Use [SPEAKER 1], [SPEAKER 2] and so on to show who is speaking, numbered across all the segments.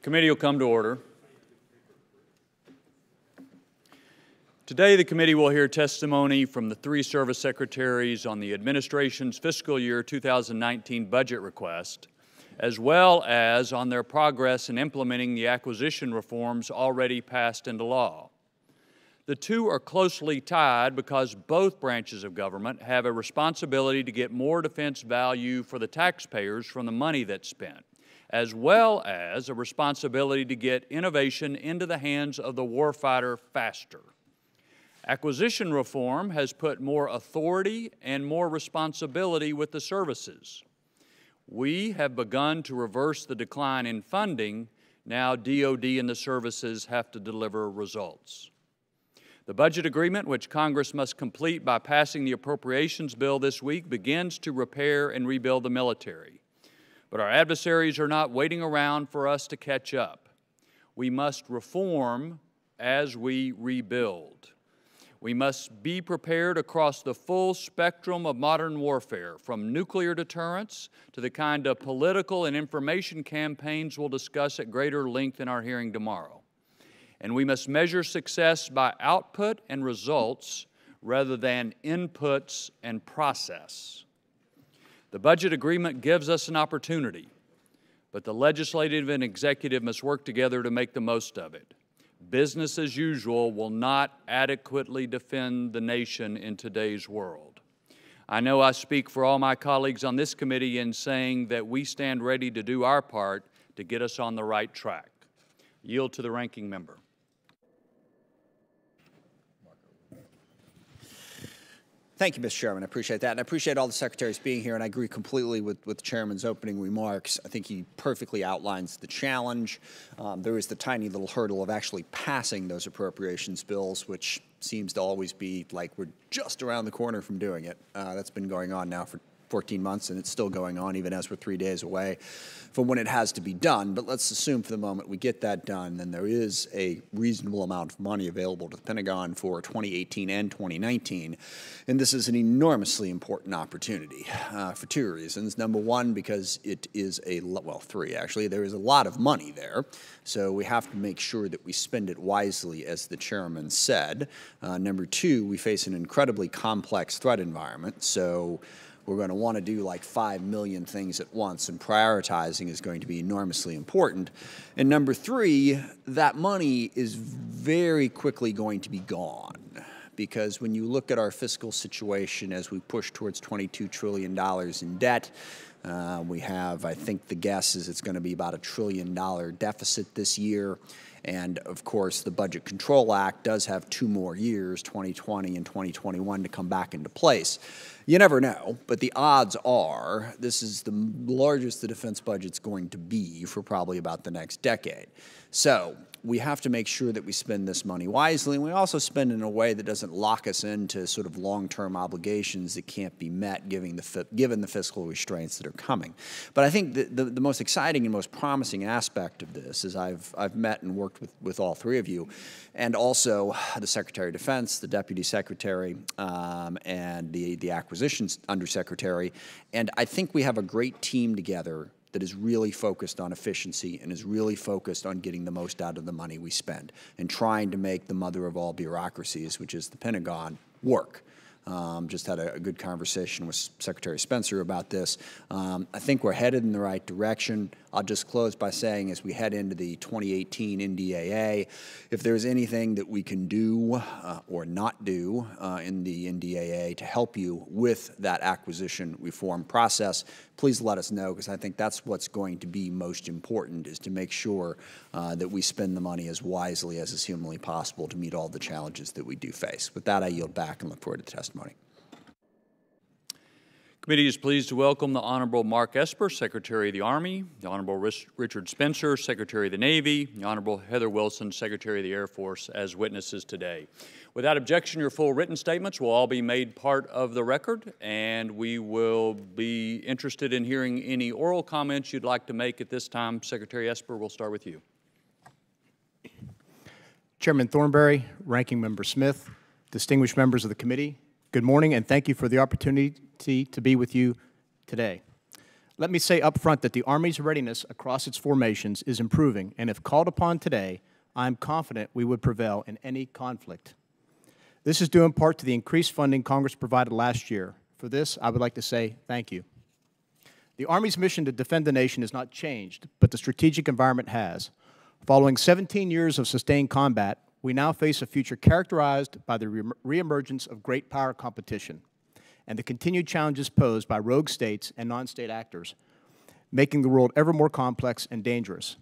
[SPEAKER 1] Committee will come to order. Today, the committee will hear testimony from the three service secretaries on the administration's fiscal year 2019 budget request, as well as on their progress in implementing the acquisition reforms already passed into law. The two are closely tied because both branches of government have a responsibility to get more defense value for the taxpayers from the money that's spent, as well as a responsibility to get innovation into the hands of the warfighter faster. Acquisition reform has put more authority and more responsibility with the services. We have begun to reverse the decline in funding. Now DoD and the services have to deliver results. The budget agreement, which Congress must complete by passing the Appropriations bill this week, begins to repair and rebuild the military. But our adversaries are not waiting around for us to catch up. We must reform as we rebuild. We must be prepared across the full spectrum of modern warfare, from nuclear deterrence to the kind of political and information campaigns we'll discuss at greater length in our hearing tomorrow. And we must measure success by output and results rather than inputs and process. The budget agreement gives us an opportunity, but the legislative and executive must work together to make the most of it. Business as usual will not adequately defend the nation in today's world. I know I speak for all my colleagues on this committee in saying that we stand ready to do our part to get us on the right track. Yield to the ranking member.
[SPEAKER 2] Thank you, Mr. Chairman. I appreciate that. And I appreciate all the secretaries being here, and I agree completely with the Chairman's opening remarks. I think he perfectly outlines the challenge. There is the tiny little hurdle of actually passing those appropriations bills, which seems to always be like we're just around the corner from doing it. That's been going on now for 14 months, and it's still going on even as we're 3 days away from when it has to be done. But let's assume for the moment we get that done, then there is a reasonable amount of money available to the Pentagon for 2018 and 2019. And this is an enormously important opportunity for two reasons. Number one, because it is three actually. There is a lot of money there, so we have to make sure that we spend it wisely, as the Chairman said. Number two, we face an incredibly complex threat environment, so we're going to want to do like 5 million things at once, and prioritizing is going to be enormously important. And number three, that money is very quickly going to be gone, because when you look at our fiscal situation as we push towards $22 trillion in debt, we have, I think the guess is it's going to be about $1 trillion deficit this year. And of course, the Budget Control Act does have 2 more years, 2020 and 2021, to come back into place. You never know, but the odds are this is the largest the defense budget's going to be for probably about the next decade. So we have to make sure that we spend this money wisely, and we also spend in a way that doesn't lock us into sort of long-term obligations that can't be met given the fiscal restraints that are coming. But I think the most exciting and most promising aspect of this is I've met and worked with all three of you, and also the Secretary of Defense, the Deputy Secretary, and the Acquisitions Undersecretary, and I think we have a great team together that is really focused on efficiency and is really focused on getting the most out of the money we spend and trying to make the mother of all bureaucracies, which is the Pentagon, work. Just had a good conversation with Secretary Spencer about this. I think we're headed in the right direction. I'll just close by saying, as we head into the 2018 NDAA, if there's anything that we can do or not do in the NDAA to help you with that acquisition reform process, please let us know, because I think that's what's going to be most important, is to make sure that we spend the money as wisely as is humanly possible to meet all the challenges that we do face. With that, I yield back and look forward to the testimony.
[SPEAKER 1] The committee is pleased to welcome the Honorable Mark Esper, Secretary of the Army, the Honorable Richard Spencer, Secretary of the Navy, the Honorable Heather Wilson, Secretary of the Air Force, as witnesses today. Without objection, your full written statements will all be made part of the record, and we will be interested in hearing any oral comments you'd like to make at this time. Secretary Esper, we'll start with you.
[SPEAKER 3] Chairman Thornberry, Ranking Member Smith, distinguished members of the committee, good morning, and thank you for the opportunity to be with you today. Let me say up front that the Army's readiness across its formations is improving, and if called upon today, I am confident we would prevail in any conflict. This is due in part to the increased funding Congress provided last year. For this, I would like to say thank you. The Army's mission to defend the nation has not changed, but the strategic environment has. Following 17 years of sustained combat, we now face a future characterized by the reemergence of great power competition and the continued challenges posed by rogue states and non-state actors, making the world ever more complex and dangerous.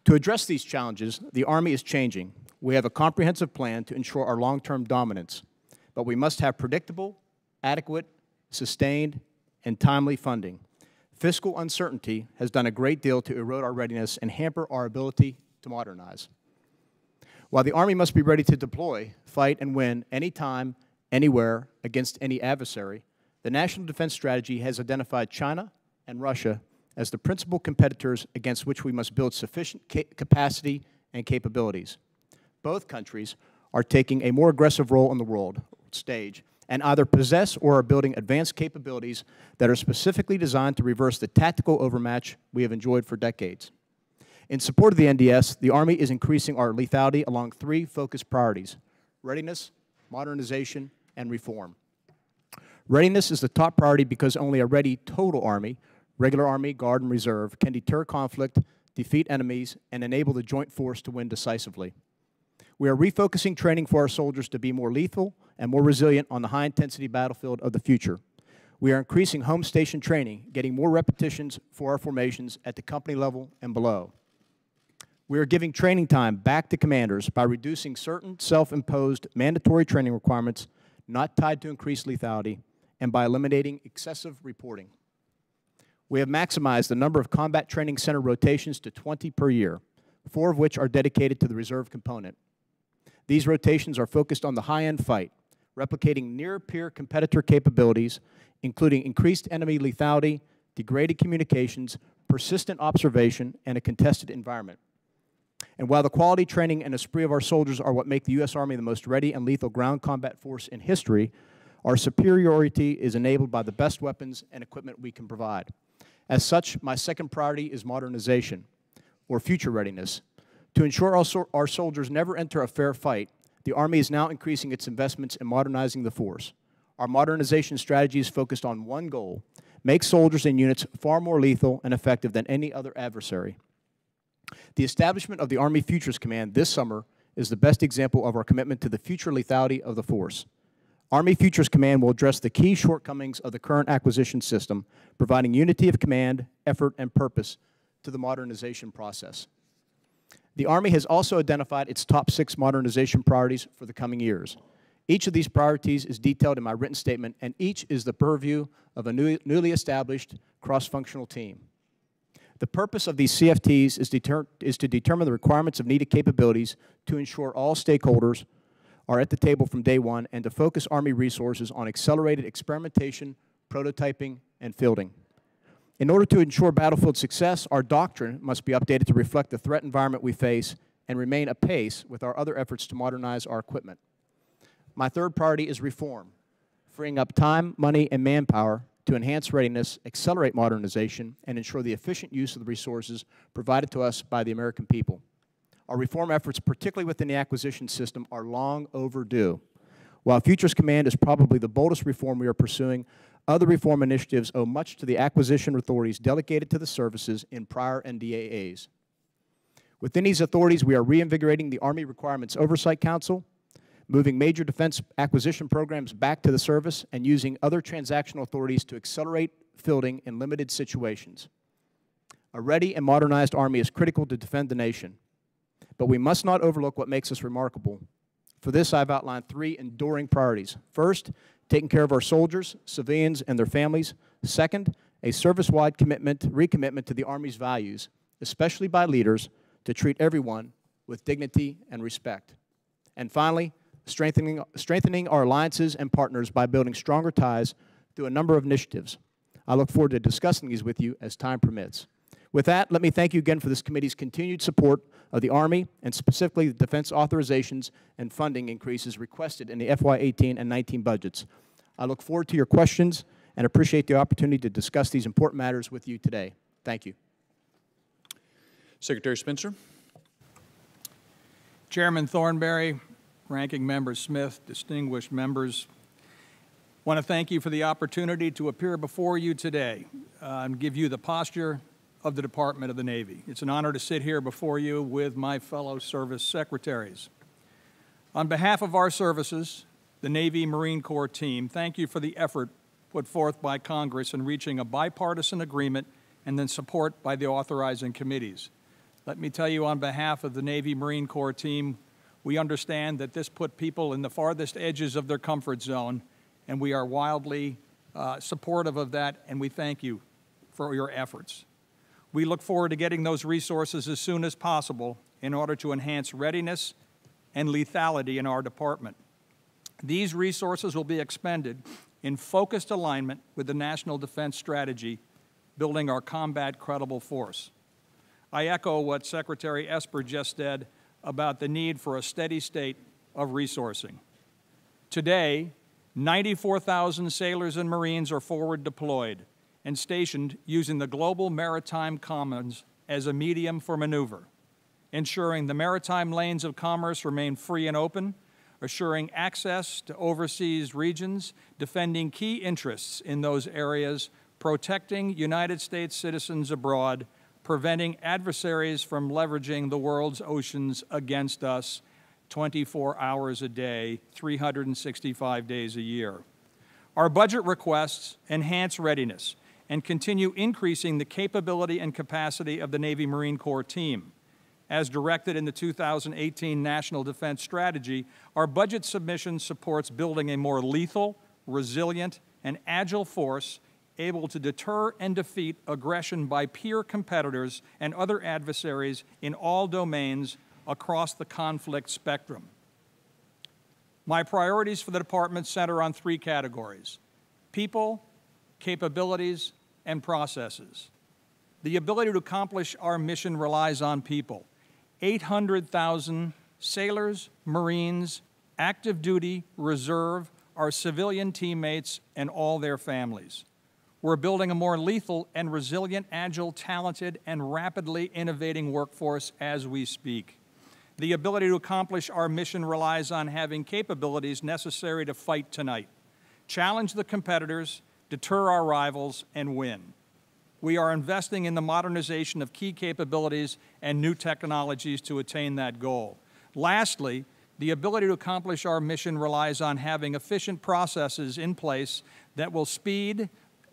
[SPEAKER 3] To address these challenges, the Army is changing. We have a comprehensive plan to ensure our long-term dominance, but we must have predictable, adequate, sustained, and timely funding. Fiscal uncertainty has done a great deal to erode our readiness and hamper our ability to modernize. While the Army must be ready to deploy, fight, and win anytime, anywhere, against any adversary, the National Defense Strategy has identified China and Russia as the principal competitors against which we must build sufficient capacity and capabilities. Both countries are taking a more aggressive role on the world stage and either possess or are building advanced capabilities that are specifically designed to reverse the tactical overmatch we have enjoyed for decades. In support of the NDS, the Army is increasing our lethality along three focused priorities: readiness, modernization, and reform. Readiness is the top priority because only a ready total Army, regular Army, Guard, and Reserve, can deter conflict, defeat enemies, and enable the joint force to win decisively. We are refocusing training for our soldiers to be more lethal and more resilient on the high-intensity battlefield of the future. We are increasing home station training, getting more repetitions for our formations at the company level and below. We are giving training time back to commanders by reducing certain self-imposed mandatory training requirements not tied to increased lethality and by eliminating excessive reporting. We have maximized the number of combat training center rotations to 20 per year, 4 of which are dedicated to the reserve component. These rotations are focused on the high-end fight, replicating near-peer competitor capabilities, including increased enemy lethality, degraded communications, persistent observation, and a contested environment. And while the quality, training, and esprit of our soldiers are what make the U.S. Army the most ready and lethal ground combat force in history, our superiority is enabled by the best weapons and equipment we can provide. As such, my second priority is modernization, or future readiness. To ensure our soldiers never enter a fair fight, the Army is now increasing its investments in modernizing the force. Our modernization strategy is focused on one goal: make soldiers and units far more lethal and effective than any other adversary. The establishment of the Army Futures Command this summer is the best example of our commitment to the future lethality of the force. Army Futures Command will address the key shortcomings of the current acquisition system, providing unity of command, effort, and purpose to the modernization process. The Army has also identified its top 6 modernization priorities for the coming years. Each of these priorities is detailed in my written statement, and each is the purview of a newly established cross-functional team. The purpose of these CFTs is to determine the requirements of needed capabilities to ensure all stakeholders are at the table from day one and to focus Army resources on accelerated experimentation, prototyping, and fielding. In order to ensure battlefield success, our doctrine must be updated to reflect the threat environment we face and remain apace with our other efforts to modernize our equipment. My third priority is reform, freeing up time, money, and manpower to enhance readiness, accelerate modernization, and ensure the efficient use of the resources provided to us by the American people. Our reform efforts, particularly within the acquisition system, are long overdue. While Futures Command is probably the boldest reform we are pursuing, other reform initiatives owe much to the acquisition authorities delegated to the services in prior NDAAs. Within these authorities, we are reinvigorating the Army Requirements Oversight Council, moving major defense acquisition programs back to the service, and using other transactional authorities to accelerate fielding in limited situations. A ready and modernized Army is critical to defend the nation, but we must not overlook what makes us remarkable. For this, I've outlined 3 enduring priorities. First, taking care of our soldiers, civilians, and their families. Second, a service-wide recommitment to the Army's values, especially by leaders, to treat everyone with dignity and respect. And finally, strengthening our alliances and partners by building stronger ties through a number of initiatives. I look forward to discussing these with you as time permits. With that, let me thank you again for this committee's continued support of the Army and specifically the defense authorizations and funding increases requested in the FY18 and 19 budgets. I look forward to your questions and appreciate the opportunity to discuss these important matters with you today. Thank you.
[SPEAKER 1] Secretary Spencer.
[SPEAKER 4] Chairman Thornberry, Ranking Member Smith, distinguished members, I want to thank you for the opportunity to appear before you today and give you the posture of the Department of the Navy. It's an honor to sit here before you with my fellow service secretaries. On behalf of our services, the Navy Marine Corps team, thank you for the effort put forth by Congress in reaching a bipartisan agreement and then support by the authorizing committees. Let me tell you on behalf of the Navy Marine Corps team, we understand that this put people in the farthest edges of their comfort zone, and we are wildly supportive of that, and we thank you for your efforts. We look forward to getting those resources as soon as possible in order to enhance readiness and lethality in our department. These resources will be expended in focused alignment with the National Defense Strategy, building our combat credible force. I echo what Secretary Esper just said about the need for a steady state of resourcing. Today, 94,000 sailors and Marines are forward deployed and stationed using the global maritime commons as a medium for maneuver, ensuring the maritime lanes of commerce remain free and open, assuring access to overseas regions, defending key interests in those areas, protecting United States citizens abroad, preventing adversaries from leveraging the world's oceans against us 24 hours a day, 365 days a year. Our budget requests enhance readiness and continue increasing the capability and capacity of the Navy Marine Corps team. As directed in the 2018 National Defense Strategy, our budget submission supports building a more lethal, resilient, and agile force able to deter and defeat aggression by peer competitors and other adversaries in all domains across the conflict spectrum. My priorities for the department center on three categories: people, capabilities, and processes. The ability to accomplish our mission relies on people. 800,000 sailors, Marines, active duty, reserve, our civilian teammates, and all their families. We're building a more lethal and resilient, agile, talented, and rapidly innovating workforce as we speak. The ability to accomplish our mission relies on having capabilities necessary to fight tonight, challenge the competitors, deter our rivals, and win. We are investing in the modernization of key capabilities and new technologies to attain that goal. Lastly, the ability to accomplish our mission relies on having efficient processes in place that will speed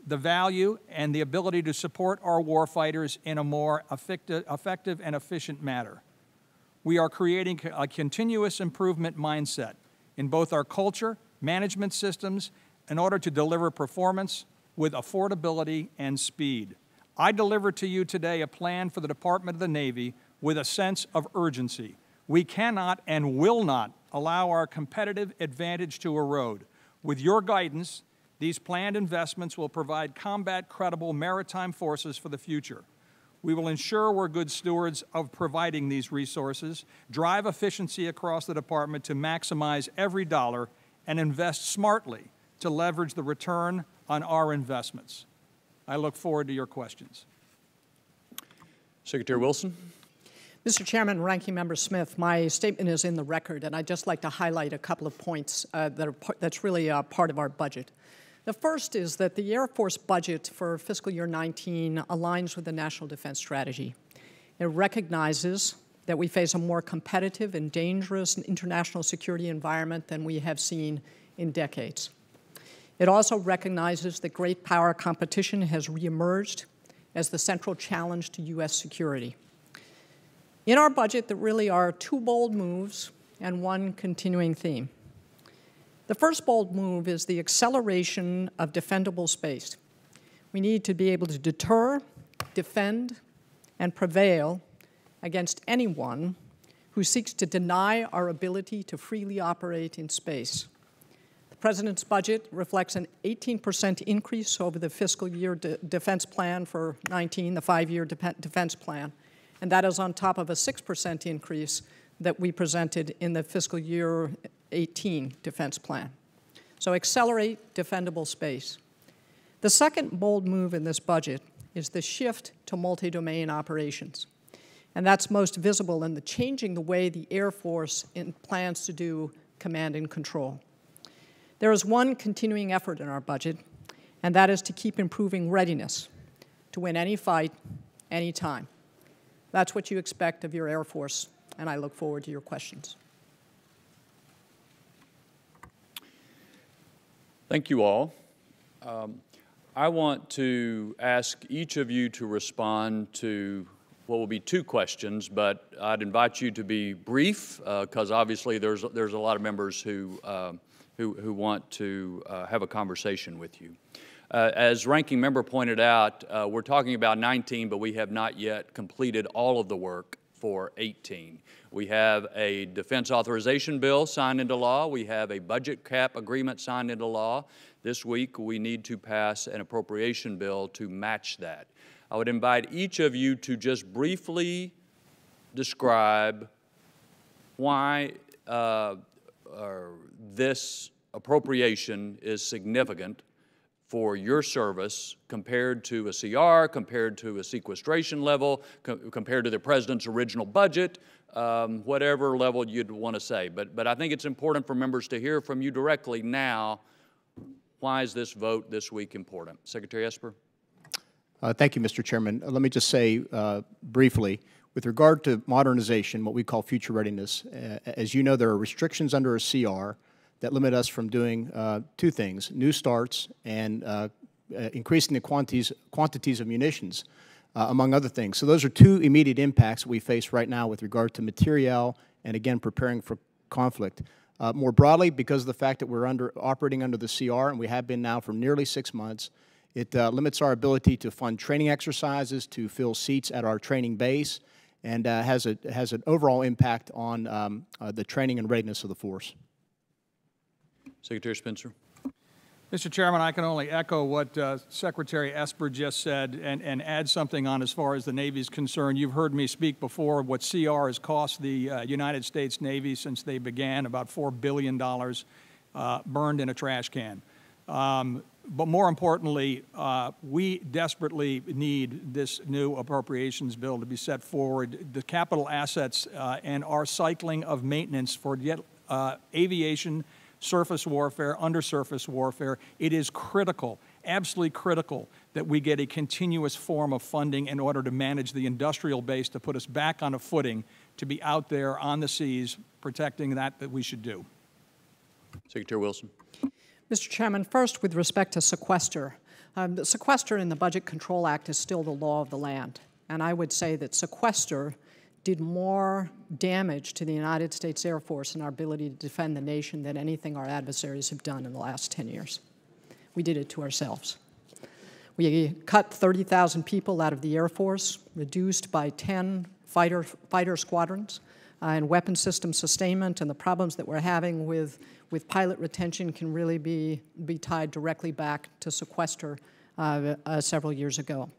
[SPEAKER 4] the value and the ability to support our warfighters in a more effective and efficient manner. We are creating a continuous improvement mindset in both our culture, management systems, in order to deliver performance with affordability and speed. I deliver to you today a plan for the Department of the Navy with a sense of urgency. We cannot and will not allow our competitive advantage to erode. With your guidance, these planned investments will provide combat-credible maritime forces for the future. We will ensure we're good stewards of providing these resources, drive efficiency across the department to maximize every dollar, and invest smartly to leverage the return on our investments. I look forward to your questions.
[SPEAKER 1] Secretary Wilson.
[SPEAKER 5] Mr. Chairman, Ranking Member Smith, my statement is in the record, and I'd just like to highlight a couple of points that's really part of our budget. The first is that the Air Force budget for fiscal year 19 aligns with the National Defense Strategy. It recognizes that we face a more competitive and dangerous international security environment than we have seen in decades. It also recognizes that great power competition has reemerged as the central challenge to U.S. security. In our budget, there really are two bold moves and one continuing theme. The first bold move is the acceleration of defendable space. We need to be able to deter, defend, and prevail against anyone who seeks to deny our ability to freely operate in space. The President's budget reflects an 18% increase over the fiscal year defense plan for 19, the 5-year defense plan, and that is on top of a 6% increase that we presented in the fiscal year 18 defense plan. So accelerate defendable space. The second bold move in this budget is the shift to multi-domain operations. And that's most visible in the changing the way the Air Force plans to do command and control. There is one continuing effort in our budget, and that is to keep improving readiness, to win any fight, anytime. That's what you expect of your Air Force, and I look forward to your questions.
[SPEAKER 1] Thank you all. I want to ask each of you to respond to what will be two questions, but I'd invite you to be brief because obviously there's a lot of members who want to have a conversation with you. As Ranking Member pointed out, we're talking about 19, but we have not yet completed all of the work for 18. We have a defense authorization bill signed into law. We have a budget cap agreement signed into law. This week, we need to pass an appropriation bill to match that. I would invite each of you to just briefly describe why this appropriation is significant for your service compared to a CR, compared to a sequestration level, compared to the President's original budget, whatever level you'd want to say. But I think it's important for members to hear from you directly now. Why is this vote this week important? Secretary Esper?
[SPEAKER 3] Thank you, Mr. Chairman. Let me just say briefly, with regard to modernization, what we call future readiness, as you know, there are restrictions under a CR that limit us from doing two things: new starts and increasing the quantities of munitions, among other things. So those are two immediate impacts we face right now with regard to materiel and, again, preparing for conflict. More broadly, because of the fact that we're operating under the CR, and we have been now for nearly 6 months, it limits our ability to fund training exercises, to fill seats at our training base, and has an overall impact on the training and readiness of the force.
[SPEAKER 1] Secretary Spencer.
[SPEAKER 4] Mr. Chairman, I can only echo what Secretary Esper just said and add something on as far as the Navy is concerned. You've heard me speak before what CR has cost the United States Navy since they began, about $4 billion burned in a trash can. But more importantly, we desperately need this new appropriations bill to be set forward. The capital assets and our cycling of maintenance for aviation, surface warfare, undersurface warfare, it is critical, absolutely critical, that we get a continuous form of funding in order to manage the industrial base to put us back on a footing to be out there on the seas protecting that we should do.
[SPEAKER 1] Secretary Wilson.
[SPEAKER 5] Mr. Chairman, first with respect to sequester. The sequester in the Budget Control Act is still the law of the land. And I would say that sequester did more damage to the United States Air Force and our ability to defend the nation than anything our adversaries have done in the last 10 years. We did it to ourselves. We cut 30,000 people out of the Air Force, reduced by 10 fighter squadrons, and weapon system sustainment, and the problems that we're having with pilot retention can really be tied directly back to sequester several years ago.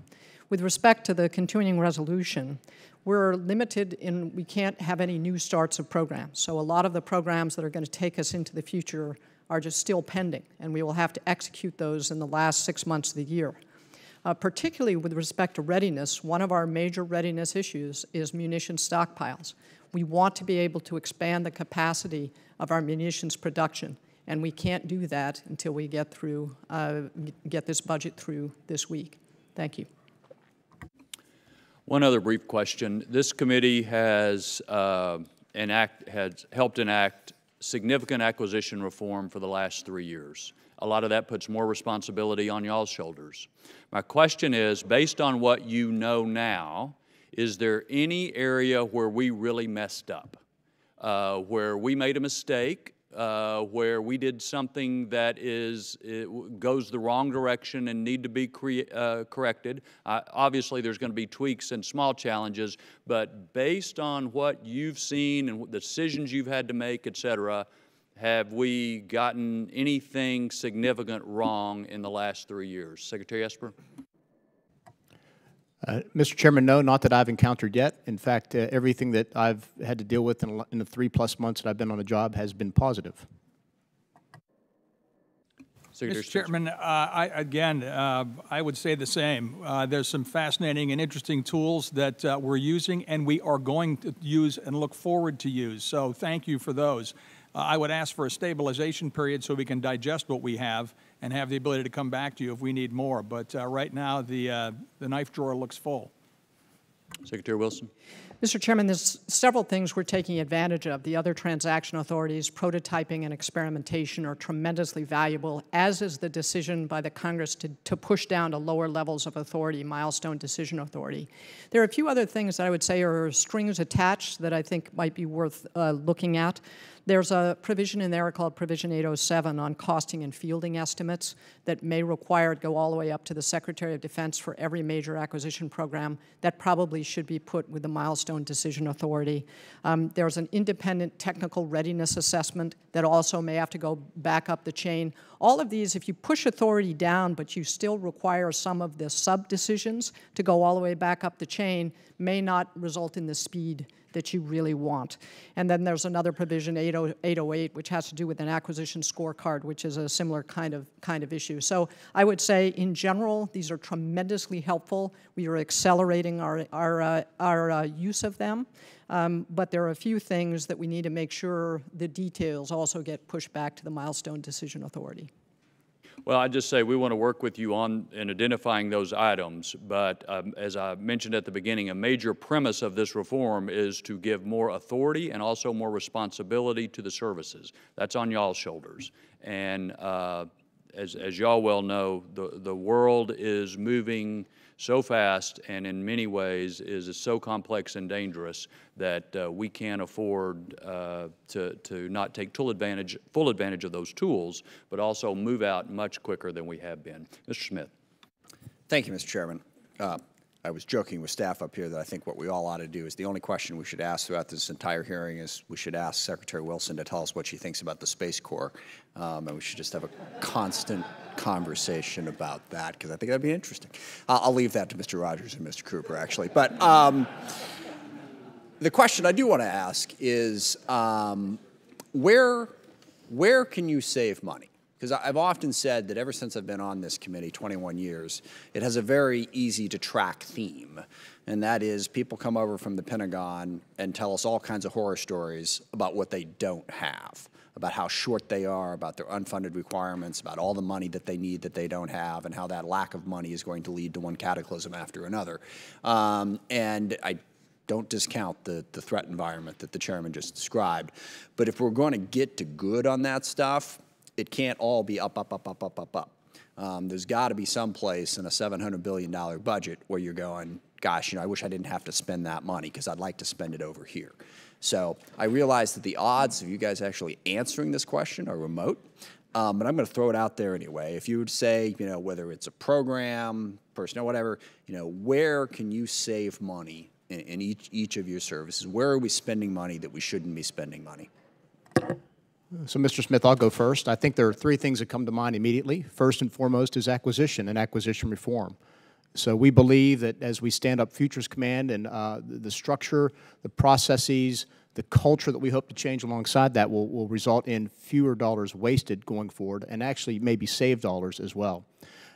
[SPEAKER 5] With respect to the continuing resolution, we're limited in we can't have any new starts of programs. So a lot of the programs that are going to take us into the future are just still pending, and we will have to execute those in the last 6 months of the year. Particularly with respect to readiness, one of our major readiness issues is munition stockpiles. We want to be able to expand the capacity of our munitions production, and we can't do that until we get this budget through this week. Thank you.
[SPEAKER 1] One other brief question. This committee has helped enact significant acquisition reform for the last 3 years. A lot of that puts more responsibility on y'all's shoulders. My question is, based on what you know now, is there any area where we really messed up, where we made a mistake, where we did something that goes the wrong direction and need to be corrected? Obviously, there's going to be tweaks and small challenges, but based on what you've seen and the decisions you've had to make, et cetera, have we gotten anything significant wrong in the last 3 years? Secretary Esper?
[SPEAKER 3] Mr. Chairman, no, not that I've encountered yet. In fact, everything that I've had to deal with in the 3+ months that I've been on the job has been positive.
[SPEAKER 1] Secretary
[SPEAKER 4] Mr. Chairman, I would say the same. There's some fascinating and interesting tools that we're using and we are going to use and look forward to use. So thank you for those. I would ask for a stabilization period so we can digest what we have and have the ability to come back to you if we need more. But right now, the knife drawer looks full.
[SPEAKER 1] Secretary Wilson.
[SPEAKER 5] Mr. Chairman, there's several things we're taking advantage of. The other transaction authorities, prototyping and experimentation are tremendously valuable, as is the decision by the Congress to push down to lower levels of authority, milestone decision authority. There are a few other things that I would say are strings attached that I think might be worth looking at. There's a provision in there called Provision 807 on costing and fielding estimates that may require it go all the way up to the Secretary of Defense for every major acquisition program. That probably should be put with the milestone decision authority. There's an independent technical readiness assessment that also may have to go back up the chain. All of these, if you push authority down but you still require some of the sub-decisions to go all the way back up the chain, may not result in the speed that you really want. And then there's another provision, 808, which has to do with an acquisition scorecard, which is a similar kind of issue. So I would say, in general, these are tremendously helpful. We are accelerating our use of them. But there are a few things that we need to make sure the details also get pushed back to the milestone decision authority.
[SPEAKER 1] Well, I'd just say we want to work with you on in identifying those items, but as I mentioned at the beginning, a major premise of this reform is to give more authority and also more responsibility to the services. That's on y'all's shoulders. And as y'all well know, the world is moving so fast and in many ways is so complex and dangerous that we can't afford to not take full advantage of those tools, but also move out much quicker than we have been. Mr. Smith.
[SPEAKER 2] Thank you, Mr. Chairman. I was joking with staff up here that I think what we all ought to do is the only question we should ask throughout this entire hearing is we should ask Secretary Wilson to tell us what she thinks about the Space Corps, and we should just have a constant conversation about that, because I think that'd be interesting. I'll leave that to Mr. Rogers and Mr. Cooper, actually. But the question I do want to ask is where can you save money? Because I've often said that ever since I've been on this committee, 21 years, it has a very easy-to-track theme, and that is people come over from the Pentagon and tell us all kinds of horror stories about what they don't have, about how short they are, about their unfunded requirements, about all the money that they need that they don't have, and how that lack of money is going to lead to one cataclysm after another. And I don't discount the threat environment that the chairman just described, but if we're going to get to good on that stuff, it can't all be up, up, up, up, up, up, up. There's got to be some place in a $700 billion budget where you're going, gosh, you know, I wish I didn't have to spend that money because I'd like to spend it over here. So I realize that the odds of you guys actually answering this question are remote, but I'm going to throw it out there anyway. If you would say, you know, whether it's a program, personnel, whatever, you know, where can you save money in each of your services? Where are we spending money that we shouldn't be spending money?
[SPEAKER 3] So, Mr. Smith, I'll go first. I think there are three things that come to mind immediately. First and foremost is acquisition and acquisition reform. So we believe that as we stand up Futures Command and the structure, the processes, the culture that we hope to change alongside that will result in fewer dollars wasted going forward and actually maybe save dollars as well.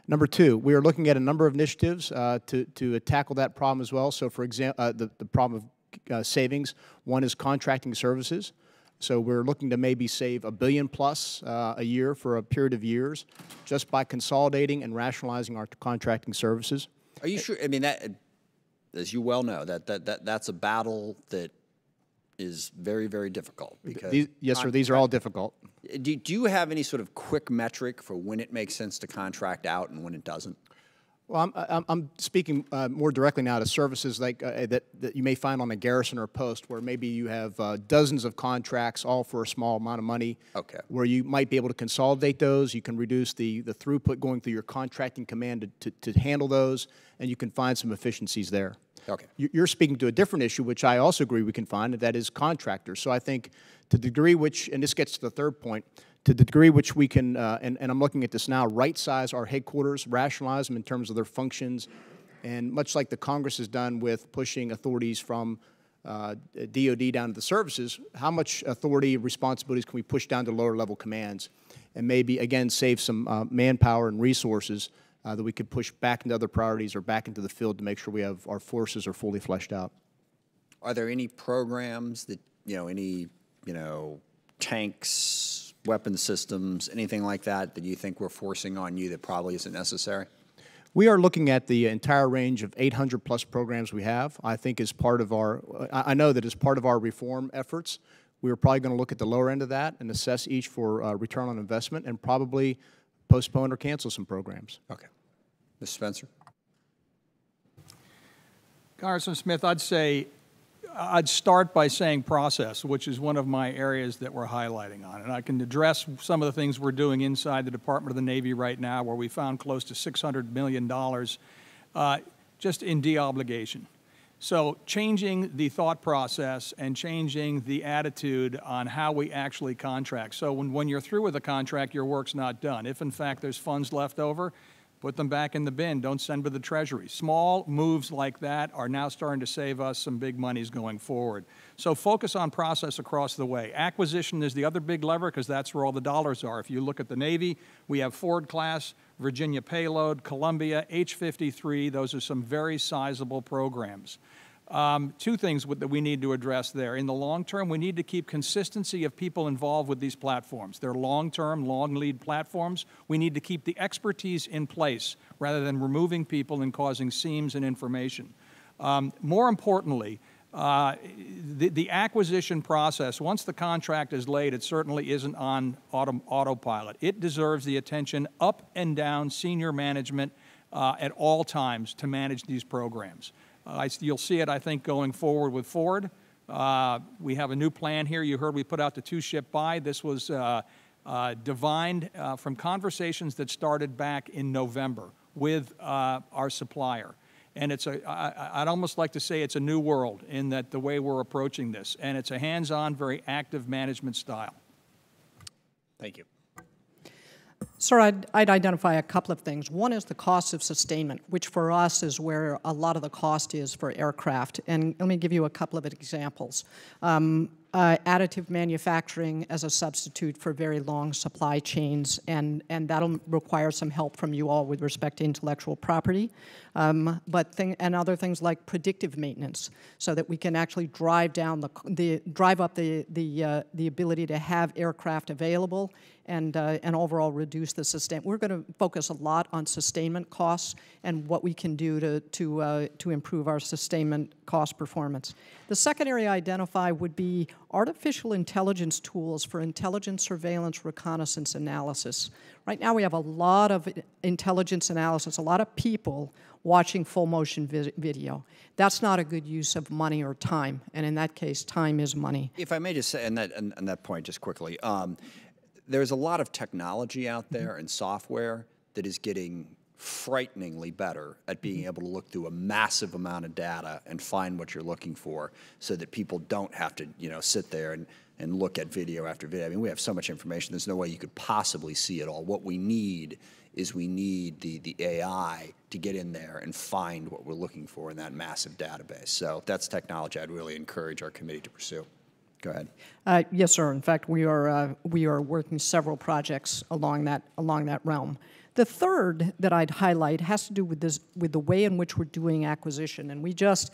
[SPEAKER 3] Number two, we are looking at a number of initiatives to tackle that problem as well. So, for example, the problem of savings, one is contracting services. So we're looking to maybe save $1 billion plus a year for a period of years just by consolidating and rationalizing our contracting services.
[SPEAKER 2] Are you sure? I mean, that, as you well know, that's a battle that is very, very difficult. Because
[SPEAKER 3] yes, sir, these are all difficult.
[SPEAKER 2] Do you have any sort of quick metric for when it makes sense to contract out and when it doesn't?
[SPEAKER 3] Well, I'm speaking more directly now to services like that you may find on a garrison or a post where maybe you have dozens of contracts all for a small amount of money. Okay. Where you might be able to consolidate those. You can reduce the throughput going through your contracting command to handle those, and you can find some efficiencies there. Okay. You're speaking to a different issue, which I also agree we can find, and that is contractors. So I think to the degree which, and this gets to the third point, to the degree which we can, and I'm looking at this now, right-size our headquarters, rationalize them in terms of their functions, and much like the Congress has done with pushing authorities from DOD down to the services, how much authority and responsibilities can we push down to lower level commands and maybe, again, save some manpower and resources that we could push back into other priorities or back into the field to make sure we have our forces are fully fleshed out.
[SPEAKER 2] Are there any programs that, tanks, weapon systems, anything like that that you think we're forcing on you that probably isn't necessary?
[SPEAKER 3] We are looking at the entire range of 800 plus programs we have. I think as part of our, I know that as part of our reform efforts, we are probably going to look at the lower end of that and assess each for return on investment and probably postpone or cancel some programs.
[SPEAKER 2] Okay. Mr. Spencer?
[SPEAKER 4] Congressman Smith, I'd start by saying process, which is one of my areas that we're highlighting on. And I can address some of the things we're doing inside the Department of the Navy right now, where we found close to $600 million just in de-obligation. So changing the thought process and changing the attitude on how we actually contract. So when you're through with a contract, your work's not done. If, in fact, there's funds left over, put them back in the bin. Don't send to the Treasury. Small moves like that are now starting to save us some big monies going forward. So focus on process across the way. Acquisition is the other big lever because that's where all the dollars are. If you look at the Navy, we have Ford-class, Virginia Payload, Columbia, H-53. Those are some very sizable programs. Two things that we need to address there. In the long term, we need to keep consistency of people involved with these platforms. They're long-term, long-lead platforms. We need to keep the expertise in place rather than removing people and causing seams in information. More importantly, the acquisition process, once the contract is laid, it certainly isn't on autopilot. It deserves the attention up and down senior management at all times to manage these programs. You'll see it, I think, going forward with Ford. We have a new plan here. You heard we put out the two-ship buy. This was divined from conversations that started back in November with our supplier. And I'd almost like to say it's a new world in that the way we're approaching this. And it's a hands-on, very active management style.
[SPEAKER 2] Thank you.
[SPEAKER 5] Sir, I'd identify a couple of things. One is the cost of sustainment, which for us is where a lot of the cost is for aircraft. And let me give you a couple of examples. Additive manufacturing as a substitute for very long supply chains, and that'll require some help from you all with respect to intellectual property. And other things like predictive maintenance, so that we can actually drive down drive up the ability to have aircraft available and overall reduce the sustainment. We're going to focus a lot on sustainment costs and what we can do to improve our sustainment cost performance. The second area I identify would be artificial intelligence tools for intelligence, surveillance, reconnaissance, analysis. Right now we have a lot of intelligence analysis, a lot of people watching full motion video. That's not a good use of money or time, and in that case, time is money.
[SPEAKER 2] If I may just say, on that point just quickly, there's a lot of technology out there and software that is getting frighteningly better at being able to look through a massive amount of data and find what you're looking for so that people don't have to, sit there and look at video after video. I mean, we have so much information, there's no way you could possibly see it all. What we need is the AI to get in there and find what we're looking for in that massive database. So that's technology I'd really encourage our committee to pursue. Go ahead.
[SPEAKER 5] Yes, sir. In fact, we are working several projects along that realm. The third that I'd highlight has to do with the way in which we're doing acquisition, and we just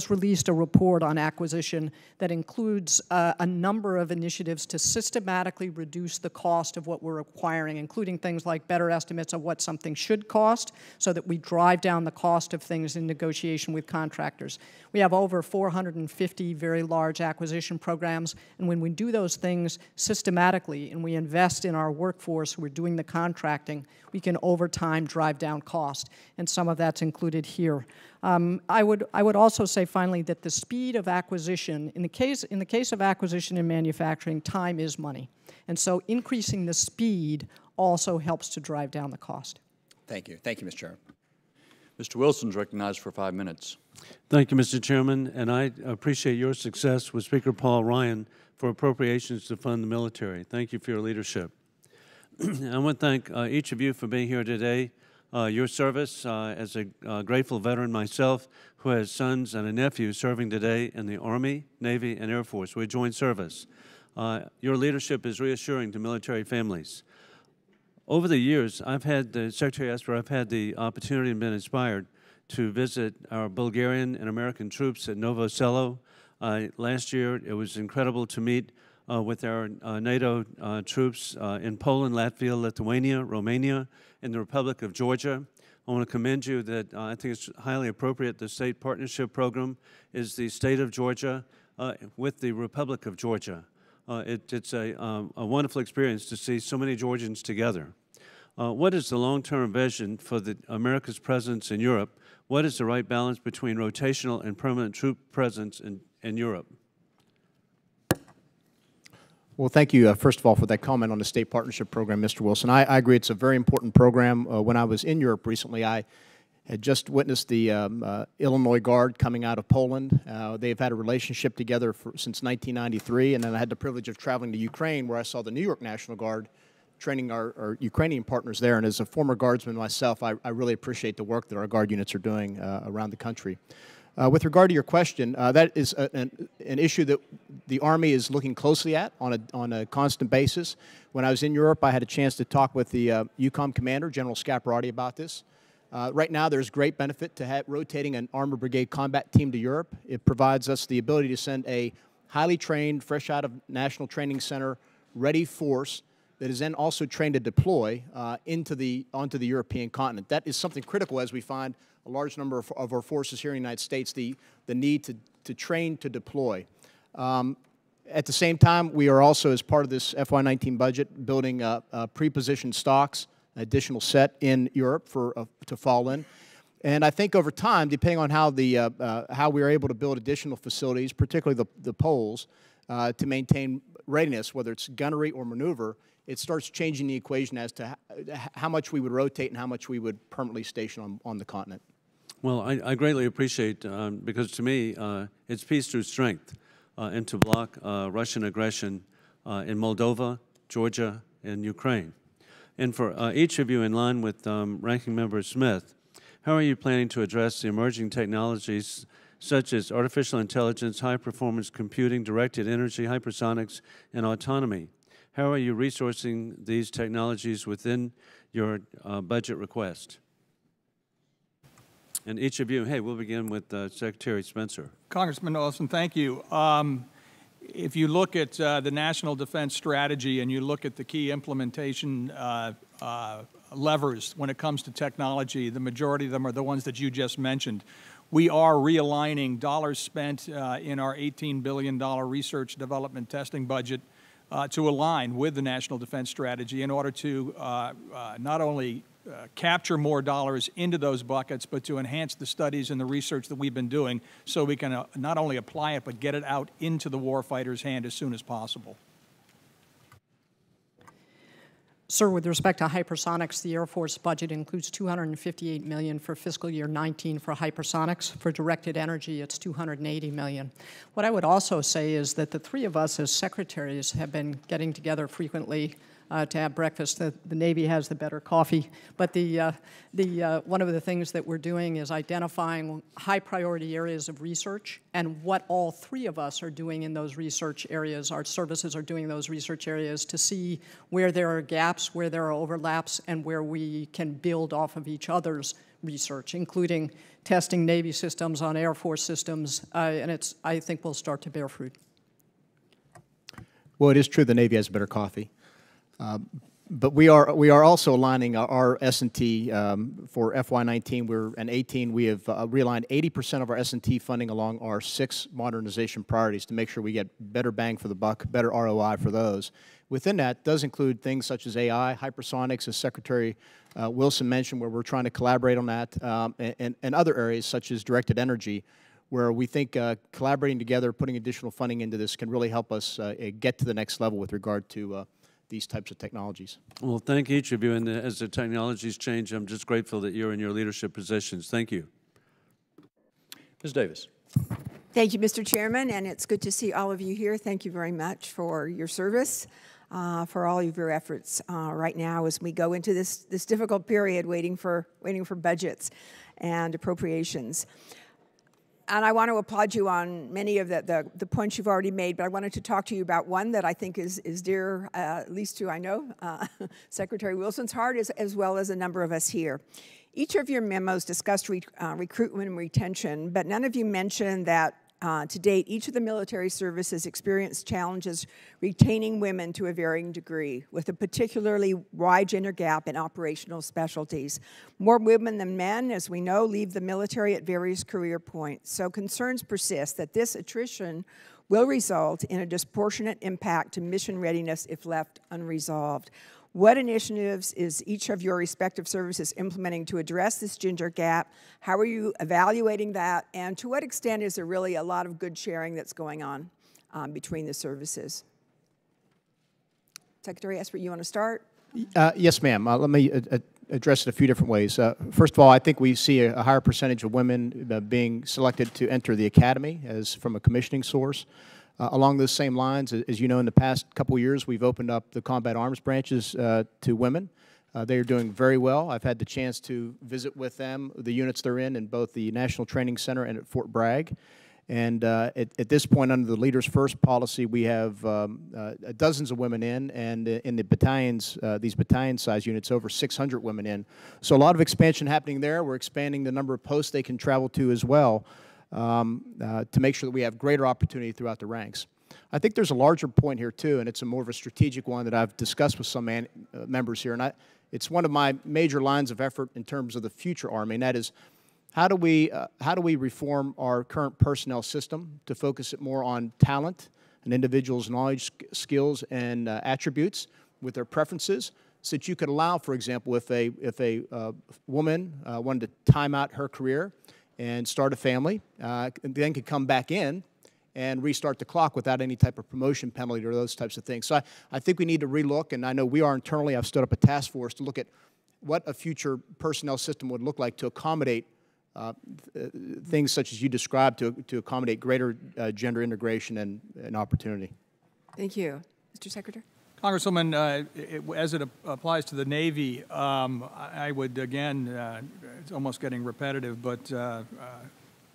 [SPEAKER 5] released a report on acquisition that includes a number of initiatives to systematically reduce the cost of what we're acquiring, including things like better estimates of what something should cost, so that we drive down the cost of things in negotiation with contractors. We have over 450 very large acquisition programs, and when we do those things systematically and we invest in our workforce, we're doing the contracting, we can over time drive down cost, and some of that's included here. I would also say finally that the speed of acquisition, in the case of acquisition and manufacturing, time is money, and so increasing the speed also helps to drive down the cost.
[SPEAKER 2] Thank you. Thank you, Mr. Chairman.
[SPEAKER 1] Mr. Wilson's recognized for 5 minutes.
[SPEAKER 6] Thank you, Mr. Chairman, and I appreciate your success with Speaker Paul Ryan for appropriations to fund the military. Thank you for your leadership. I want to thank each of you for being here today. your service as a grateful veteran myself who has sons and a nephew serving today in the Army, Navy, and Air Force. We join service. Your leadership is reassuring to military families. Over the years, Secretary Esper, I've had the opportunity and been inspired to visit our Bulgarian and American troops at Novo Selo. Last year, it was incredible to meet with our NATO troops in Poland, Latvia, Lithuania, Romania, and the Republic of Georgia. I want to commend you that I think it's highly appropriate. The state partnership program is the state of Georgia with the Republic of Georgia. It's a wonderful experience to see so many Georgians together. What is the long-term vision for America's presence in Europe? What is the right balance between rotational and permanent troop presence in Europe?
[SPEAKER 3] Well, thank you, first of all, for that comment on the state partnership program, Mr. Wilson. I agree it's a very important program. When I was in Europe recently, I had just witnessed the Illinois Guard coming out of Poland. They've had a relationship together since 1993, and then I had the privilege of traveling to Ukraine, where I saw the New York National Guard training our Ukrainian partners there. And as a former Guardsman myself, I really appreciate the work that our Guard units are doing around the country. With regard to your question, that is an issue that the Army is looking closely at on a constant basis. When I was in Europe, I had a chance to talk with the EUCOM commander, General Scaparrotti, about this. Right now, there's great benefit to rotating an Armored Brigade combat team to Europe. It provides us the ability to send a highly trained, fresh out of National Training Center, ready force that is then also trained to deploy onto the European continent. That is something critical as we find a large number of our forces here in the United States, the need to train to deploy. At the same time, we are also, as part of this FY19 budget, building pre-positioned stocks, an additional set in Europe to fall in. And I think over time, depending on how we are able to build additional facilities, particularly the poles, to maintain readiness, whether it's gunnery or maneuver, it starts changing the equation as to how much we would rotate and how much we would permanently station on the continent.
[SPEAKER 6] Well, I greatly appreciate, because to me, it's peace through strength, and to block Russian aggression in Moldova, Georgia, and Ukraine. And for each of you, in line with Ranking Member Smith, how are you planning to address the emerging technologies such as artificial intelligence, high-performance computing, directed energy, hypersonics, and autonomy? How are you resourcing these technologies within your budget request? And each of you, hey, we'll begin with Secretary Spencer.
[SPEAKER 4] Congressman Olson, thank you. If you look at the National Defense Strategy and you look at the key implementation levers when it comes to technology, the majority of them are the ones that you just mentioned. We are realigning dollars spent in our $18 billion research, development, testing budget to align with the National Defense Strategy in order to not only capture more dollars into those buckets, but to enhance the studies and the research that we've been doing so we can not only apply it, but get it out into the warfighter's hand as soon as possible.
[SPEAKER 5] Sir, with respect to hypersonics, the Air Force budget includes $258 million for fiscal year 19 for hypersonics. For directed energy, it's $280 million. What I would also say is that the three of us as secretaries have been getting together frequently to have breakfast. The Navy has the better coffee, but one of the things that we're doing is identifying high priority areas of research and what all three of us are doing in those research areas. Our services are doing those research areas to see where there are gaps, where there are overlaps, and where we can build off of each other's research, including testing Navy systems on Air Force systems, and I think will start to bear fruit.
[SPEAKER 3] Well, it is true the Navy has better coffee. But we are also aligning our S&T for FY19 and 18. We have realigned 80% of our S&T funding along our 6 modernization priorities to make sure we get better bang for the buck, better ROI for those. Within that does include things such as AI, hypersonics, as Secretary Wilson mentioned, where we're trying to collaborate on that, and other areas such as directed energy, where we think collaborating together, putting additional funding into this can really help us get to the next level with regard to these types of technologies.
[SPEAKER 6] Well, thank each of you, and as the technologies change, I'm just grateful that you're in your leadership positions. Thank you.
[SPEAKER 1] Ms. Davis.
[SPEAKER 7] Thank you, Mr. Chairman, and it's good to see all of you here. Thank you very much for your service. for all of your efforts right now as we go into this difficult period waiting for budgets and appropriations. And I want to applaud you on many of the points you've already made, but I wanted to talk to you about one that I think is dear, at least to, I know, Secretary Wilson's heart, as well as a number of us here. Each of your memos discussed recruitment and retention, but none of you mentioned that to date, each of the military services experienced challenges retaining women to a varying degree, with a particularly wide gender gap in operational specialties. More women than men, as we know, leave the military at various career points. So concerns persist that this attrition will result in a disproportionate impact to mission readiness if left unresolved. What initiatives is each of your respective services implementing to address this gender gap? How are you evaluating that? And to what extent is there really a lot of good sharing that's going on between the services? Secretary Esper, you want to start?
[SPEAKER 3] Yes, ma'am. Let me address it a few different ways. First of all, I think we see a higher percentage of women being selected to enter the academy as from a commissioning source. Along those same lines, as you know, in the past couple of years, we've opened up the combat arms branches to women. They are doing very well. I've had the chance to visit with them, the units they're in both the National Training Center and at Fort Bragg. And at this point, under the Leaders First policy, we have dozens of women in, and in the battalions, these battalion-size units, over 600 women in. So a lot of expansion happening there. We're expanding the number of posts they can travel to as well. To make sure that we have greater opportunity throughout the ranks. I think there's a larger point here, too, and it's a more of a strategic one that I've discussed with some members here, and it's one of my major lines of effort in terms of the future Army, and that is how do we reform our current personnel system to focus it more on talent, an individual's knowledge, skills, and attributes with their preferences, so that you could allow, for example, if a woman wanted to time out her career and start a family, then could come back in and restart the clock without any type of promotion penalty or those types of things. So I think we need to relook, and I know we are internally. I've stood up a task force to look at what a future personnel system would look like to accommodate things such as you described, to accommodate greater gender integration and opportunity.
[SPEAKER 7] Thank you. Mr. Secretary?
[SPEAKER 4] Congresswoman, as it applies to the Navy, I would, again, it's almost getting repetitive, but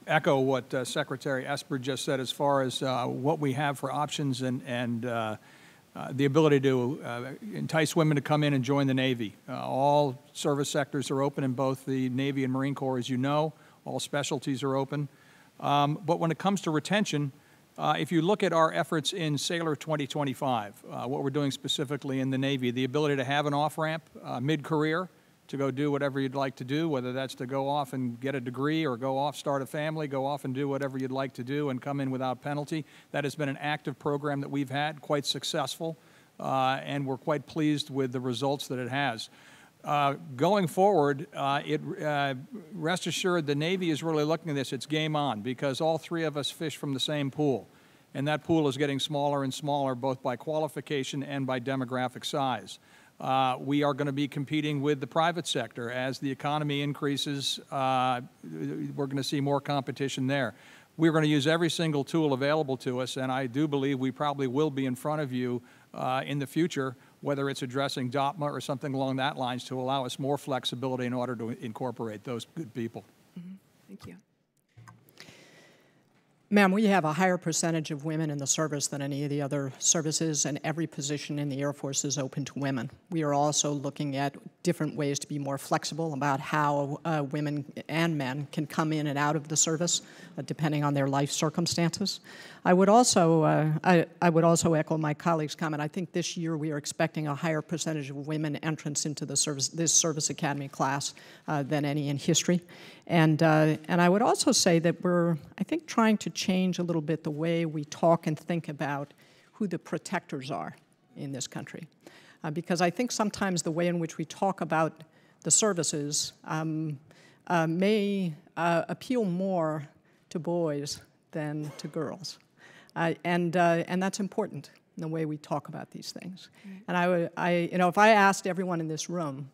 [SPEAKER 4] echo what Secretary Esper just said as far as what we have for options and the ability to entice women to come in and join the Navy. All service sectors are open in both the Navy and Marine Corps, as you know. All specialties are open. But when it comes to retention, if you look at our efforts in Sailor 2025, what we're doing specifically in the Navy, the ability to have an off-ramp mid-career to go do whatever you'd like to do, whether that's to go off and get a degree or go off, start a family, go off and do whatever you'd like to do and come in without penalty. That has been an active program that we've had, quite successful, and we're quite pleased with the results that it has. Going forward, rest assured the Navy is really looking at this. It's game on, because all three of us fish from the same pool, and that pool is getting smaller and smaller, both by qualification and by demographic size. We are going to be competing with the private sector. As the economy increases, we're going to see more competition there. We're going to use every single tool available to us, and I do believe we probably will be in front of you in the future, whether it's addressing DOPMA or something along that lines, to allow us more flexibility in order to incorporate those good people.
[SPEAKER 7] Mm-hmm. Thank you.
[SPEAKER 5] Ma'am, we have a higher percentage of women in the service than any of the other services, and every position in the Air Force is open to women. We are also looking at different ways to be more flexible about how women and men can come in and out of the service, depending on their life circumstances. I would also echo my colleague's comment. I think this year we are expecting a higher percentage of women entrants into the this service academy class than any in history. And I would also say that we're, I think, trying to change a little bit the way we talk and think about who the protectors are in this country. Because I think sometimes the way in which we talk about the services may appeal more to boys than to girls. And that's important in the way we talk about these things. And if I asked everyone in this room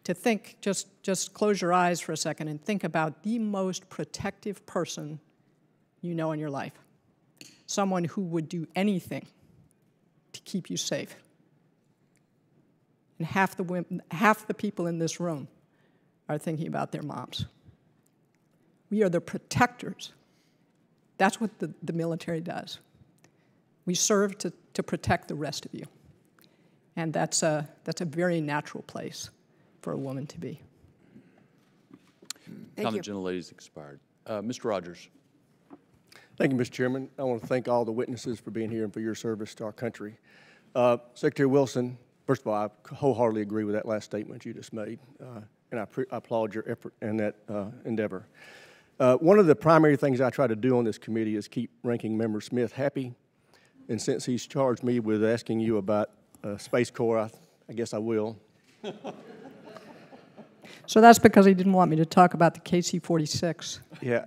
[SPEAKER 5] to think, just close your eyes for a second and think about the most protective person you know in your life, someone who would do anything to keep you safe. and half the people in this room are thinking about their moms. We are the protectors. That's what the military does. We serve to protect the rest of you. And that's a very natural place for a woman to be.
[SPEAKER 1] Time the gentlelady's expired. Mr. Rogers.
[SPEAKER 8] Thank you, Mr. Chairman. I want to thank all the witnesses for being here and for your service to our country. Secretary Wilson, first of all, I wholeheartedly agree with that last statement you just made, and I applaud your effort in that endeavor. One of the primary things I try to do on this committee is keep Ranking Member Smith happy, and since he's charged me with asking you about Space Corps, I guess I will.
[SPEAKER 5] So that's because he didn't want me to talk about the KC-46.
[SPEAKER 8] Yeah.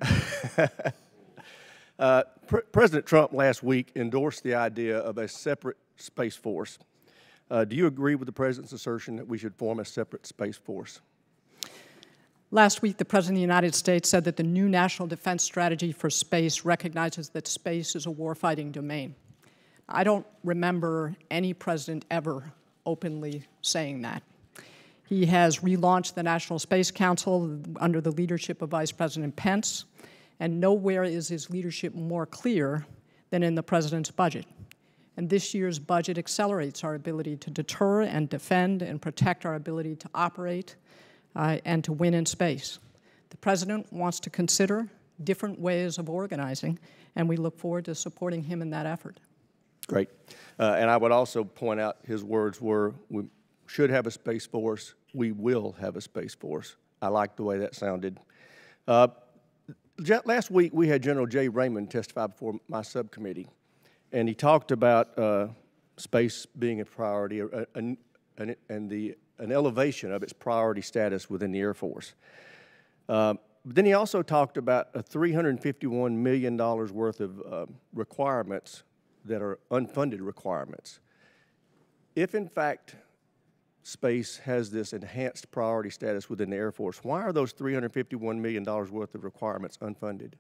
[SPEAKER 8] President Trump last week endorsed the idea of a separate Space Force. Do you agree with the President's assertion that we should form a separate Space Force?
[SPEAKER 5] Last week, the President of the United States said that the new National Defense Strategy for space recognizes that space is a warfighting domain. I don't remember any president ever openly saying that. He has relaunched the National Space Council under the leadership of Vice President Pence, and nowhere is his leadership more clear than in the President's budget. And this year's budget accelerates our ability to deter and defend and protect our ability to operate and to win in space. The President wants to consider different ways of organizing, and we look forward to supporting him in that effort.
[SPEAKER 8] Great. And I would also point out his words were, we should have a Space Force, we will have a Space Force. I like the way that sounded. Last week, we had General Jay Raymond testify before my subcommittee, and he talked about space being a priority and an elevation of its priority status within the Air Force. But then he also talked about a $351 million worth of requirements that are unfunded requirements. If, in fact, space has this enhanced priority status within the Air Force, why are those $351 million worth of requirements unfunded?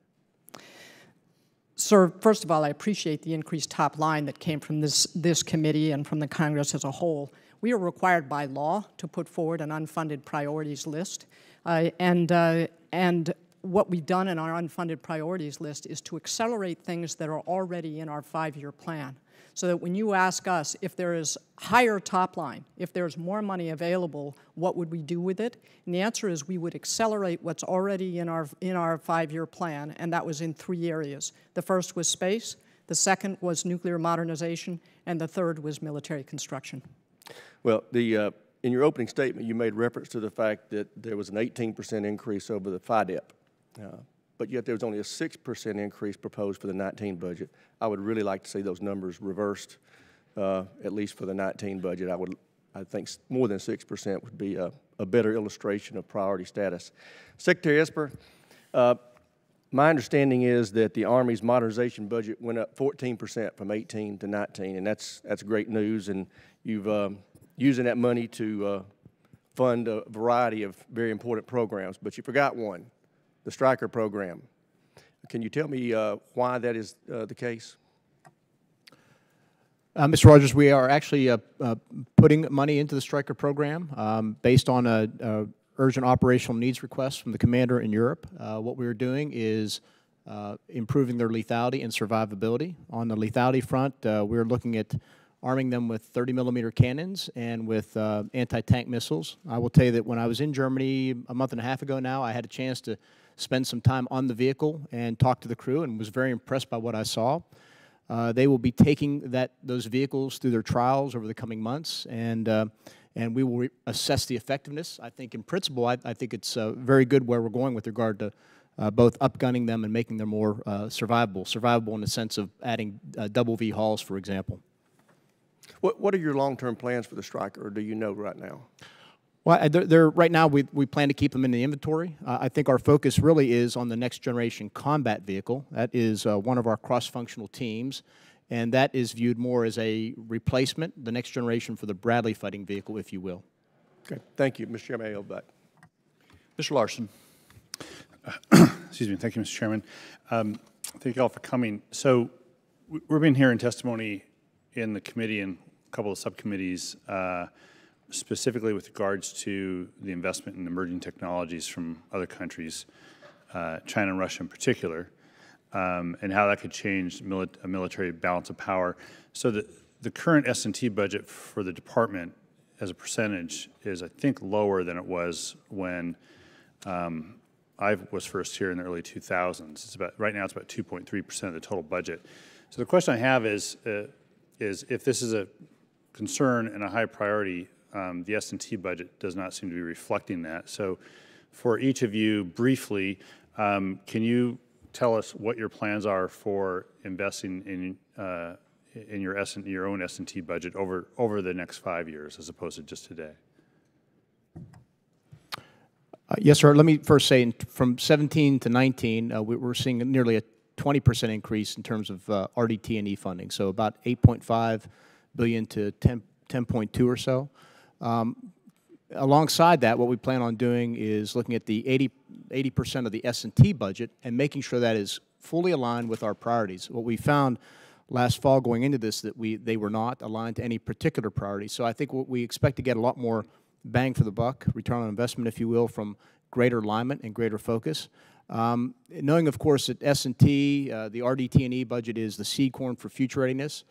[SPEAKER 5] Sir, first of all, I appreciate the increased top line that came from this committee and from the Congress as a whole. We are required by law to put forward an unfunded priorities list, and what we've done in our unfunded priorities list is to accelerate things that are already in our 5-year plan, so that when you ask us if there is higher top line, if there's more money available, what would we do with it? And the answer is we would accelerate what's already in our 5-year plan, and that was in 3 areas. The first was space, the second was nuclear modernization, and the third was military construction.
[SPEAKER 8] Well, in your opening statement, you made reference to the fact that there was an 18% increase over the FIDEP, but yet there was only a 6% increase proposed for the 19 budget. I would really like to see those numbers reversed, at least for the 19 budget. I think more than 6% would be a better illustration of priority status. Secretary Esper, my understanding is that the Army's modernization budget went up 14% from 18 to 19, and that's great news, and you've using that money to fund a variety of very important programs, but you forgot one, the Stryker program. Can you tell me why that is the case?
[SPEAKER 3] Mr. Rogers, we are actually putting money into the Stryker program based on a urgent operational needs request from the commander in Europe. What we're doing is improving their lethality and survivability. On the lethality front, we're looking at arming them with 30-millimeter cannons and with anti-tank missiles. I will tell you that when I was in Germany a month and a half ago now, I had a chance to spend some time on the vehicle and talk to the crew and was very impressed by what I saw. They will be taking those vehicles through their trials over the coming months, and we will assess the effectiveness. I think in principle, I think it's very good where we're going with regard to both upgunning them and making them more survivable in the sense of adding double V hulls, for example.
[SPEAKER 8] What are your long-term plans for the Stryker, or do you know right now?
[SPEAKER 3] Well, right now we plan to keep them in the inventory. I think our focus really is on the next generation combat vehicle. That is one of our cross-functional teams, and that is viewed more as a replacement, the next generation for the Bradley fighting vehicle, if you will.
[SPEAKER 8] Okay, thank you. Mr. Chairman, I yield back.
[SPEAKER 1] Mr. Larson.
[SPEAKER 9] Excuse me. Thank you, Mr. Chairman. Thank you all for coming. So we've been hearing testimony in the committee and a couple of subcommittees specifically with regards to the investment in emerging technologies from other countries, China and Russia in particular, and how that could change a military balance of power. So the current S&T budget for the department as a percentage is, I think, lower than it was when I was first here in the early 2000s. Right now it's about 2.3% of the total budget. So the question I have is if this is a concern and a high priority, the S&T budget does not seem to be reflecting that. So for each of you, briefly, can you tell us what your plans are for investing in your own S&T budget over the next 5 years as opposed to just today?
[SPEAKER 3] Yes, sir. Let me first say, from 17 to 19, we're seeing nearly a 20% increase in terms of RDT&E funding, so about $8.5 billion to 10.2 or so. Alongside that, what we plan on doing is looking at the 80% of the S&T budget and making sure that is fully aligned with our priorities. What we found last fall going into this, that they were not aligned to any particular priority. So I think we expect to get a lot more bang for the buck, return on investment, if you will, from greater alignment and greater focus. Knowing, of course, that S&T, the RDT&E budget is the seed corn for future readiness,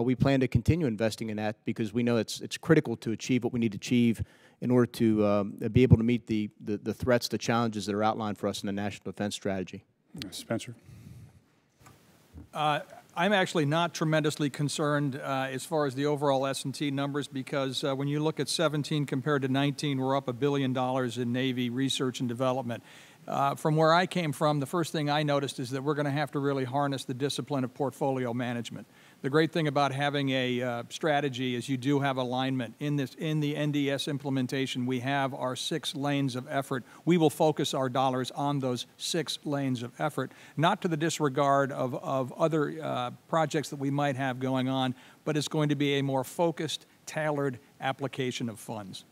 [SPEAKER 3] we plan to continue investing in that because we know it's critical to achieve what we need to achieve in order to be able to meet the threats, the challenges that are outlined for us in the National Defense Strategy.
[SPEAKER 9] Spencer?
[SPEAKER 4] I'm actually not tremendously concerned as far as the overall S&T numbers because when you look at 17 compared to 19, we're up $1 billion in Navy research and development. From where I came from, the first thing I noticed is that we're going to have to really harness the discipline of portfolio management. The great thing about having a strategy is you do have alignment. In the NDS implementation, we have our 6 lanes of effort. We will focus our dollars on those 6 lanes of effort, not to the disregard of other projects that we might have going on, but it's going to be a more focused, tailored application of funds.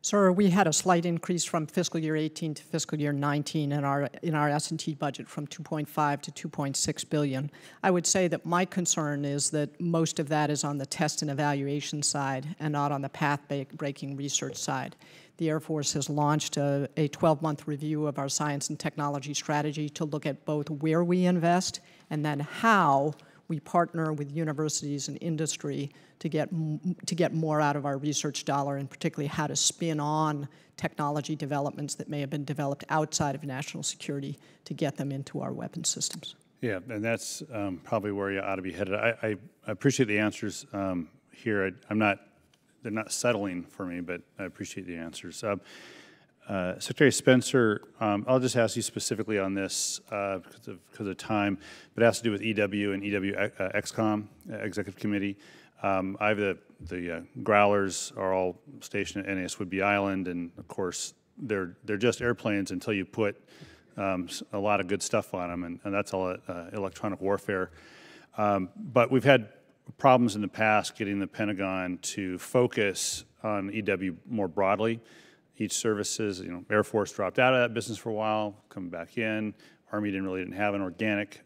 [SPEAKER 5] Sir, we had a slight increase from fiscal year 18 to fiscal year 19 in our S&T budget from 2.5 to 2.6 billion. I would say that my concern is that most of that is on the test and evaluation side and not on the path-breaking research side. The Air Force has launched a 12-month review of our science and technology strategy to look at both where we invest and then how we partner with universities and industry to get more out of our research dollar, and particularly how to spin on technology developments that may have been developed outside of national security to get them into our weapons systems.
[SPEAKER 9] Yeah, and that's probably where you ought to be headed. I appreciate the answers here. They're not settling for me, but I appreciate the answers. Secretary Spencer, I'll just ask you specifically on this because of time, but it has to do with EW and EW XCOM, Executive Committee. I have the Growlers are all stationed at NAS Whidbey Island, and of course they're just airplanes until you put a lot of good stuff on them, and that's all electronic warfare. But we've had problems in the past getting the Pentagon to focus on EW more broadly. Each services, Air Force dropped out of that business for a while, coming back in. Army didn't have an organic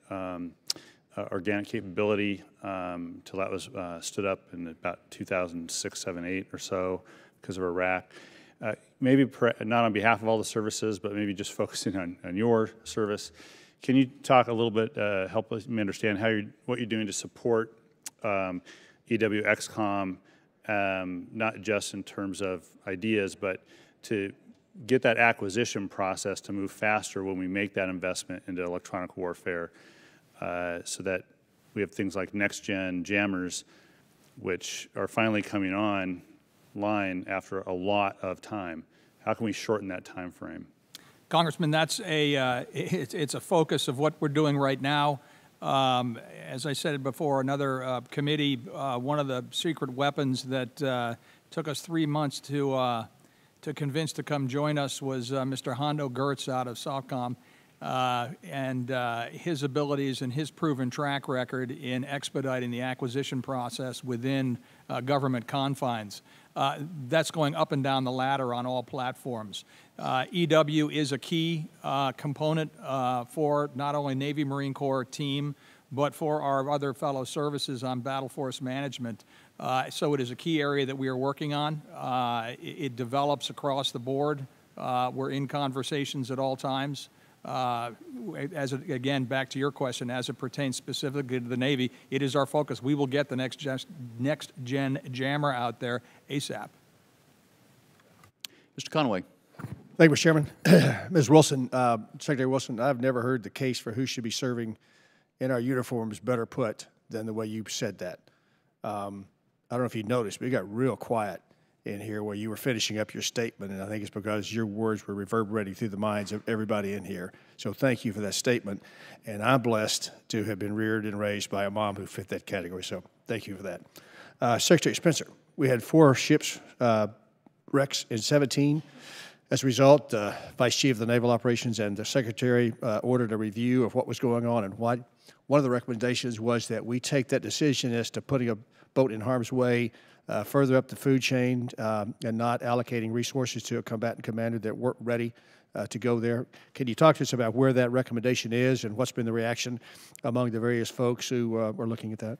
[SPEAKER 9] capability until that was stood up in about 2006, 7, 8 or so because of Iraq. Maybe not on behalf of all the services, but maybe just focusing on your service. Can you talk a little bit, help me understand what you're doing to support EW XCOM, not just in terms of ideas, but to get that acquisition process to move faster when we make that investment into electronic warfare, so that we have things like next-gen jammers, which are finally coming online after a lot of time. How can we shorten that time frame?
[SPEAKER 4] Congressman, that's it's a focus of what we're doing right now. As I said before, another committee, one of the secret weapons that took us 3 months to convince to come join us was Mr. Hondo Gertz out of SOCOM, and his abilities and his proven track record in expediting the acquisition process within government confines. That's going up and down the ladder on all platforms. EW is a key component for not only Navy Marine Corps team, but for our other fellow services on battle force management. So it is a key area that we are working on. It develops across the board. We're in conversations at all times. Again, back to your question, as it pertains specifically to the Navy, it is our focus. We will get the next-gen jammer out there ASAP.
[SPEAKER 1] Mr. Conway.
[SPEAKER 10] Thank you, Mr. Chairman. Ms. Wilson, Secretary Wilson, I've never heard the case for who should be serving in our uniforms better put than the way you said that. I don't know if you noticed, but you got real quiet in here where you were finishing up your statement, and I think it's because your words were reverberating through the minds of everybody in here. So thank you for that statement, and I'm blessed to have been reared and raised by a mom who fit that category, so thank you for that. Secretary Spencer, we had 4 ships wrecks in 17. As a result, Vice Chief of the Naval Operations and the Secretary ordered a review of what was going on and why. One of the recommendations was that we take that decision as to putting a boat in harm's way further up the food chain and not allocating resources to a combatant commander that weren't ready to go there. Can you talk to us about where that recommendation is and what's been the reaction among the various folks who are looking at that?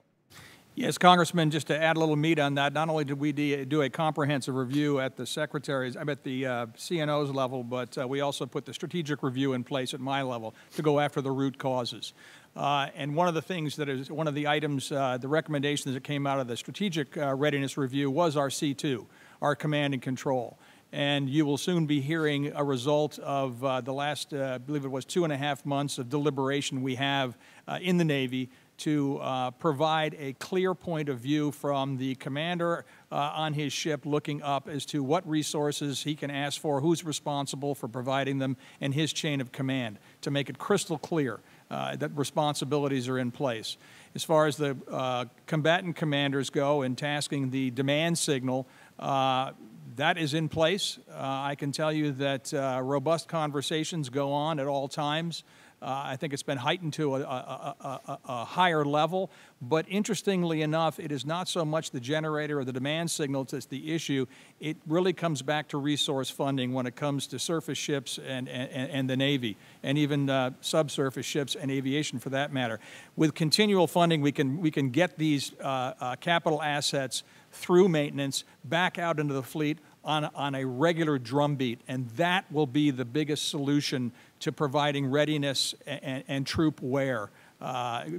[SPEAKER 4] Yes, Congressman, just to add a little meat on that, not only did we do a comprehensive review at the Secretary's, at the CNO's level, but we also put the strategic review in place at my level to go after the root causes. And one of the things that is, one of the items, the recommendations that came out of the strategic readiness review was our C2, our command and control. And you will soon be hearing a result of the last, I believe it was 2.5 months of deliberation we have in the Navy to provide a clear point of view from the commander on his ship looking up as to what resources he can ask for, who's responsible for providing them, and his chain of command to make it crystal clear that responsibilities are in place. As far as the combatant commanders go and tasking the demand signal, that is in place. I can tell you that robust conversations go on at all times. I think it's been heightened to a higher level, but interestingly enough, it is not so much the generator or the demand signal that's the issue. It really comes back to resource funding when it comes to surface ships and the Navy, and even subsurface ships and aviation for that matter. With continual funding, we can get these capital assets through maintenance back out into the fleet on a regular drumbeat, and that will be the biggest solution to providing readiness and troop wear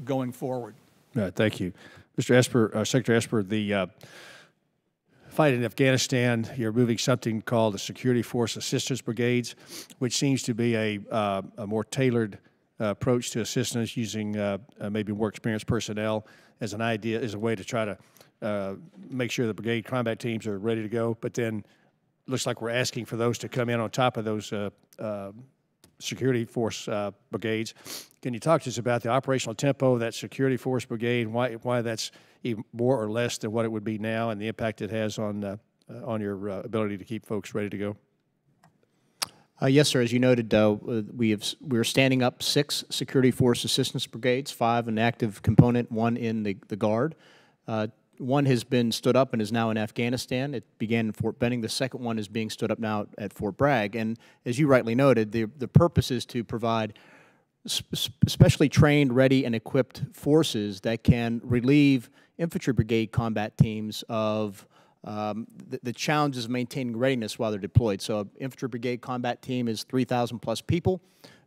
[SPEAKER 4] going forward.
[SPEAKER 10] Thank you. Mr. Esper, Secretary Esper, the fight in Afghanistan, you're moving something called the Security Force Assistance Brigades, which seems to be a more tailored approach to assistance using maybe more experienced personnel as an idea, as a way to try to make sure the brigade combat teams are ready to go, but then looks like we're asking for those to come in on top of those security force brigades. Can you talk to us about the operational tempo of that security force brigade, why that's even more or less than what it would be now, and the impact it has on your ability to keep folks ready to go?
[SPEAKER 3] Yes, sir. As you noted, we're standing up 6 security force assistance brigades, 5 an active component, 1 in the Guard. 1 has been stood up and is now in Afghanistan. It began in Fort Benning. The second one is being stood up now at Fort Bragg. And as you rightly noted, the purpose is to provide specially trained, ready, and equipped forces that can relieve infantry brigade combat teams of the challenges of maintaining readiness while they're deployed. So an infantry brigade combat team is 3,000 plus people.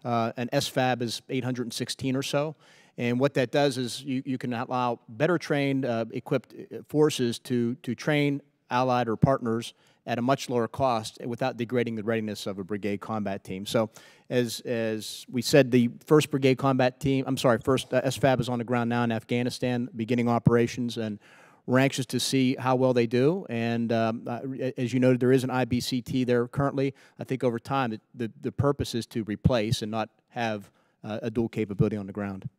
[SPEAKER 3] An SFAB is 816 or so. And what that does is you can allow better trained, equipped forces to train allied or partners at a much lower cost without degrading the readiness of a brigade combat team. So as we said, the 1st Brigade Combat Team, I'm sorry, 1st SFAB is on the ground now in Afghanistan, beginning operations, and we're anxious to see how well they do. And as you noted, there is an IBCT there currently. I think over time, the purpose is to replace and not have a dual capability on the ground.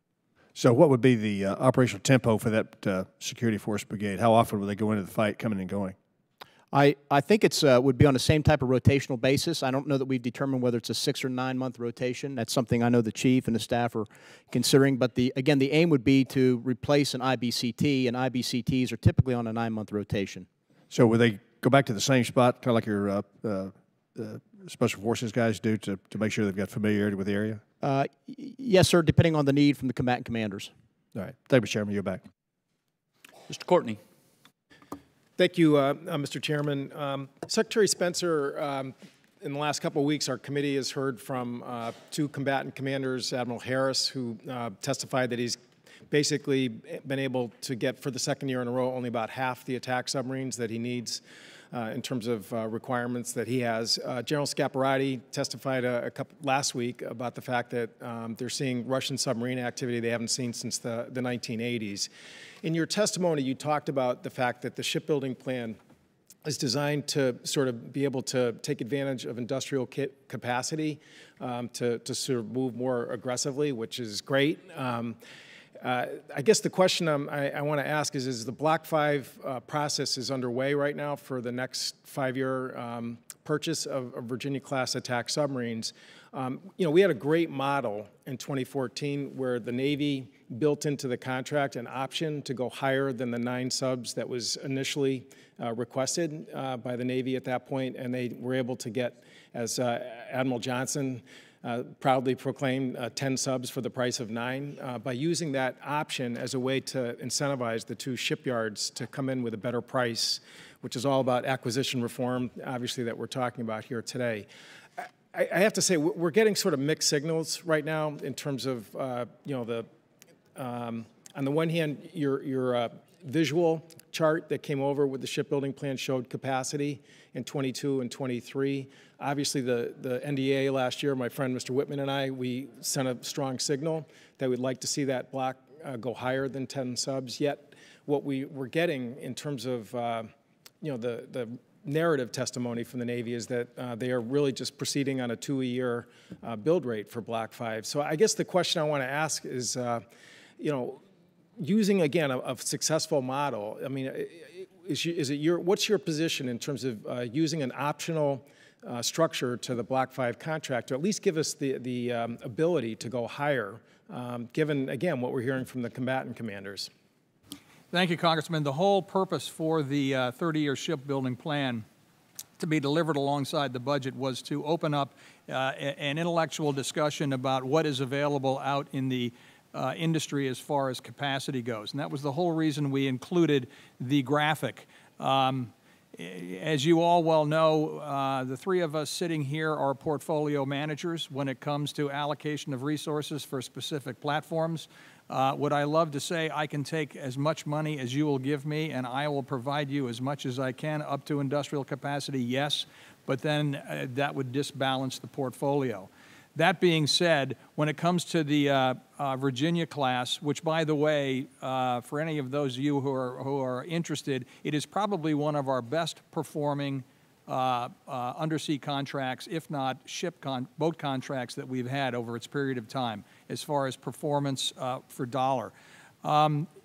[SPEAKER 10] So what would be the operational tempo for that security force brigade? How often will they go into the fight, coming and going?
[SPEAKER 3] I think it's would be on the same type of rotational basis. I don't know that we've determined whether it's a 6 or 9 month rotation. That's something I know the chief and the staff are considering. But again, the aim would be to replace an IBCT, and IBCTs are typically on a 9 month rotation.
[SPEAKER 10] So will they go back to the same spot, kind of like your Special Forces guys do, to make sure they've got familiarity with the area?
[SPEAKER 3] Yes, sir, depending on the need from the combatant commanders.
[SPEAKER 10] All right. Thank you, Mr. Chairman. You're back.
[SPEAKER 1] Mr. Courtney.
[SPEAKER 11] Thank you, Mr. Chairman. Secretary Spencer, in the last couple of weeks, our committee has heard from two combatant commanders, Admiral Harris, who testified that he's basically been able to get, for the second year in a row, only about half the attack submarines that he needs in terms of requirements that he has. General Scaparrotti testified last week about the fact that they're seeing Russian submarine activity they haven't seen since the 1980s. In your testimony, you talked about the fact that the shipbuilding plan is designed to sort of be able to take advantage of industrial capacity to sort of move more aggressively, which is great. I guess the question I want to ask is the Block 5 process is underway right now for the next 5-year purchase of Virginia-class attack submarines. We had a great model in 2014 where the Navy built into the contract an option to go higher than the 9 subs that was initially requested by the Navy at that point, and they were able to get, as Admiral Johnson proudly proclaimed, 10 subs for the price of 9, by using that option as a way to incentivize the 2 shipyards to come in with a better price, which is all about acquisition reform, obviously, that we're talking about here today. I have to say, we're getting sort of mixed signals right now in terms of, on the one hand, your visual chart that came over with the shipbuilding plan showed capacity in 22 and 23. Obviously, the NDA last year, my friend Mr. Whitman and I, we sent a strong signal that we'd like to see that block go higher than 10 subs. Yet, what we were getting in terms of the narrative testimony from the Navy is that they are really just proceeding on a 2-a-year build rate for Block 5. So I guess the question I want to ask is, using, again, a successful model, I mean, what's your position in terms of using an optional structure to the Block 5 contract to at least give us the ability to go higher, given, again, what we're hearing from the combatant commanders?
[SPEAKER 4] Thank you, Congressman. The whole purpose for the 30-year shipbuilding plan to be delivered alongside the budget was to open up an intellectual discussion about what is available out in the industry as far as capacity goes. And that was the whole reason we included the graphic. As you all well know, the 3 of us sitting here are portfolio managers when it comes to allocation of resources for specific platforms. Would I love to say I can take as much money as you will give me and I will provide you as much as I can up to industrial capacity? Yes, but then that would disbalance the portfolio. That being said, when it comes to the Virginia class, which, by the way, for any of those of you who are interested, it is probably one of our best performing undersea contracts, if not boat contracts that we've had over its period of time, as far as performance for dollar.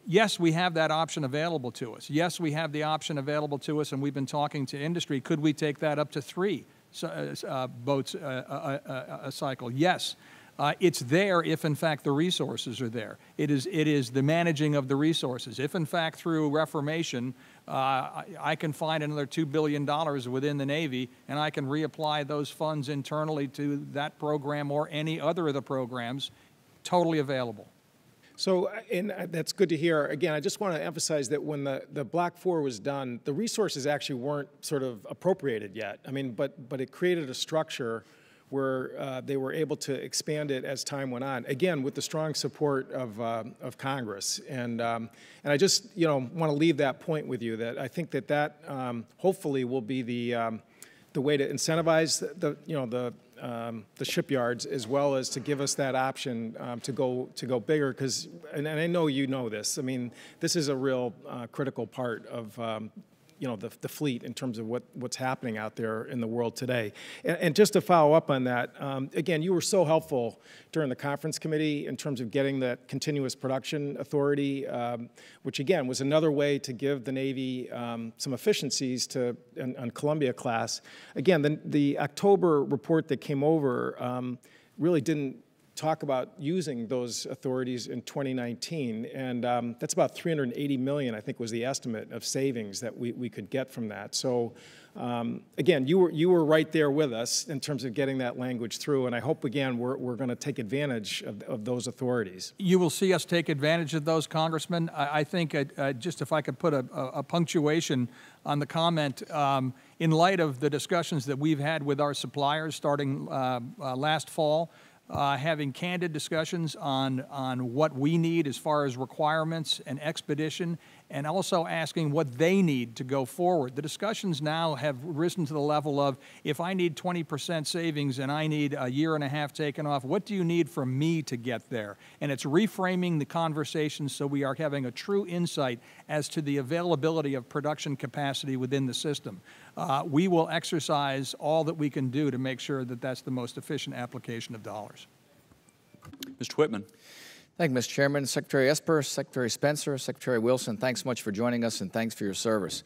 [SPEAKER 4] Yes, we have that option available to us. Yes, we have the option available to us, and we've been talking to industry. Could we take that up to 3 boats a cycle? Yes. It's there if, in fact, the resources are there. It is the managing of the resources. If, in fact, through reformation, I can find another $2 billion within the Navy, and I can reapply those funds internally to that program or any other of the programs, totally available.
[SPEAKER 11] So, and that's good to hear. Again, I just want to emphasize that when the Block 4 was done, the resources actually weren't sort of appropriated yet. I mean, but it created a structure where they were able to expand it as time went on. Again, with the strong support of Congress. And I just want to leave that point with you, that I think that hopefully will be the way to incentivize the shipyards, as well as to give us that option to go bigger. Because, and I know you know this, I mean, this is a real critical part of the fleet in terms of what's happening out there in the world today. And just to follow up on that, again, you were so helpful during the conference committee in terms of getting that continuous production authority, which again was another way to give the Navy some efficiencies on Columbia class. Again, the October report that came over really didn't talk about using those authorities in 2019, and that's about $380 million, I think, was the estimate of savings that we could get from that. So Again, you were right there with us in terms of getting that language through, and I hope, again, we're going to take advantage of those authorities.
[SPEAKER 4] You will see us take advantage of those, Congressman. I think just if I could put a punctuation on the comment, in light of the discussions that we've had with our suppliers starting last fall, having candid discussions on what we need as far as requirements and expedition, and also asking what they need to go forward. The discussions now have risen to the level of, if I need 20% savings and I need a year and a half taken off, what do you need from me to get there? And it's reframing the conversation so we are having a true insight as to the availability of production capacity within the system. We will exercise all that we can do to make sure that that's the most efficient application of dollars.
[SPEAKER 1] Mr. Whitman.
[SPEAKER 12] Thank you, Mr. Chairman. Secretary Esper, Secretary Spencer, Secretary Wilson, thanks so much for joining us, and thanks for your service.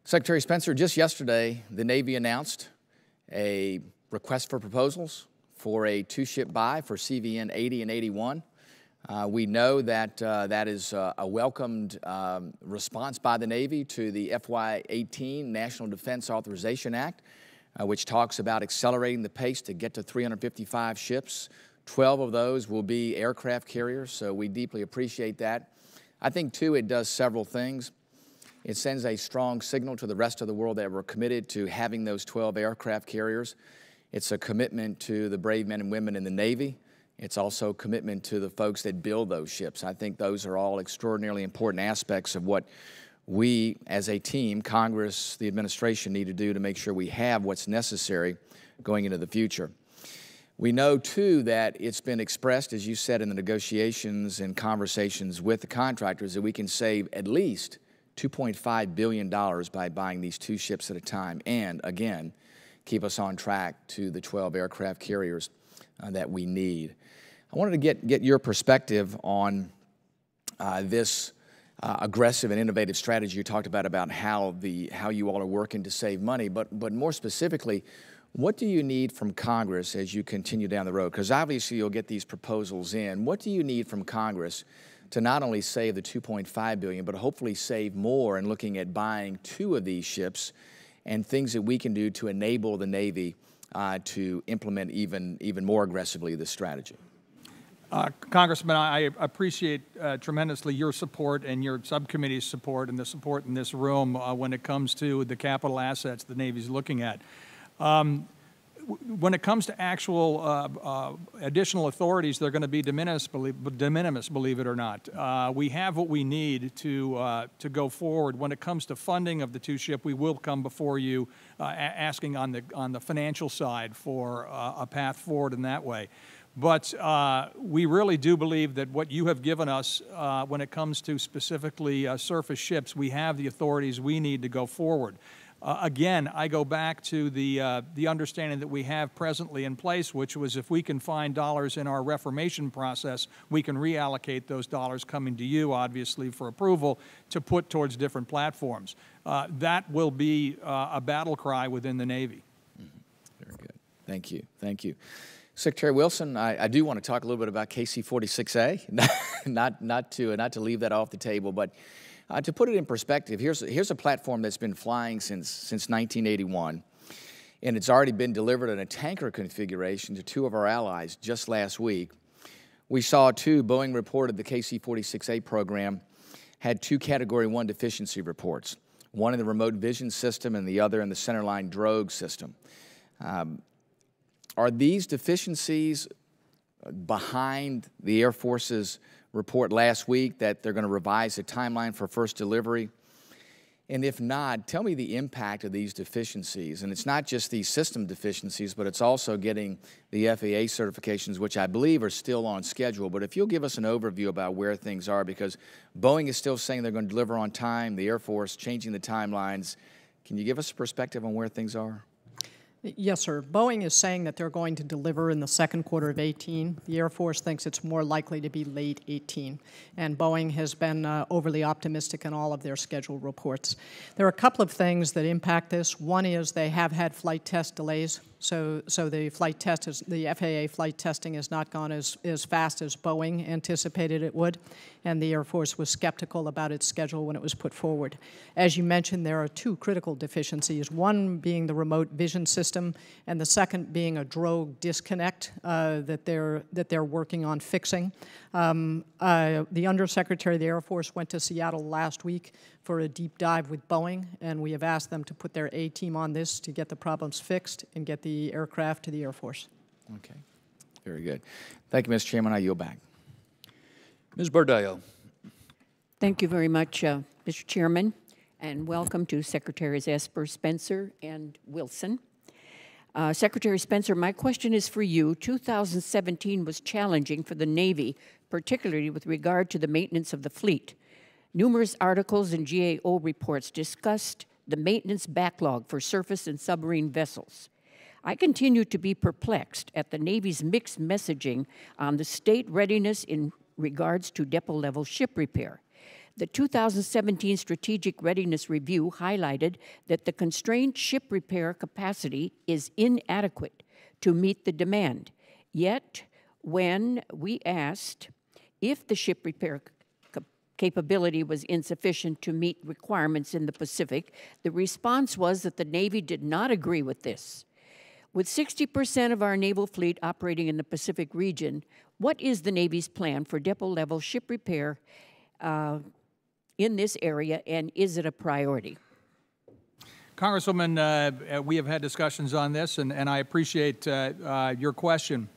[SPEAKER 12] Secretary Spencer, just yesterday, the Navy announced a request for proposals for a two-ship buy for CVN 80 and 81. We know that that is a welcomed response by the Navy to the FY18 National Defense Authorization Act, which talks about accelerating the pace to get to 355 ships. 12 of those will be aircraft carriers, so we deeply appreciate that. I think, too, it does several things. It sends a strong signal to the rest of the world that we're committed to having those 12 aircraft carriers. It's a commitment to the brave men and women in the Navy. It's also a commitment to the folks that build those ships. I think those are all extraordinarily important aspects of what we, as a team, Congress, the administration, need to do to make sure we have what's necessary going into the future. We know, too, that it's been expressed, as you said, in the negotiations and conversations with the contractors, that we can save at least $2.5 billion by buying these two ships at a time and, again, keep us on track to the 12 aircraft carriers that we need. I wanted to get your perspective on this aggressive and innovative strategy you talked about how you all are working to save money, but more specifically, what do you need from Congress as you continue down the road? Because obviously you'll get these proposals in. What do you need from Congress to not only save the $2.5 billion, but hopefully save more in looking at buying two of these ships and things that we can do to enable the Navy to implement even more aggressively this strategy?
[SPEAKER 4] Congressman, I appreciate tremendously your support and your subcommittee's support and the support in this room when it comes to the capital assets the Navy's looking at. When it comes to actual additional authorities, they're going to be de minimis, believe it or not. We have what we need to go forward. When it comes to funding of the two-ship, we will come before you asking on the financial side for a path forward in that way. But we really do believe that what you have given us when it comes to specifically surface ships, we have the authorities we need to go forward. Again, I go back to the understanding that we have presently in place, which was if we can find dollars in our reformation process, we can reallocate those dollars coming to you, obviously, for approval to put towards different platforms. That will be a battle cry within the Navy.
[SPEAKER 12] Very good. Thank you. Thank you. Secretary Wilson, I do want to talk a little bit about KC-46A, not to leave that off the table, but to put it in perspective, here's a platform that's been flying since 1981, and it's already been delivered in a tanker configuration to two of our allies just last week. We saw, too, Boeing reported the KC-46A program had two Category 1 deficiency reports, one in the remote vision system and the other in the centerline drogue system. Are these deficiencies behind the Air Force's report last week that they're going to revise the timeline for first delivery? And if not, tell me the impact of these deficiencies. And it's not just these system deficiencies, but it's also getting the FAA certifications, which I believe are still on schedule. But if you'll give us an overview about where things are, because Boeing is still saying they're going to deliver on time, the Air Force changing the timelines. Can you give us a perspective on where things are?
[SPEAKER 5] Yes, sir. Boeing is saying that they're going to deliver in the second quarter of 18. The Air Force thinks it's more likely to be late 18. And Boeing has been overly optimistic in all of their schedule reports. There are a couple of things that impact this. One is they have had flight test delays So the flight test the FAA flight testing has not gone as fast as Boeing anticipated it would, and the Air Force was skeptical about its schedule when it was put forward. As you mentioned, there are two critical deficiencies, one being the remote vision system, and the second being a drogue disconnect that they're working on fixing. The Undersecretary of the Air Force went to Seattle last week for a deep dive with Boeing, and we have asked them to put their A-team on this to get the problems fixed and get the aircraft to the Air Force.
[SPEAKER 12] Okay, very good. Thank you, Mr. Chairman. I yield back.
[SPEAKER 1] Ms. Bardeo.
[SPEAKER 13] Thank you very much, Mr. Chairman, and welcome to Secretaries Esper, Spencer, and Wilson. Secretary Spencer, my question is for you. 2017 was challenging for the Navy, particularly with regard to the maintenance of the fleet. Numerous articles and GAO reports discussed the maintenance backlog for surface and submarine vessels. I continue to be perplexed at the Navy's mixed messaging on the state readiness in regards to depot-level ship repair. The 2017 Strategic Readiness Review highlighted that the constrained ship repair capacity is inadequate to meet the demand. Yet, when we asked if the ship repair capability was insufficient to meet requirements in the Pacific, the response was that the Navy did not agree with this. With 60% of our naval fleet operating in the Pacific region, what is the Navy's plan for depot-level ship repair in this area, and is it a priority?
[SPEAKER 4] Congresswoman, we have had discussions on this, and I appreciate your question.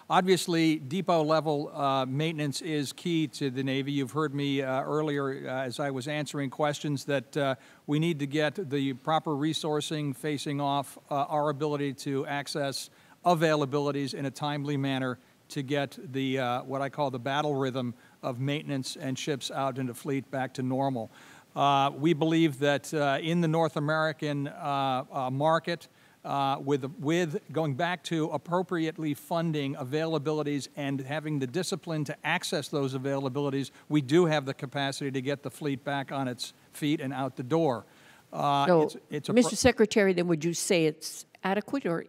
[SPEAKER 4] Obviously, depot-level maintenance is key to the Navy. You've heard me earlier as I was answering questions that we need to get the proper resourcing facing off our ability to access availabilities in a timely manner to get the what I call the battle rhythm of maintenance and ships out into fleet back to normal. We believe that in the North American market, with going back to appropriately funding availabilities and having the discipline to access those availabilities, we do have the capacity to get the fleet back on its feet and out the door.
[SPEAKER 13] So, Mr. Secretary, then would you say it's adequate or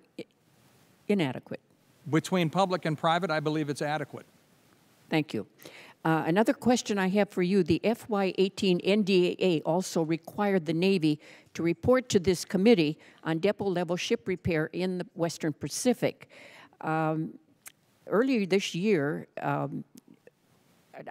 [SPEAKER 13] inadequate?
[SPEAKER 4] Between public and private, I believe it's adequate.
[SPEAKER 13] Thank you. Another question I have for you, the FY18 NDAA also required the Navy to report to this committee on depot-level ship repair in the Western Pacific. Earlier this year,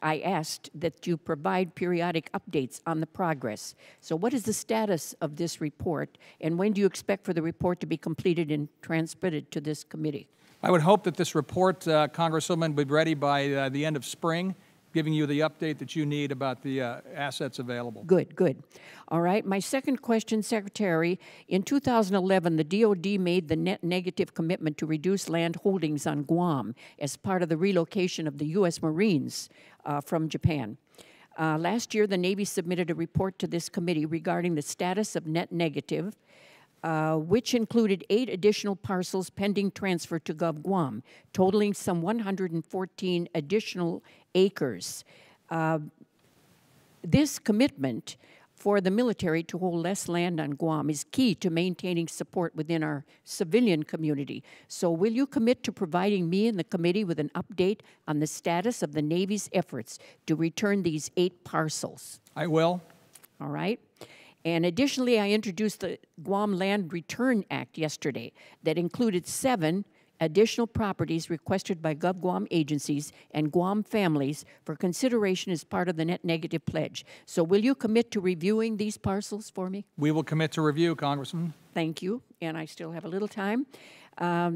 [SPEAKER 13] I asked that you provide periodic updates on the progress. So what is the status of this report, and when do you expect for the report to be completed and transmitted to this committee?
[SPEAKER 4] I would hope that this report, Congresswoman, will be ready by the end of spring, giving you the update that you need about the assets available.
[SPEAKER 13] Good, good. All right, my second question, Secretary. In 2011, the DoD made the net negative commitment to reduce land holdings on Guam as part of the relocation of the U.S. Marines from Japan. Last year, the Navy submitted a report to this committee regarding the status of net negative, which included 8 additional parcels pending transfer to Gov Guam, totaling some 114 additional acres. This commitment for the military to hold less land on Guam is key to maintaining support within our civilian community. So will you commit to providing me and the committee with an update on the status of the Navy's efforts to return these 8 parcels?
[SPEAKER 4] I will.
[SPEAKER 13] All right. And additionally, I introduced the Guam Land Return Act yesterday that included 7 additional properties requested by Gov Guam agencies and Guam families for consideration as part of the net negative pledge. So will you commit to reviewing these parcels for me?
[SPEAKER 4] We will commit to review, Congressman.
[SPEAKER 13] Thank you, and I still have a little time.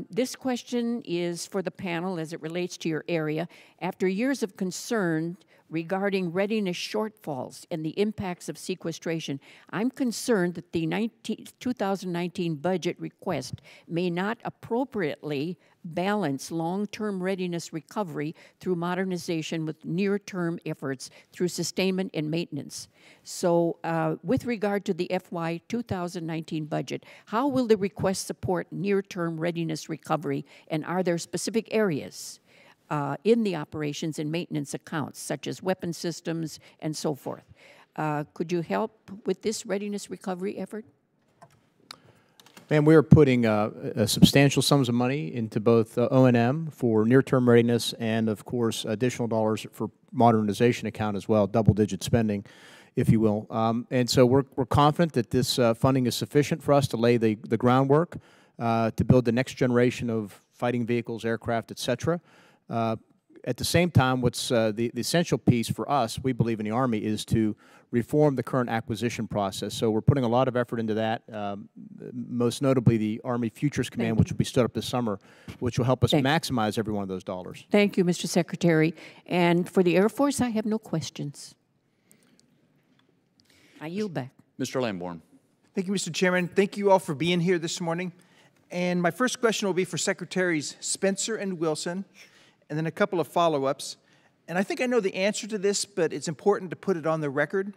[SPEAKER 13] This question is for the panel as it relates to your area. After years of concern regarding readiness shortfalls and the impacts of sequestration, I'm concerned that the 2019 budget request may not appropriately balance long-term readiness recovery through modernization with near-term efforts through sustainment and maintenance. So with regard to the FY 2019 budget, how will the request support near-term readiness recovery, and are there specific areas in the operations and maintenance accounts, such as weapon systems and so forth? Could you help with this readiness recovery effort?
[SPEAKER 3] Ma'am, we are putting substantial sums of money into both O&M for near-term readiness and, of course, additional dollars for modernization account as well, double-digit spending, if you will. And so we're confident that this funding is sufficient for us to lay the groundwork to build the next generation of fighting vehicles, aircraft, et cetera. At the same time, what's the essential piece for us, we believe in the Army, is to reform the current acquisition process. So we're putting a lot of effort into that, most notably the Army Futures Command, which will be stood up this summer, which will help us maximize every one of those dollars.
[SPEAKER 13] Thank you, Mr. Secretary. And for the Air Force, I have no questions. I yield back.
[SPEAKER 1] Mr. Lamborn.
[SPEAKER 14] Thank you, Mr. Chairman. Thank you all for being here this morning. And my first question will be for Secretaries Spencer and Wilson, and then a couple of follow-ups. And I think I know the answer to this, but it's important to put it on the record.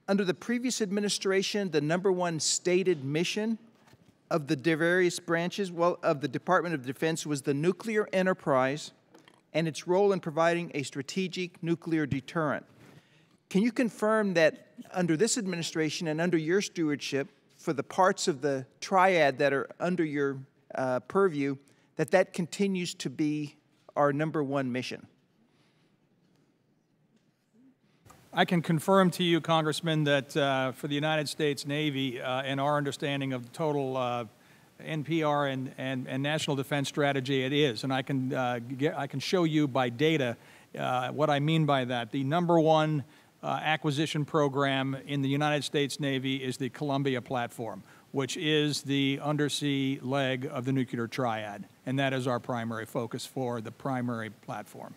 [SPEAKER 14] Under the previous administration, the #1 stated mission of the various branches, well, of the Department of Defense was the nuclear enterprise and its role in providing a strategic nuclear deterrent. Can you confirm that under this administration and under your stewardship, for the parts of the triad that are under your purview, that continues to be our #1 mission?
[SPEAKER 4] I can confirm to you, Congressman, that for the United States Navy and our understanding of the total NPR and national defense strategy, it is. And I can show you by data what I mean by that. The #1 acquisition program in the United States Navy is the Columbia platform, which is the undersea leg of the nuclear triad. And that is our primary focus for the primary platform.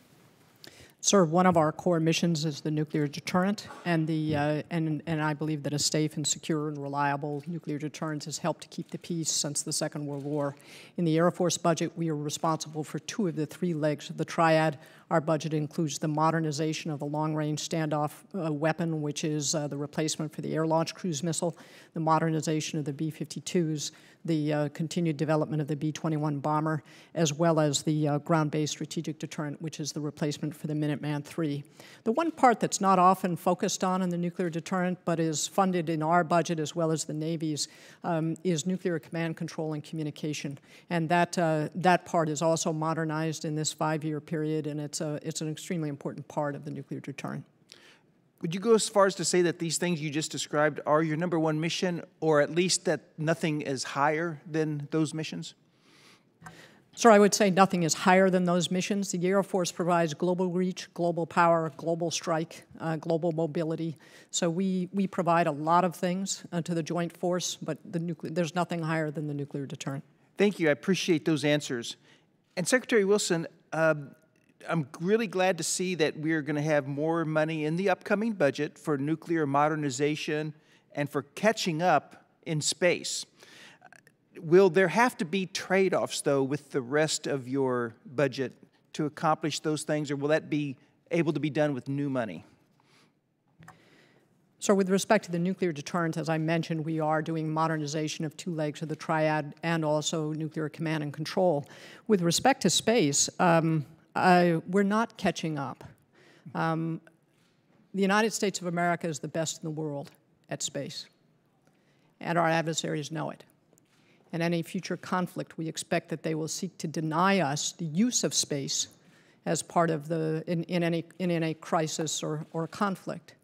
[SPEAKER 5] Sir, one of our core missions is the nuclear deterrent, and I believe that a safe and secure and reliable nuclear deterrent has helped to keep the peace since the Second World War. In the Air Force budget, we are responsible for 2 of the 3 legs of the triad. Our budget includes the modernization of the long-range standoff weapon, which is the replacement for the air-launched cruise missile, the modernization of the B-52s, the continued development of the B-21 bomber, as well as the ground-based strategic deterrent, which is the replacement for the Minuteman III. The one part that's not often focused on in the nuclear deterrent, but is funded in our budget as well as the Navy's, is nuclear command, control, and communication. And that part is also modernized in this 5-year period, and it's an extremely important part of the nuclear deterrent.
[SPEAKER 14] Would you go as far as to say that these things you just described are your #1 mission, or at least that nothing is higher than those missions?
[SPEAKER 5] Sir, I would say nothing is higher than those missions. The Air Force provides global reach, global power, global strike, global mobility. So we provide a lot of things to the joint force, but there's nothing higher than the nuclear deterrent.
[SPEAKER 14] Thank you. I appreciate those answers. And Secretary Wilson, I'm really glad to see that we're going to have more money in the upcoming budget for nuclear modernization and for catching up in space. Will there have to be trade-offs, though, with the rest of your budget to accomplish those things, or will that be able to be done with new money?
[SPEAKER 5] So with respect to the nuclear deterrent, as I mentioned, we are doing modernization of 2 legs of the triad and also nuclear command and control. With respect to space, we're not catching up. The United States of America is the best in the world at space, and our adversaries know it. In any future conflict, we expect that they will seek to deny us the use of space as part of in any crisis or conflict.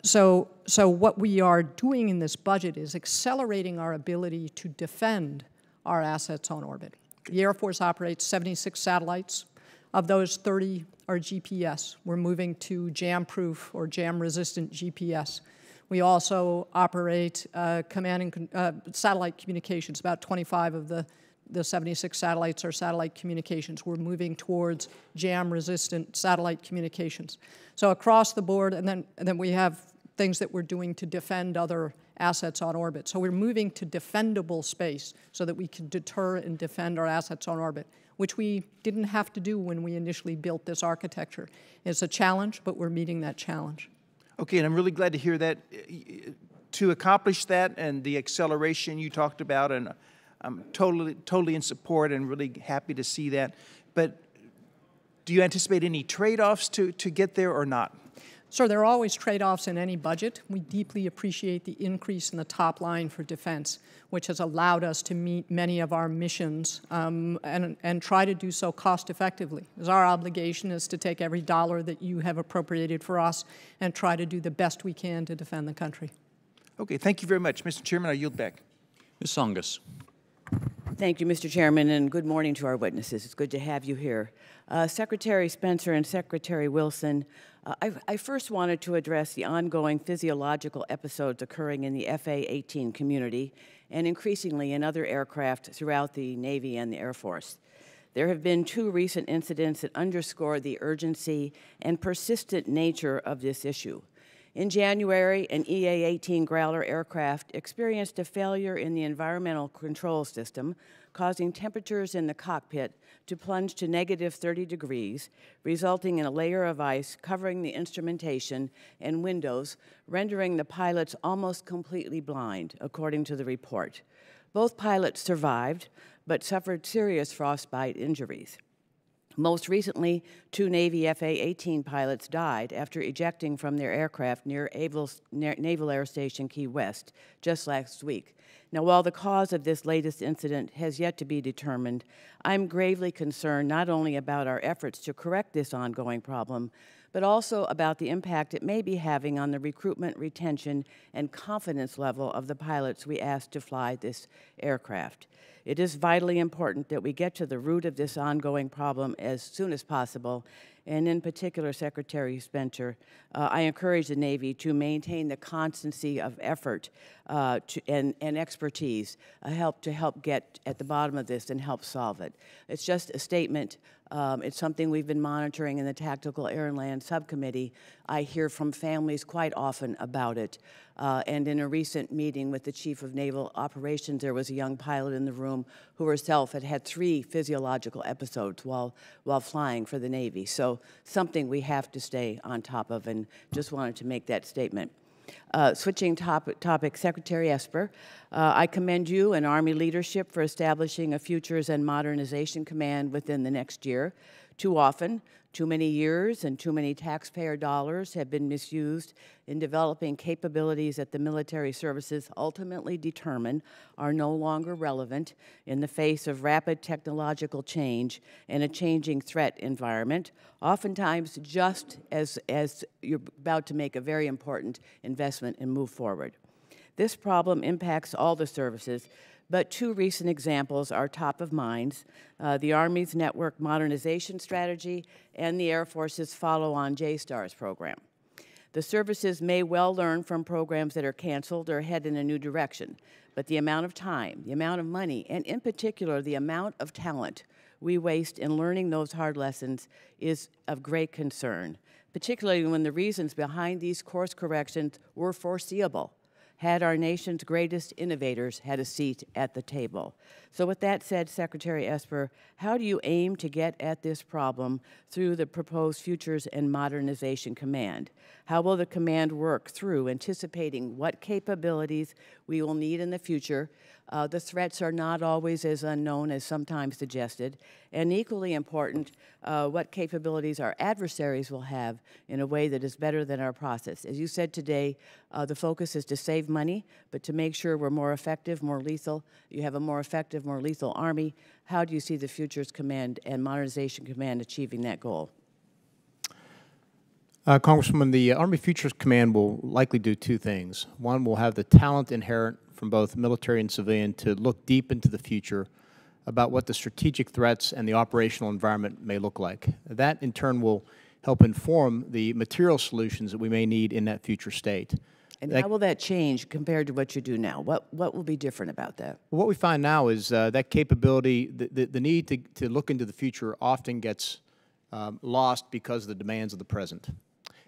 [SPEAKER 5] So what we are doing in this budget is accelerating our ability to defend our assets on orbit. The Air Force operates 76 satellites. Of those, 30 are GPS. We're moving to jam-proof or jam-resistant GPS. We also operate satellite communications. About 25 of the 76 satellites are satellite communications. We're moving towards jam-resistant satellite communications. So across the board, and then we have things that we're doing to defend other assets on orbit. So we're moving to defendable space so that we can deter and defend our assets on orbit, which we didn't have to do when we initially built this architecture. It's a challenge, but we're meeting that challenge.
[SPEAKER 14] Okay, and I'm really glad to hear that. To accomplish that and the acceleration you talked about, and I'm totally in support and really happy to see that. But do you anticipate any trade-offs to get there or not?
[SPEAKER 5] Sir, there are always trade-offs in any budget. We deeply appreciate the increase in the top line for defense, which has allowed us to meet many of our missions and try to do so cost-effectively. Because our obligation is to take every dollar that you have appropriated for us and try to do the best we can to defend the country.
[SPEAKER 14] Okay, thank you very much. Mr. Chairman, I yield back.
[SPEAKER 1] Ms. Songus.
[SPEAKER 15] Thank you, Mr. Chairman, and good morning to our witnesses. It's good to have you here. Secretary Spencer and Secretary Wilson, I first wanted to address the ongoing physiological episodes occurring in the FA-18 community and increasingly in other aircraft throughout the Navy and the Air Force. There have been 2 recent incidents that underscore the urgency and persistent nature of this issue. In January, an EA-18 Growler aircraft experienced a failure in the environmental control system, causing temperatures in the cockpit to plunge to -30 degrees, resulting in a layer of ice covering the instrumentation and windows, rendering the pilots almost completely blind, according to the report. Both pilots survived, but suffered serious frostbite injuries. Most recently, 2 Navy FA-18 pilots died after ejecting from their aircraft near Naval Air Station Key West just last week. Now, while the cause of this latest incident has yet to be determined, I'm gravely concerned not only about our efforts to correct this ongoing problem, but also about the impact it may be having on the recruitment, retention, and confidence level of the pilots we asked to fly this aircraft. It is vitally important that we get to the root of this ongoing problem as soon as possible, and in particular, Secretary Spencer, I encourage the Navy to maintain the constancy of effort and expertise to help get at the bottom of this and help solve it. It's just a statement. It's something we've been monitoring in the Tactical Air and Land Subcommittee. I hear from families quite often about it. And in a recent meeting with the Chief of Naval Operations, there was a young pilot in the room who herself had had 3 physiological episodes while flying for the Navy. So something we have to stay on top of, and just wanted to make that statement. Switching topic, Secretary Esper, I commend you and Army leadership for establishing a Futures and Modernization Command within the next year. Too often, too many years and too many taxpayer dollars have been misused in developing capabilities that the military services ultimately determine are no longer relevant in the face of rapid technological change and a changing threat environment, oftentimes just as you're about to make a very important investment and move forward. This problem impacts all the services, but 2 recent examples are top of mind, the Army's Network Modernization Strategy and the Air Force's follow-on JSTARS program. The services may well learn from programs that are canceled or head in a new direction, but the amount of time, the amount of money, and in particular the amount of talent we waste in learning those hard lessons is of great concern, particularly when the reasons behind these course corrections were foreseeable had our nation's greatest innovators had a seat at the table. So with that said, Secretary Esper, how do you aim to get at this problem through the proposed Futures and Modernization Command? How will the command work through anticipating what capabilities we will need in the future? The threats are not always as unknown as sometimes suggested, and equally important, what capabilities our adversaries will have in a way that is better than our process. As you said today, the focus is to save money, but to make sure we're more effective, more lethal. You have a more effective, more lethal Army. How do you see the Futures Command and Modernization Command achieving that goal?
[SPEAKER 3] Congresswoman, the Army Futures Command will likely do 2 things. One, will have the talent inherent from both military and civilian to look deep into the future about what the strategic threats and the operational environment may look like. That, in turn, will help inform the material solutions that we may need in that future state.
[SPEAKER 15] And how will that change compared to what you do now? What will be different about that?
[SPEAKER 3] What we find now is that capability, the need to look into the future often gets lost because of the demands of the present.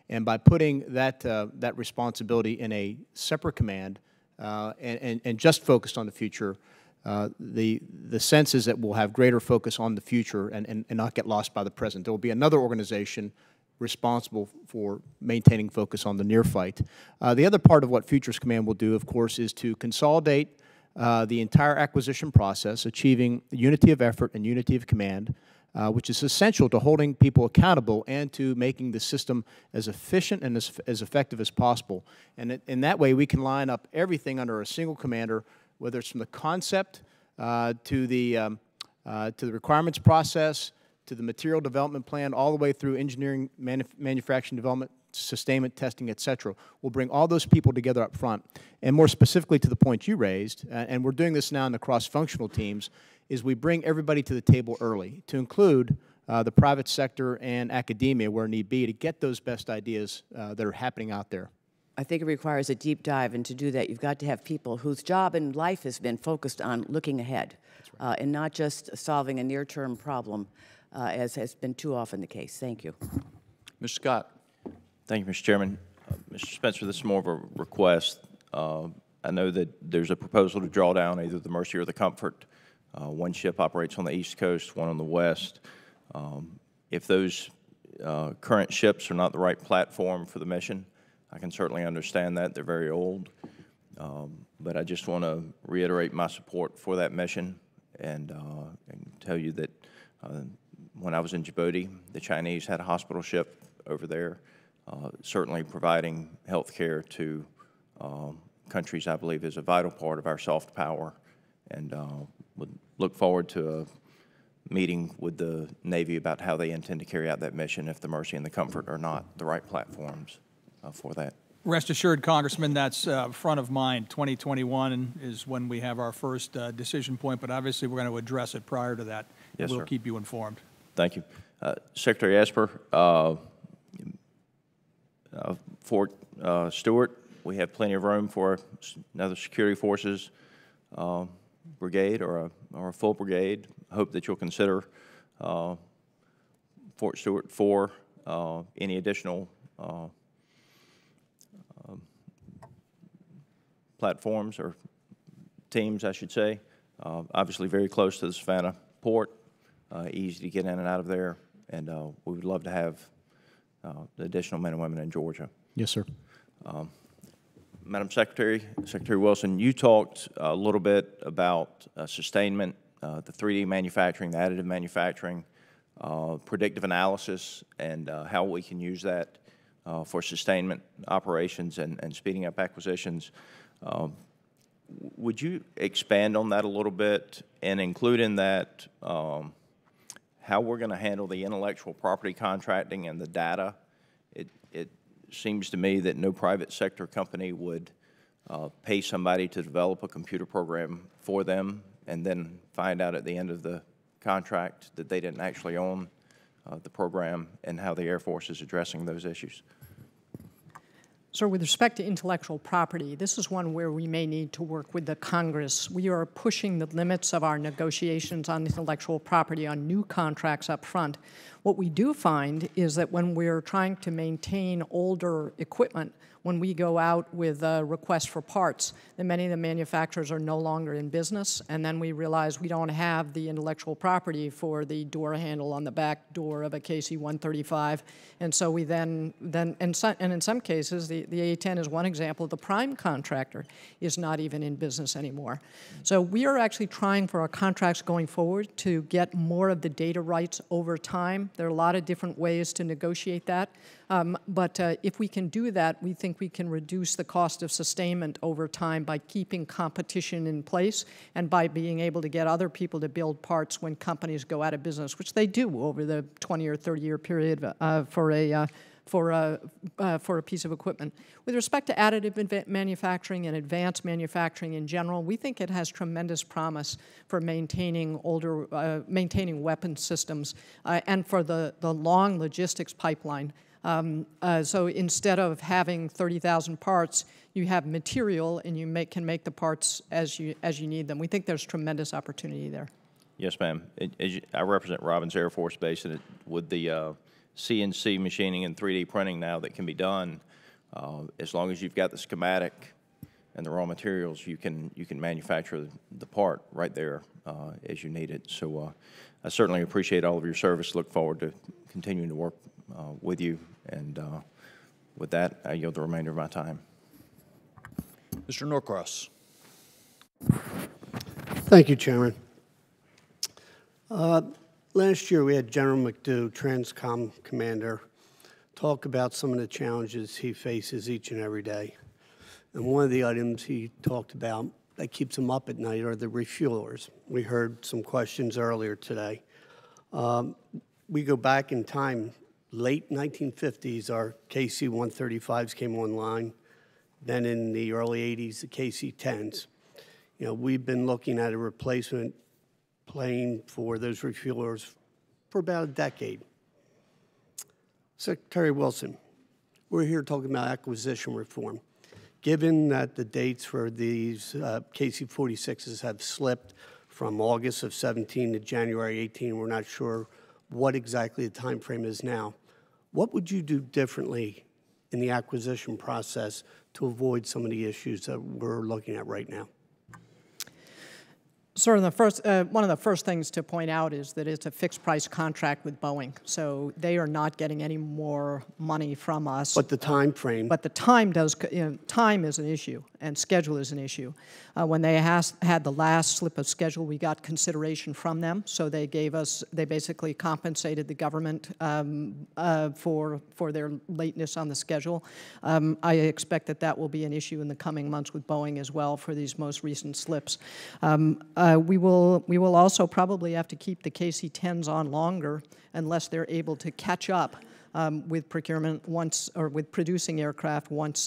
[SPEAKER 3] And by putting that responsibility in a separate command and just focused on the future, the sense is that we'll have greater focus on the future and not get lost by the present. There will be another organization responsible for maintaining focus on the near fight. The other part of what Futures Command will do, of course, is to consolidate the entire acquisition process, achieving unity of effort and unity of command, which is essential to holding people accountable and to making the system as efficient and as effective as possible. And in that way, we can line up everything under a single commander, whether it's from the concept to the requirements process, to the material development plan, all the way through engineering, manufacturing development, sustainment testing, et cetera. We'll bring all those people together up front. And more specifically to the point you raised, and we're doing this now in the cross-functional teams, is we bring everybody to the table early, to include the private sector and academia where need be, to get those best ideas that are happening out there.
[SPEAKER 15] I think it requires a deep dive, and to do that, you've got to have people whose job in life has been focused on looking ahead, right, and not just solving a near-term problem, as has been too often the case. Thank you.
[SPEAKER 1] Mr. Scott.
[SPEAKER 16] Thank you, Mr. Chairman. Mr. Spencer, this is more of a request. I know that there's a proposal to draw down either the Mercy or the Comfort. One ship operates on the East Coast, one on the West. If those current ships are not the right platform for the mission, I can certainly understand that. They're very old. But I just want to reiterate my support for that mission and tell you that when I was in Djibouti, the Chinese had a hospital ship over there, certainly providing health care to countries, I believe, is a vital part of our soft power, and would look forward to a meeting with the Navy about how they intend to carry out that mission if the Mercy and the Comfort are not the right platforms for that.
[SPEAKER 4] Rest assured, Congressman, that's front of mind. 2021 is when we have our first decision point, but obviously we're going to address it prior to that.
[SPEAKER 16] Yes,
[SPEAKER 4] we'll
[SPEAKER 16] sir.
[SPEAKER 4] keep you informed.
[SPEAKER 16] Thank you. Secretary Esper, Fort Stewart, we have plenty of room for another security forces brigade or a full brigade. Hope that you'll consider Fort Stewart for any additional platforms or teams, I should say. Obviously very close to the Savannah port, easy to get in and out of there, and we would love to have the additional men and women in Georgia.
[SPEAKER 3] Yes, sir.
[SPEAKER 16] Madam Secretary, Secretary Wilson, you talked a little bit about sustainment, the 3D manufacturing, the additive manufacturing, predictive analysis, and how we can use that for sustainment operations and speeding up acquisitions. Would you expand on that a little bit and include in that how we're going to handle the intellectual property contracting and the data? It seems to me that no private sector company would pay somebody to develop a computer program for them and then find out at the end of the contract that they didn't actually own the program, and how the Air Force is addressing those issues.
[SPEAKER 5] So with respect to intellectual property, this is one where we may need to work with the Congress. We are pushing the limits of our negotiations on intellectual property on new contracts up front. What we do find is that when we're trying to maintain older equipment, when we go out with a request for parts, then many of the manufacturers are no longer in business, and then we realize we don't have the intellectual property for the door handle on the back door of a KC-135, and so we and in some cases, the A-10 is one example, the prime contractor is not even in business anymore. So we are actually trying for our contracts going forward to get more of the data rights over time. There are a lot of different ways to negotiate that. But if we can do that, we think we can reduce the cost of sustainment over time by keeping competition in place and by being able to get other people to build parts when companies go out of business, which they do over the 20 or 30-year period for a piece of equipment. With respect to additive manufacturing and advanced manufacturing in general, we think it has tremendous promise for maintaining maintaining weapon systems and for the long logistics pipeline. So instead of having 30,000 parts, you have material and you can make the parts as you need them. We think there's tremendous opportunity there.
[SPEAKER 16] Yes, ma'am. I represent Robbins Air Force Base, and with the CNC machining and 3D printing now that can be done, as long as you've got the schematic and the raw materials, you can manufacture the part right there as you need it. So I certainly appreciate all of your service. Look forward to continuing to work with you, and with that, I yield the remainder of my time.
[SPEAKER 1] Mr. Norcross.
[SPEAKER 17] Thank you, Chairman. Last year, we had General McDough, Transcom Commander, talk about some of the challenges he faces each and every day. And one of the items he talked about that keeps him up at night are the refuelers. We heard some questions earlier today. We go back in time, late 1950s, our KC-135s came online. Then in the early 80s, the KC-10s. You know, we've been looking at a replacement plane for those refuelers for about a decade. Secretary Wilson, we're here talking about acquisition reform. Given that the dates for these KC-46s have slipped from August of 17 to January 18, we're not sure what exactly the time frame is now. What would you do differently in the acquisition process to avoid some of the issues that we're looking at right now?
[SPEAKER 5] Sort of the first, one of the first things to point out is that it's a fixed price contract with Boeing, so they are not getting any more money from us.
[SPEAKER 17] But the time frame.
[SPEAKER 5] But the time does, time is an issue, and schedule is an issue. When they had the last slip of schedule, we got consideration from them, so they gave us, they basically compensated the government for their lateness on the schedule. I expect that that will be an issue in the coming months with Boeing as well for these most recent slips. We will also probably have to keep the KC-10s on longer unless they're able to catch up with procurement once, or with producing aircraft once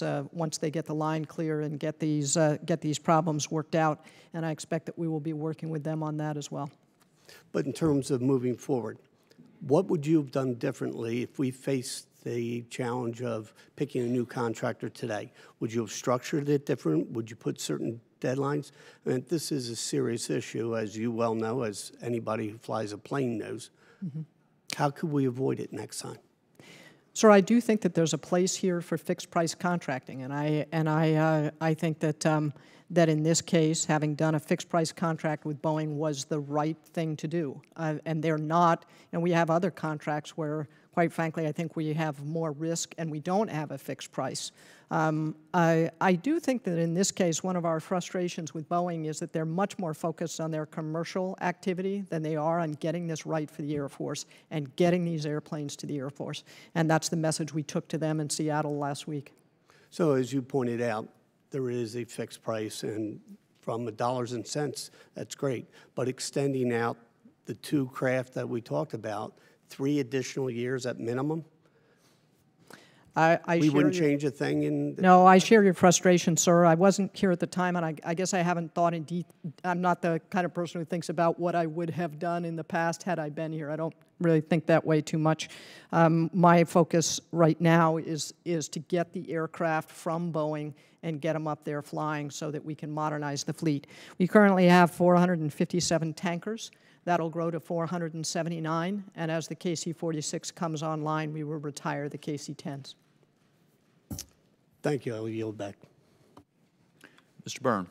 [SPEAKER 5] they get the line clear and get these problems worked out. And I expect that we will be working with them on that as well.
[SPEAKER 17] But in terms of moving forward, what would you have done differently if we faced the challenge of picking a new contractor today? Would you have structured it different? Would you put certain deadlines? I mean, this is a serious issue, as you well know, as anybody who flies a plane knows. Mm-hmm. How could we avoid it next time?
[SPEAKER 5] Sir, I do think that there's a place here for fixed price contracting, and I think that that in this case, having done a fixed price contract with Boeing was the right thing to do. And they're not, and we have other contracts where, quite frankly, I think we have more risk and we don't have a fixed price. I do think that in this case, one of our frustrations with Boeing is that they're much more focused on their commercial activity than they are on getting this right for the Air Force and getting these airplanes to the Air Force. And that's the message we took to them in Seattle last week.
[SPEAKER 17] So as you pointed out, there is a fixed price, and from the dollars and cents, that's great. But extending out the two craft that we talked about, 3 additional years at minimum? We wouldn't change a thing in...
[SPEAKER 5] No, I share your frustration, sir. I wasn't here at the time, and I guess I haven't thought in detail. I'm not the kind of person who thinks about what I would have done in the past had I been here. I don't really think that way too much. My focus right now is to get the aircraft from Boeing and get them up there flying so that we can modernize the fleet. We currently have 457 tankers. That'll grow to 479, and as the KC-46 comes online, we will retire the KC-10s.
[SPEAKER 17] Thank you. I'll yield back.
[SPEAKER 1] Mr. Byrne.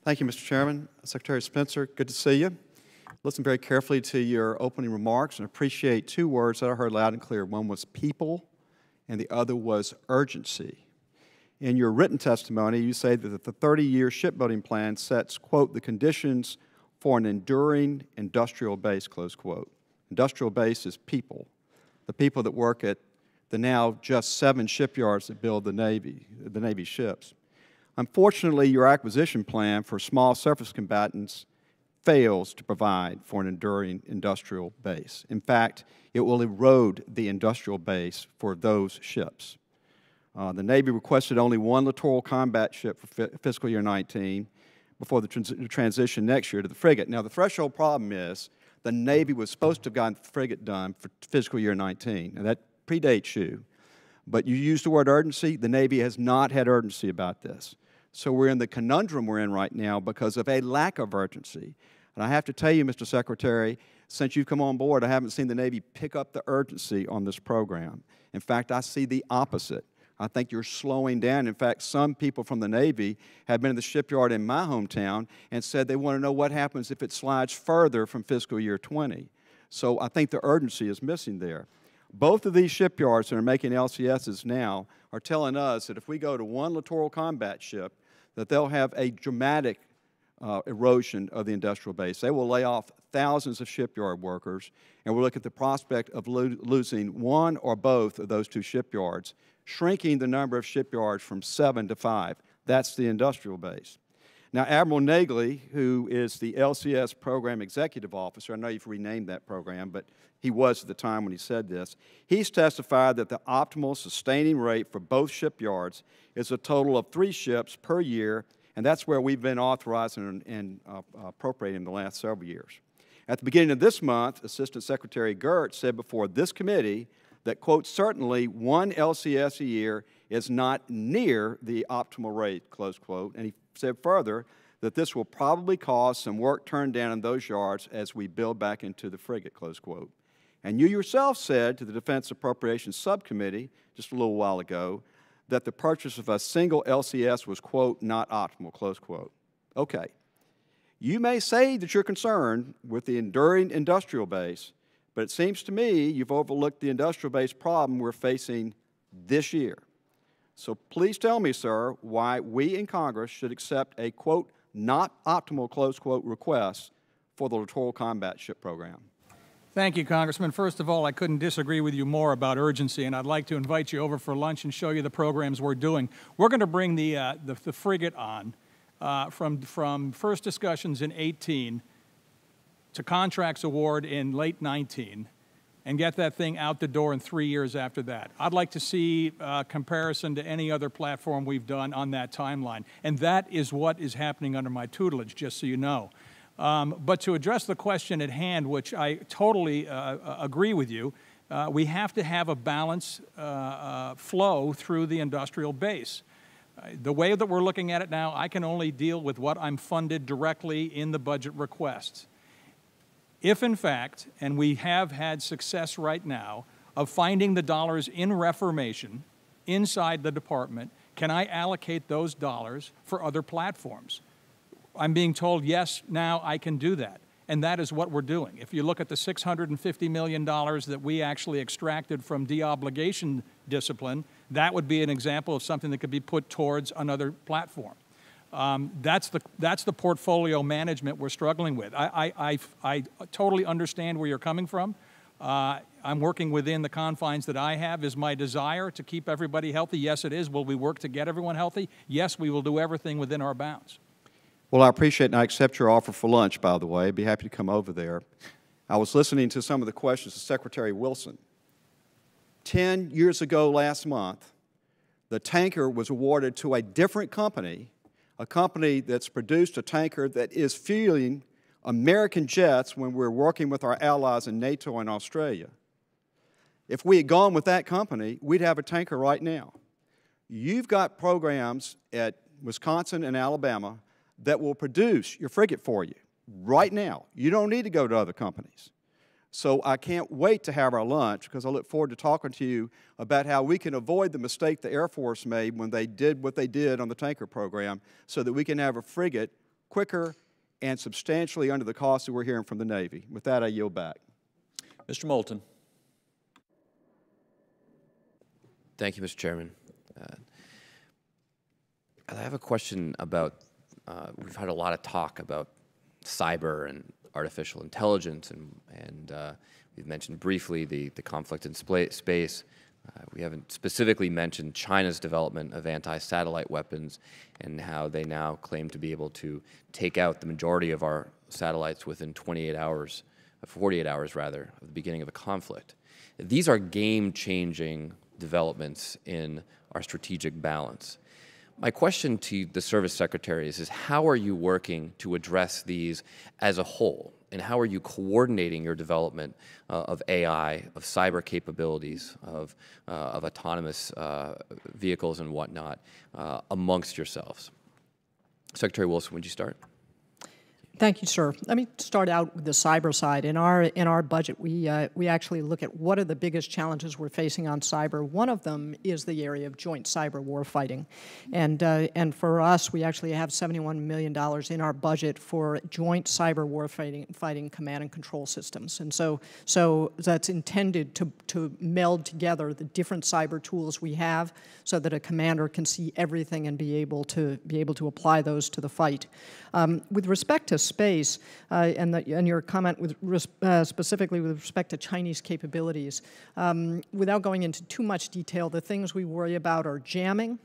[SPEAKER 18] Thank you, Mr. Chairman. Secretary Spencer, good to see you. Listen very carefully to your opening remarks and appreciate 2 words that I heard loud and clear. One was people, and the other was urgency. In your written testimony, you say that the 30-year shipbuilding plan sets, quote, the conditions for an enduring industrial base, close quote. Industrial base is people, the people that work at the now just 7 shipyards that build the Navy ships. Unfortunately, your acquisition plan for small surface combatants fails to provide for an enduring industrial base. In fact, it will erode the industrial base for those ships. The Navy requested only 1 littoral combat ship for fiscal year 19 before the transition next year to the frigate. Now, the threshold problem is the Navy was supposed to have gotten the frigate done for fiscal year 19, and that predates you. But you used the word urgency. The Navy has not had urgency about this. So we're in the conundrum we're in right now because of a lack of urgency. And I have to tell you, Mr. Secretary, since you've come on board, I haven't seen the Navy pick up the urgency on this program. In fact, I see the opposite. I think you're slowing down. In fact, some people from the Navy have been in the shipyard in my hometown and said they want to know what happens if it slides further from fiscal year 20. So I think the urgency is missing there. Both of these shipyards that are making LCSs now are telling us that if we go to 1 littoral combat ship, that they'll have a dramatic erosion of the industrial base. They will lay off thousands of shipyard workers, and we'll look at the prospect of losing one or both of those two shipyards, shrinking the number of shipyards from 7 to 5. That's the industrial base. Now, Admiral Nagley, who is the LCS Program Executive Officer, I know you've renamed that program, but he was at the time when he said this, he's testified that the optimal sustaining rate for both shipyards is a total of 3 ships per year, and that's where we've been authorizing and appropriating the last several years. At the beginning of this month, Assistant Secretary Gertz said before this committee that, quote, certainly one LCS a year is not near the optimal rate, close quote, and he said further that this will probably cause some work turned down in those yards as we build back into the frigate, close quote. And you yourself said to the Defense Appropriations Subcommittee just a little while ago that the purchase of a single LCS was, quote, not optimal, close quote. Okay. You may say that you're concerned with the enduring industrial base, but it seems to me you've overlooked the industrial base problem we're facing this year. So please tell me, sir, why we in Congress should accept a, quote, not optimal, close quote, request for the littoral combat ship program.
[SPEAKER 4] Thank you, Congressman. First of all, I couldn't disagree with you more about urgency, and I'd like to invite you over for lunch and show you the programs we're doing. We're going to bring the frigate on from first discussions in 18 to contracts award in late 19 and get that thing out the door in 3 years after that. I'd like to see a comparison to any other platform we've done on that timeline, and that is what is happening under my tutelage, just so you know. But to address the question at hand, which I totally agree with you, we have to have a balance flow through the industrial base. The way that we're looking at it now, I can only deal with what I'm funded directly in the budget requests. If, in fact, and we have had success right now of finding the dollars in reformation inside the department, can I allocate those dollars for other platforms? I'm being told, yes, now I can do that. And that is what we're doing. If you look at the $650 million that we actually extracted from deobligation discipline, that would be an example of something that could be put towards another platform. That's the portfolio management we're struggling with. I totally understand where you're coming from. I'm working within the confines that I have. Is my desire to keep everybody healthy? Yes, it is. Will we work to get everyone healthy? Yes, we will do everything within our bounds.
[SPEAKER 18] Well, I appreciate and I accept your offer for lunch, by the way. I'd be happy to come over there. I was listening to some of the questions of Secretary Wilson. 10 years ago last month, the tanker was awarded to a different company, a company that's produced a tanker that is fueling American jets when we're working with our allies in NATO and Australia. If we had gone with that company, we'd have a tanker right now. You've got programs at Wisconsin and Alabama that will produce your frigate for you right now. You don't need to go to other companies. So I can't wait to have our lunch because I look forward to talking to you about how we can avoid the mistake the Air Force made when they did what they did on the tanker program so that we can have a frigate quicker and substantially under the cost that we're hearing from the Navy. With that, I yield back.
[SPEAKER 1] Mr. Moulton.
[SPEAKER 19] Thank you, Mr. Chairman. I have a question about, we've had a lot of talk about cyber and artificial intelligence, and we've mentioned briefly the conflict in space. We haven't specifically mentioned China's development of anti-satellite weapons and how they now claim to be able to take out the majority of our satellites within 48 hours, 48 hours rather, of the beginning of a conflict. These are game-changing developments in our strategic balance. My question to the service secretaries is how are you working to address these as a whole? And how are you coordinating your development of AI, of cyber capabilities, of autonomous vehicles and whatnot amongst yourselves? Secretary Wilson, would you start?
[SPEAKER 5] Thank you, sir. Let me start out with the cyber side. In our budget, we actually look at what are the biggest challenges we're facing on cyber. One of them is the area of joint cyber warfighting, and for us, we actually have $71 million in our budget for joint cyber warfighting command and control systems, and so that's intended to meld together the different cyber tools we have, so that a commander can see everything and be able to apply those to the fight. With respect to space, and your comment specifically with respect to Chinese capabilities, without going into too much detail, the things we worry about are jamming,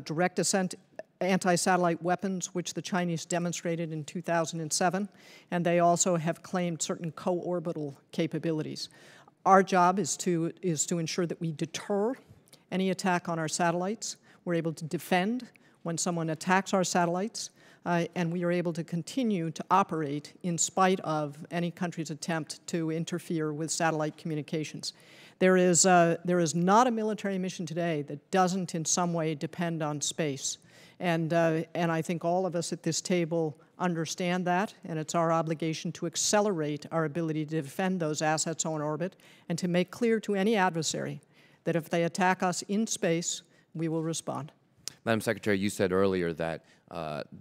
[SPEAKER 5] direct ascent anti-satellite weapons, which the Chinese demonstrated in 2007, and they also have claimed certain co-orbital capabilities. Our job is to ensure that we deter any attack on our satellites. We're able to defend when someone attacks our satellites, and we are able to continue to operate in spite of any country's attempt to interfere with satellite communications. There is not a military mission today that doesn't in some way depend on space. And I think all of us at this table understand that, and it's our obligation to accelerate our ability to defend those assets on orbit and to make clear to any adversary that if they attack us in space, we will respond.
[SPEAKER 19] Madam Secretary, you said earlier that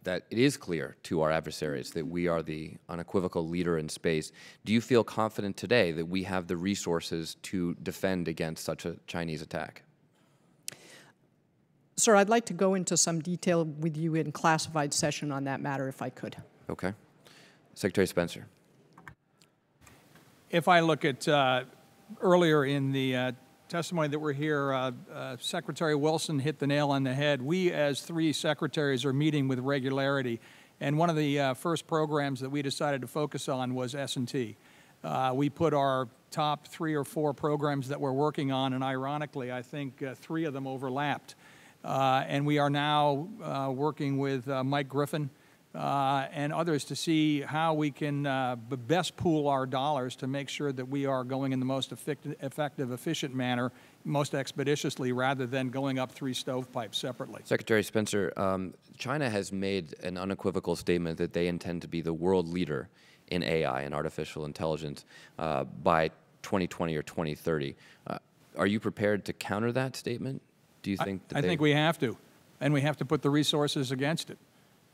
[SPEAKER 19] that it is clear to our adversaries that we are the unequivocal leader in space. Do you feel confident today that we have the resources to defend against such a Chinese attack?
[SPEAKER 5] Sir, I'd like to go into some detail with you in classified session on that matter, if I could.
[SPEAKER 19] Okay. Secretary Spencer.
[SPEAKER 4] If I look at earlier in the testimony that we're here, Secretary Wilson hit the nail on the head. We, as three secretaries, are meeting with regularity, and one of the first programs that we decided to focus on was S&T. We put our top 3 or 4 programs that we're working on, and ironically, I think 3 of them overlapped. And we are now working with Mike Griffin and others to see how we can best pool our dollars to make sure that we are going in the most effective, efficient manner, most expeditiously, rather than going up 3 stovepipes separately.
[SPEAKER 19] Secretary Spencer, China has made an unequivocal statement that they intend to be the world leader in AI and artificial intelligence by 2020 or 2030. Are you prepared to counter that statement? Do you think that
[SPEAKER 4] I think we have to, and we have to put the resources against it.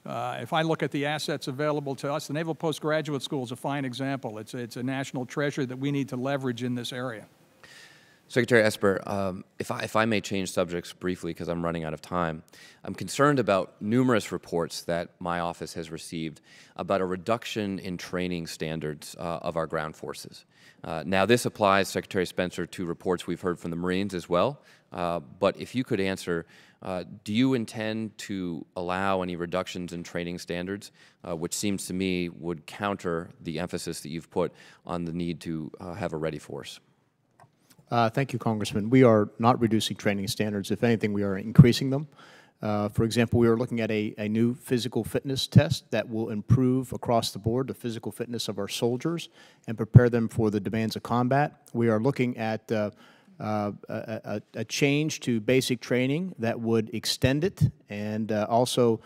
[SPEAKER 4] If I look at the assets available to us, the Naval Postgraduate School is a fine example. It's a national treasure that we need to leverage in this area.
[SPEAKER 19] Secretary Esper, if I may change subjects briefly because I'm running out of time, I'm concerned about numerous reports that my office has received about a reduction in training standards of our ground forces. Now, this applies, Secretary Spencer, to reports we've heard from the Marines as well, but if you could answer, do you intend to allow any reductions in training standards, which seems to me would counter the emphasis that you've put on the need to have a ready force?
[SPEAKER 3] Thank you, Congressman. We are not reducing training standards. If anything, we are increasing them. For example, we are looking at a new physical fitness test that will improve across the board the physical fitness of our soldiers and prepare them for the demands of combat. We are looking at a change to basic training that would extend it and also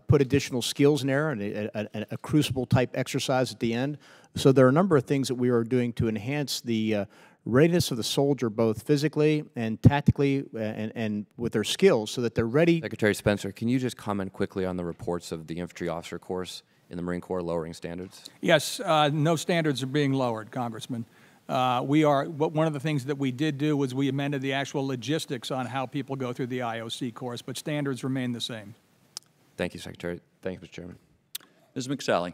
[SPEAKER 3] put additional skills in there and a crucible-type exercise at the end. So there are a number of things that we are doing to enhance the readiness of the soldier, both physically and tactically and with their skills, so that they're ready.
[SPEAKER 19] Secretary Spencer, can you just comment quickly on the reports of the infantry officer course in the Marine Corps lowering standards?
[SPEAKER 4] Yes, no standards are being lowered, Congressman. One of the things that we did do was we amended the actual logistics on how people go through the IOC course, but standards remain the same.
[SPEAKER 19] Thank you, Secretary. Thank you, Mr. Chairman.
[SPEAKER 1] Ms. McSally.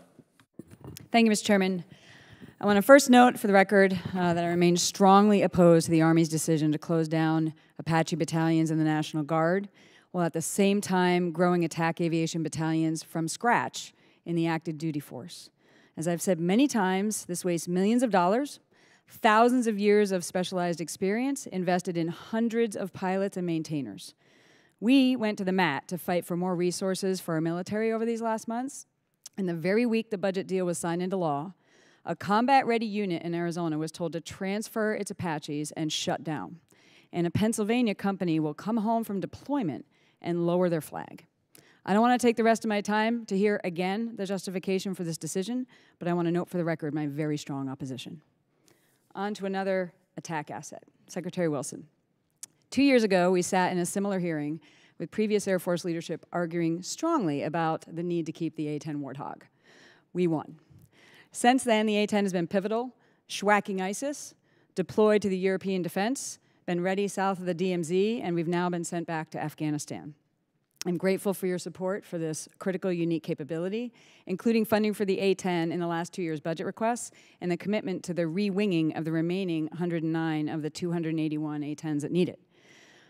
[SPEAKER 20] Thank you, Mr. Chairman. I want to first note for the record that I remain strongly opposed to the Army's decision to close down Apache battalions in the National Guard, while at the same time growing attack aviation battalions from scratch in the active duty force. As I've said many times, this wastes millions of dollars, thousands of years of specialized experience invested in hundreds of pilots and maintainers. We went to the mat to fight for more resources for our military over these last months, and the very week the budget deal was signed into law, a combat-ready unit in Arizona was told to transfer its Apaches and shut down. And a Pennsylvania company will come home from deployment and lower their flag. I don't want to take the rest of my time to hear again the justification for this decision, but I want to note for the record my very strong opposition. On to another attack asset, Secretary Wilson. 2 years ago, we sat in a similar hearing with previous Air Force leadership arguing strongly about the need to keep the A-10 Warthog. We won. Since then, the A-10 has been pivotal, schwacking ISIS, deployed to the European defense, been ready south of the DMZ, and we've now been sent back to Afghanistan. I'm grateful for your support for this critical, unique capability, including funding for the A-10 in the last 2 years' budget requests and the commitment to the re-winging of the remaining 109 of the 281 A-10s that need it.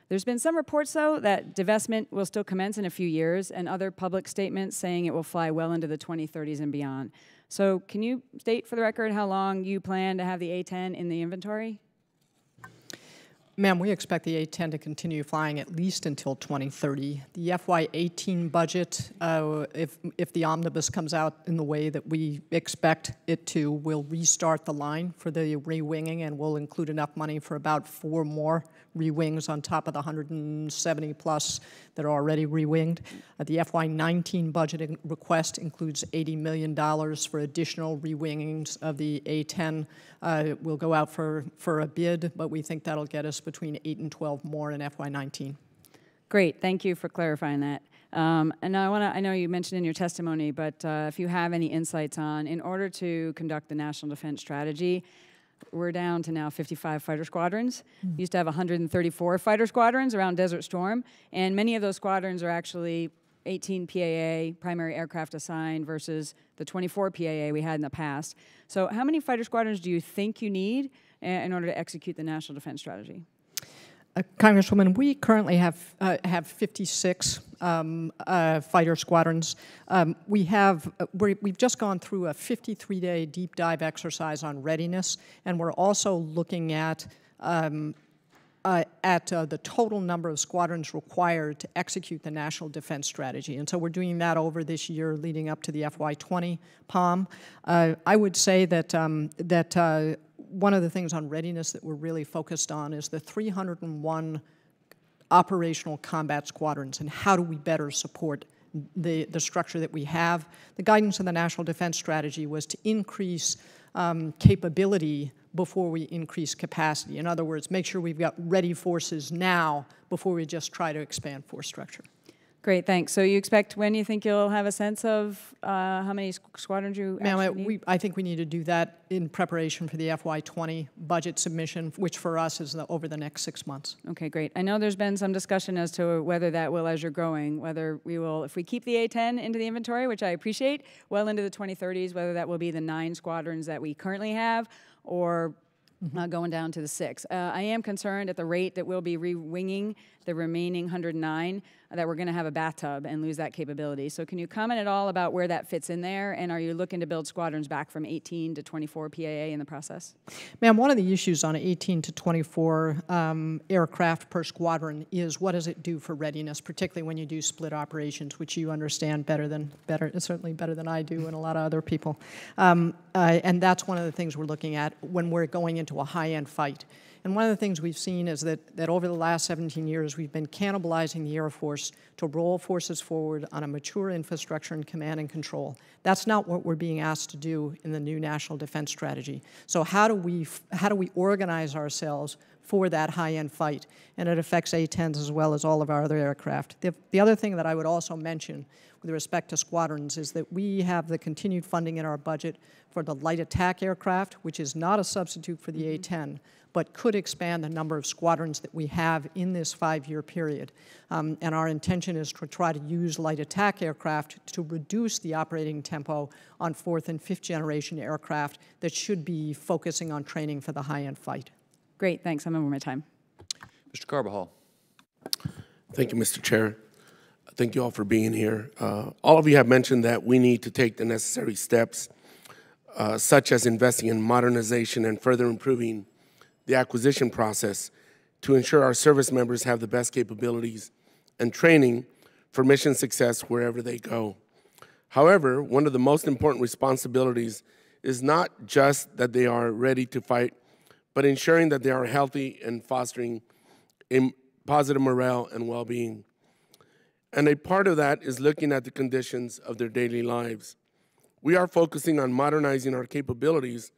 [SPEAKER 20] There's been some reports, though, that divestment will still commence in a few years, and other public statements saying it will fly well into the 2030s and beyond. So can you state for the record how long you plan to have the A-10 in the inventory?
[SPEAKER 5] Ma'am, we expect the A-10 to continue flying at least until 2030. The FY18 budget, if the omnibus comes out in the way that we expect it to, will restart the line for the re-winging, and will include enough money for about 4 more re-wings on top of the 170 plus that are already re-winged. The FY19 budget request includes $80 million for additional re-wingings of the A-10. We'll go out for a bid, but we think that'll get us between 8 and 12 more in FY19.
[SPEAKER 20] Great, thank you for clarifying that. And I know you mentioned in your testimony, but if you have any insights on, in order to conduct the National Defense Strategy, we're down to now 55 fighter squadrons. We used to have 134 fighter squadrons around Desert Storm, and many of those squadrons are actually 18 PAA, primary aircraft assigned, versus the 24 PAA we had in the past. So how many fighter squadrons do you think you need in order to execute the National Defense Strategy?
[SPEAKER 5] Congresswoman, we currently have 56 fighter squadrons. We've just gone through a 53-day deep dive exercise on readiness, and we're also looking at the total number of squadrons required to execute the National Defense Strategy. And so we're doing that over this year leading up to the FY20 POM. I would say that one of the things on readiness that we're really focused on is the 301 operational combat squadrons, and how do we better support the structure that we have. The guidance of the National Defense Strategy was to increase capability before we increase capacity. In other words, make sure we've got ready forces now before we just try to expand force structure.
[SPEAKER 20] Great, thanks. So you expect when you think you'll have a sense of how many squadrons you actually need?
[SPEAKER 5] I think we need to do that in preparation for the FY20 budget submission, which for us is over the next 6 months.
[SPEAKER 20] Okay, great. I know there's been some discussion as to whether that will, as you're growing, whether we will, if we keep the A-10 into the inventory, which I appreciate, well into the 2030s, whether that will be the 9 squadrons that we currently have, or going down to the 6. I am concerned at the rate that we'll be re-winging the remaining 109, that we're going to have a bathtub and lose that capability. So can you comment at all about where that fits in there, and are you looking to build squadrons back from 18 to 24 PAA in the process?
[SPEAKER 5] Ma'am, one of the issues on 18 to 24 aircraft per squadron is what does it do for readiness, particularly when you do split operations, which you understand certainly better than I do and a lot of other people. And that's one of the things we're looking at when we're going into a high-end fight. And one of the things we've seen is that over the last 17 years, we've been cannibalizing the Air Force to roll forces forward on a mature infrastructure and command and control. That's not what we're being asked to do in the new National Defense Strategy. So how do we organize ourselves for that high-end fight? And it affects A-10s as well as all of our other aircraft. The other thing that I would also mention with respect to squadrons is that we have the continued funding in our budget for the light attack aircraft, which is not a substitute for the A-10, but could expand the number of squadrons that we have in this 5-year period. And our intention is to try to use light attack aircraft to reduce the operating tempo on 4th and 5th generation aircraft that should be focusing on training for the high-end fight.
[SPEAKER 20] Great, thanks. I'm over my time.
[SPEAKER 1] Mr. Carbajal.
[SPEAKER 21] Thank you, Mr. Chair. Thank you all for being here. All of you have mentioned that we need to take the necessary steps, such as investing in modernization and further improving the acquisition process to ensure our service members have the best capabilities and training for mission success wherever they go. However, one of the most important responsibilities is not just that they are ready to fight, but ensuring that they are healthy and fostering positive morale and well-being. And a part of that is looking at the conditions of their daily lives. We are focusing on modernizing our capabilities,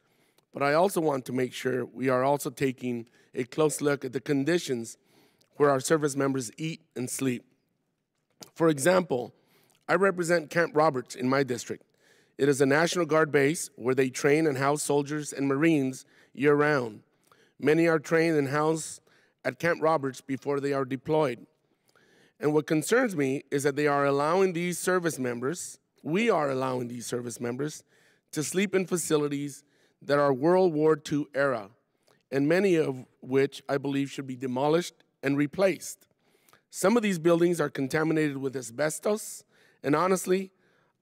[SPEAKER 21] but I also want to make sure we are also taking a close look at the conditions where our service members eat and sleep. For example, I represent Camp Roberts in my district. It is a National Guard base where they train and house soldiers and Marines year-round. Many are trained and housed at Camp Roberts before they are deployed. And what concerns me is that we are allowing these service members to sleep in facilities that are World War II era, and many of which I believe should be demolished and replaced. Some of these buildings are contaminated with asbestos, and honestly,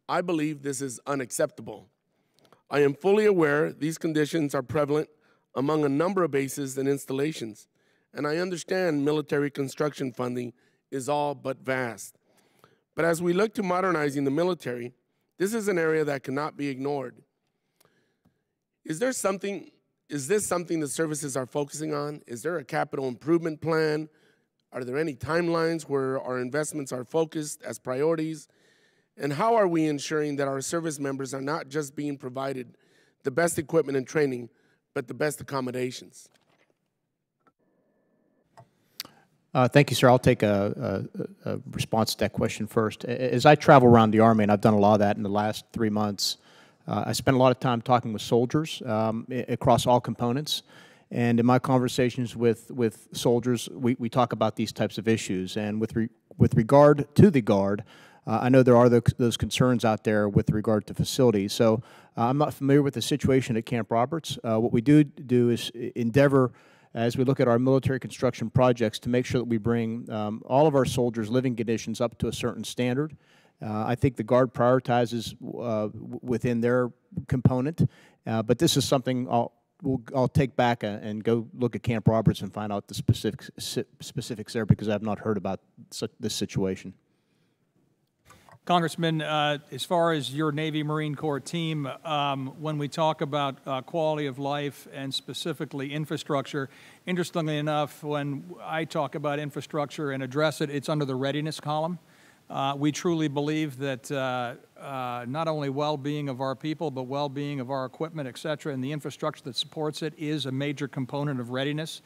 [SPEAKER 21] I believe this is unacceptable. I am fully aware these conditions are prevalent among a number of bases and installations, and I understand military construction funding is all but vast. But as we look to modernizing the military, this is an area that cannot be ignored. Is this something the services are focusing on? Is there a capital improvement plan? Are there any timelines where our investments are focused as priorities? And how are we ensuring that our service members are not just being provided the best equipment and training, but the best accommodations?
[SPEAKER 3] Thank you, sir. I'll take a response to that question first. As I travel around the Army, and I've done a lot of that in the last 3 months, I spend a lot of time talking with soldiers across all components. And in my conversations with soldiers, we talk about these types of issues. And with regard to the Guard, I know there are those concerns out there with regard to facilities. So I'm not familiar with the situation at Camp Roberts. What we do is endeavor, as we look at our military construction projects, to make sure that we bring all of our soldiers' living conditions up to a certain standard. I think the Guard prioritizes within their component, but this is something I'll take back and go look at Camp Roberts and find out the specifics there, because I have not heard about this situation.
[SPEAKER 4] Congressman, as far as your Navy Marine Corps team, when we talk about quality of life and specifically infrastructure, interestingly enough, when I talk about infrastructure and address it, it's under the readiness column. We truly believe that not only well-being of our people, but well-being of our equipment, et cetera, and the infrastructure that supports it is a major component of readiness.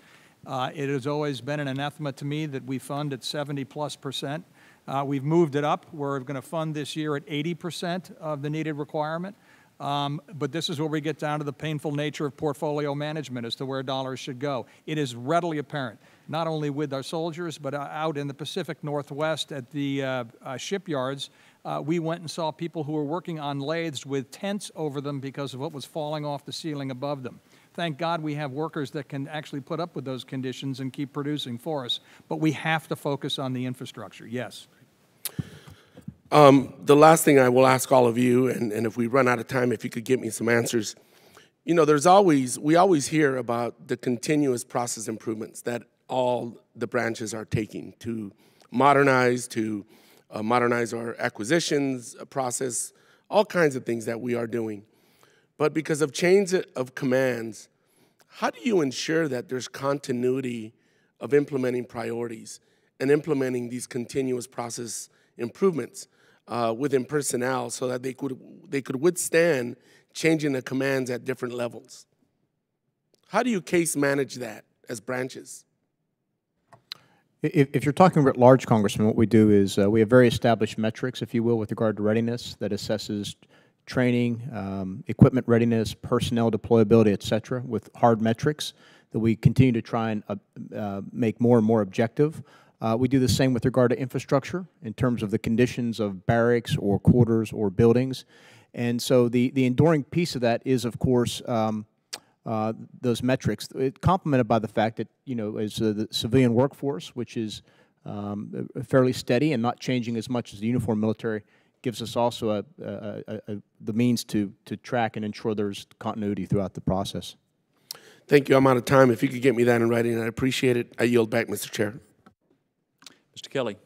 [SPEAKER 4] It has always been an anathema to me that we fund at 70+%. We've moved it up. We're going to fund this year at 80% of the needed requirement. But this is where we get down to the painful nature of portfolio management as to where dollars should go. It is readily apparent, not only with our soldiers, but out in the Pacific Northwest at the shipyards. We went and saw people who were working on lathes with tents over them because of what was falling off the ceiling above them. Thank God we have workers that can actually put up with those conditions and keep producing for us. But we have to focus on the infrastructure, yes.
[SPEAKER 21] The last thing I will ask all of you, and if we run out of time, if you could give me some answers. You know, we always hear about the continuous process improvements that all the branches are taking to modernize our acquisitions process, all kinds of things that we are doing. But because of change of commands, how do you ensure that there's continuity of implementing priorities and implementing these continuous process improvements within personnel so that they could withstand changing the commands at different levels? How do you case manage that as branches?
[SPEAKER 3] If you're talking about large, Congressman, what we do is we have very established metrics, if you will, with regard to readiness that assesses training, equipment readiness, personnel deployability, et cetera, with hard metrics that we continue to try and make more and more objective. We do the same with regard to infrastructure in terms of the conditions of barracks or quarters or buildings. And so the enduring piece of that is, of course, those metrics. It's complemented by the fact that, you know, as the civilian workforce, which is fairly steady and not changing as much as the uniformed military, gives us also the means to track and ensure there's continuity throughout the process.
[SPEAKER 21] Thank you. I'm out of time. If you could get me that in writing, I'd appreciate it. I yield back, Mr. Chair.
[SPEAKER 1] Mr. Kelly.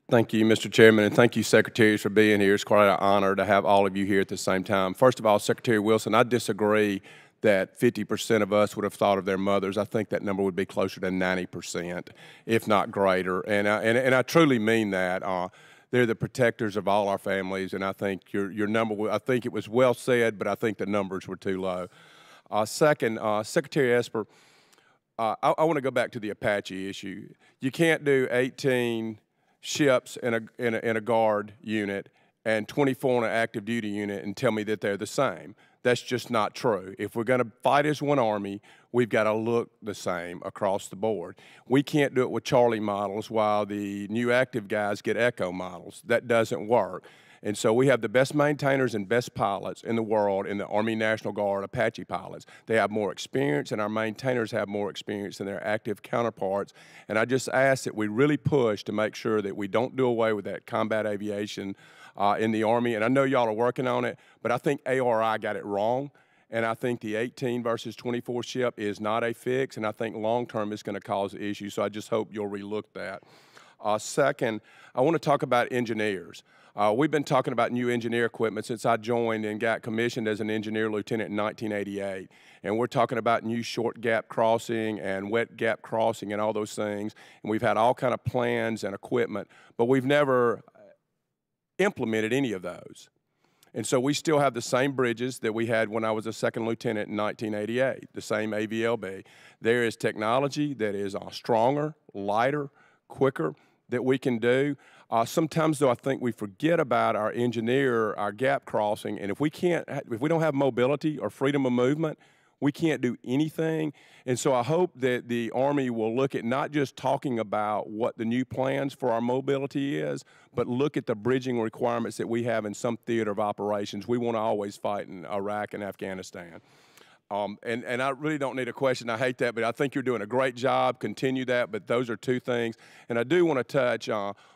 [SPEAKER 2] Thank you, Mr. Chairman, and thank you, Secretaries, for being here. It's quite an honor to have all of you here at the same time. First of all, Secretary Wilson, I disagree that 50% of us would have thought of their mothers. I think that number would be closer to 90%, if not greater. And I truly mean that. They're the protectors of all our families, and I think your number, I think it was well said, but I think the numbers were too low. Second, Secretary Esper, I want to go back to the Apache issue. You can't do 18 ships in a guard unit and 24 in an active duty unit and tell me that they're the same. That's just not true. If we're going to fight as one Army, we've got to look the same across the board. We can't do it with Charlie models while the new active guys get Echo models. That doesn't work. And so we have the best maintainers and best pilots in the world in the Army National Guard Apache pilots. They have more experience, and our maintainers have more experience than their active counterparts. And I just ask that we really push to make sure that we don't do away with that combat aviation in the Army. And I know y'all are working on it, but I think ARI got it wrong. And I think the 18 versus 24 ship is not a fix, and I think long-term it's going to cause issues. So I just hope you'll relook that. Second, I want to talk about engineers. We've been talking about new engineer equipment since I joined and got commissioned as an engineer lieutenant in 1988. And we're talking about new short gap crossing and wet gap crossing and all those things. And we've had all kind of plans and equipment, but we've never implemented any of those. And so we still have the same bridges that we had when I was a second lieutenant in 1988, the same AVLB. There is technology that is stronger, lighter, quicker that we can do. Sometimes, though, I think we forget about our gap crossing, and if we don't have mobility or freedom of movement, we can't do anything. And so I hope that the Army will look at not just talking about what the new plans for our mobility is, but look at the bridging requirements that we have in some theater of operations. We want to always fight in Iraq and Afghanistan. And I really don't need a question. I hate that, but I think you're doing a great job. Continue that, but those are two things. And I do want to touch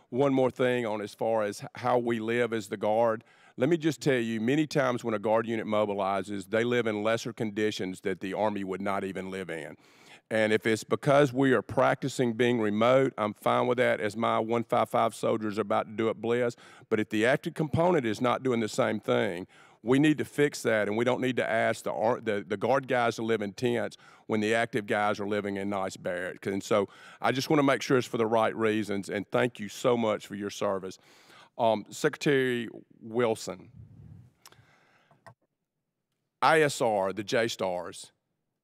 [SPEAKER 2] one more thing on as far as how we live as the Guard. Let me just tell you, many times when a Guard unit mobilizes, they live in lesser conditions that the Army would not even live in. And if it's because we are practicing being remote, I'm fine with that, as my 155 soldiers are about to do at Bliss. But if the active component is not doing the same thing, we need to fix that, and we don't need to ask the Guard guys to live in tents when the active guys are living in nice barracks. And so I just want to make sure it's for the right reasons, and thank you so much for your service. Secretary Wilson, ISR, the J-STARS,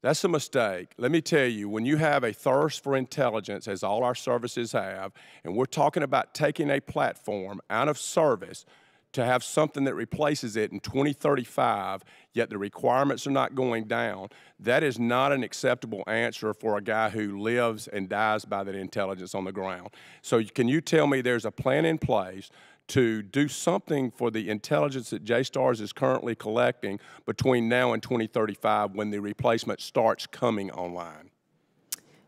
[SPEAKER 2] that's a mistake. Let me tell you, when you have a thirst for intelligence, as all our services have, and we're talking about taking a platform out of service to have something that replaces it in 2035, yet the requirements are not going down, that is not an acceptable answer for a guy who lives and dies by that intelligence on the ground. So can you tell me there's a plan in place to do something for the intelligence that J-STARS is currently collecting between now and 2035 when the replacement starts coming online?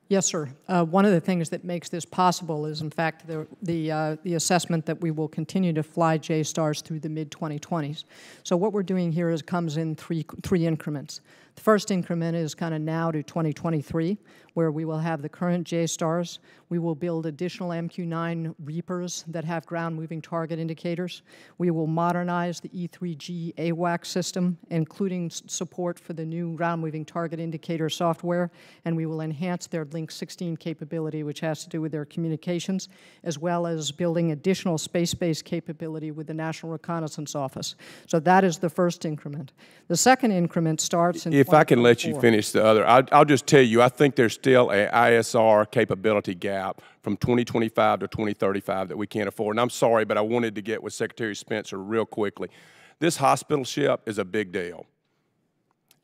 [SPEAKER 5] Yes, sir. One of the things that makes this possible is, in fact, the assessment that we will continue to fly J-STARS through the mid-2020s. So what we're doing here is comes in three increments. The first increment is kind of now to 2023, where we will have the current J-STARS. We will build additional MQ-9 Reapers that have ground-moving target indicators. We will modernize the E3G AWACS system, including support for the new ground-moving target indicator software, and we will enhance their Link 16 capability, which has to do with their communications, as well as building additional space-based capability with the National Reconnaissance Office. So that is the first increment. The second increment starts in
[SPEAKER 2] If I can let you finish the other, I'll just tell you, I think there's still a ISR capability gap from 2025 to 2035 that we can't afford. And I'm sorry, but I wanted to get with Secretary Spencer real quickly. This hospital ship is a big deal.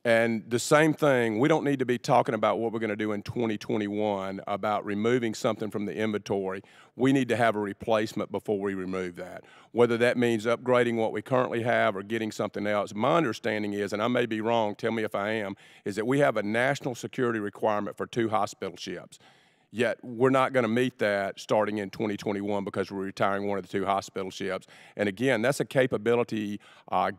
[SPEAKER 2] And the same thing, we don't need to be talking about what we're going to do in 2021 about removing something from the inventory. We need to have a replacement before we remove that, whether that means upgrading what we currently have or getting something else. My understanding is, and I may be wrong, tell me if I am, is that we have a national security requirement for 2 hospital ships. Yet we're not going to meet that starting in 2021 because we're retiring one of the 2 hospital ships. And again, that's a capability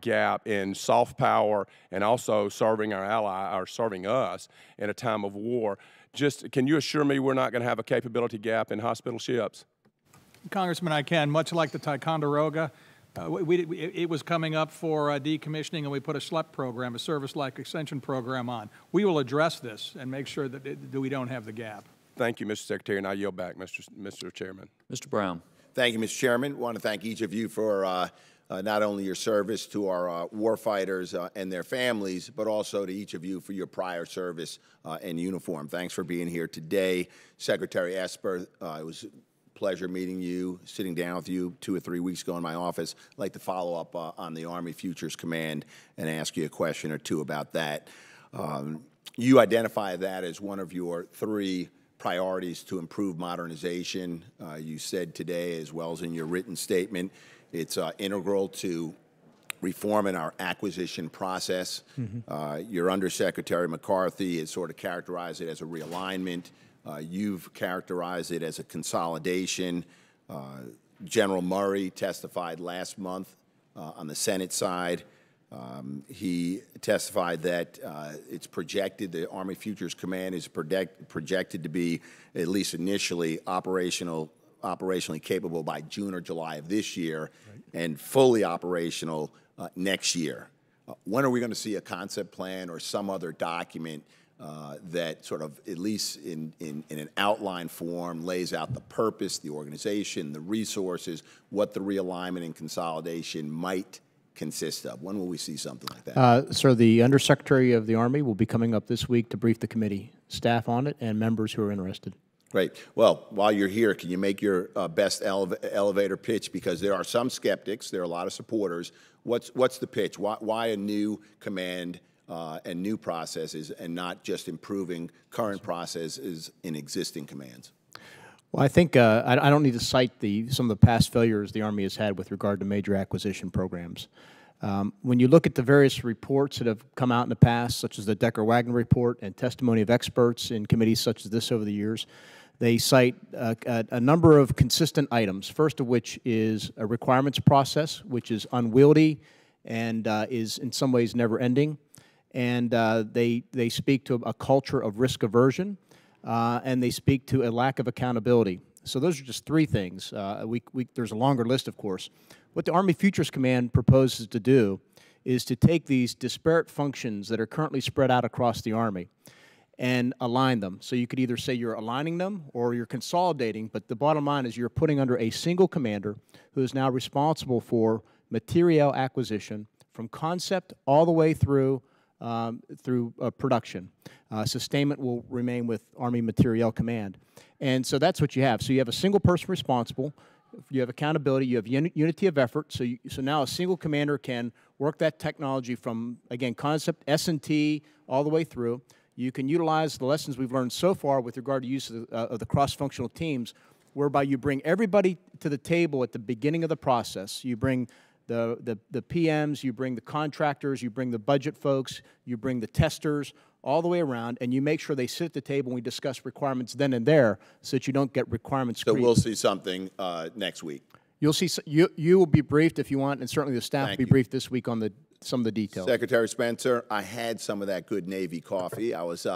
[SPEAKER 2] gap in soft power and also serving our ally or serving us in a time of war. Just can you assure me we're not going to have a capability gap in hospital ships?
[SPEAKER 4] Congressman, I can. Much like the Ticonderoga, it was coming up for decommissioning, and we put a SLEP program, a service-like extension program on. We will address this and make sure that we don't have the gap.
[SPEAKER 2] Thank you, Mr. Secretary, and I yield back, Mr. Chairman.
[SPEAKER 1] Mr. Brown.
[SPEAKER 6] Thank you, Mr. Chairman. I want to thank each of you for not only your service to our warfighters and their families, but also to each of you for your prior service in uniform. Thanks for being here today. Secretary Esper, it was a pleasure meeting you, sitting down with you 2 or 3 weeks ago in my office. I'd like to follow up on the Army Futures Command and ask you a question or two about that. You identify that as one of your 3 priorities to improve modernization. You said today, as well as in your written statement, it's integral to reform in our acquisition process. Your Undersecretary McCarthy has sort of characterized it as a realignment. You've characterized it as a consolidation. General Murray testified last month on the Senate side. He testified that it's projected, the Army Futures Command is projected to be, at least initially, operationally capable by June or July of this year, and fully operational next year. When are we going to see a concept plan or some other document that sort of, at least in an outline form, lays out the purpose, the organization, the resources, what the realignment and consolidation might consist of? When will we see something like that?
[SPEAKER 3] Sir, the Undersecretary of the Army will be coming up this week to brief the committee, staff on it, and members who are interested.
[SPEAKER 6] Great. Well, while you're here, can you make your best elevator pitch? Because there are some skeptics, there are a lot of supporters. What's the pitch? Why a new command and new processes, and not just improving current processes in existing commands?
[SPEAKER 3] Well, I think I don't need to cite some of the past failures the Army has had with regard to major acquisition programs. When you look at the various reports that have come out in the past, such as the Decker-Wagner report and testimony of experts in committees such as this over the years, they cite a number of consistent items, first of which is a requirements process, which is unwieldy and is in some ways never-ending. And they speak to a culture of risk aversion, and they speak to a lack of accountability. So those are just 3 things. There's a longer list, of course. What the Army Futures Command proposes to do is to take these disparate functions that are currently spread out across the Army and align them. So you could either say you're aligning them or you're consolidating, but the bottom line is you're putting under a single commander who is now responsible for materiel acquisition from concept all the way through production. Sustainment will remain with Army Materiel Command. And so that's what you have. So you have a single person responsible, you have accountability, you have unity of effort, so now a single commander can work that technology from, again, concept, S&T, all the way through. You can utilize the lessons we've learned so far with regard to use of the cross-functional teams, whereby you bring everybody to the table at the beginning of the process. You bring the PMs, you bring the contractors, you bring the budget folks, you bring the testers, all the way around, and you make sure they sit at the table and we discuss requirements then and there so that you don't get requirements creep.
[SPEAKER 6] So we'll see something next week.
[SPEAKER 3] You'll see, you will be briefed if you want, and certainly the staff will be briefed this week on some of the details.
[SPEAKER 6] Secretary Spencer, I had some of that good Navy coffee. I was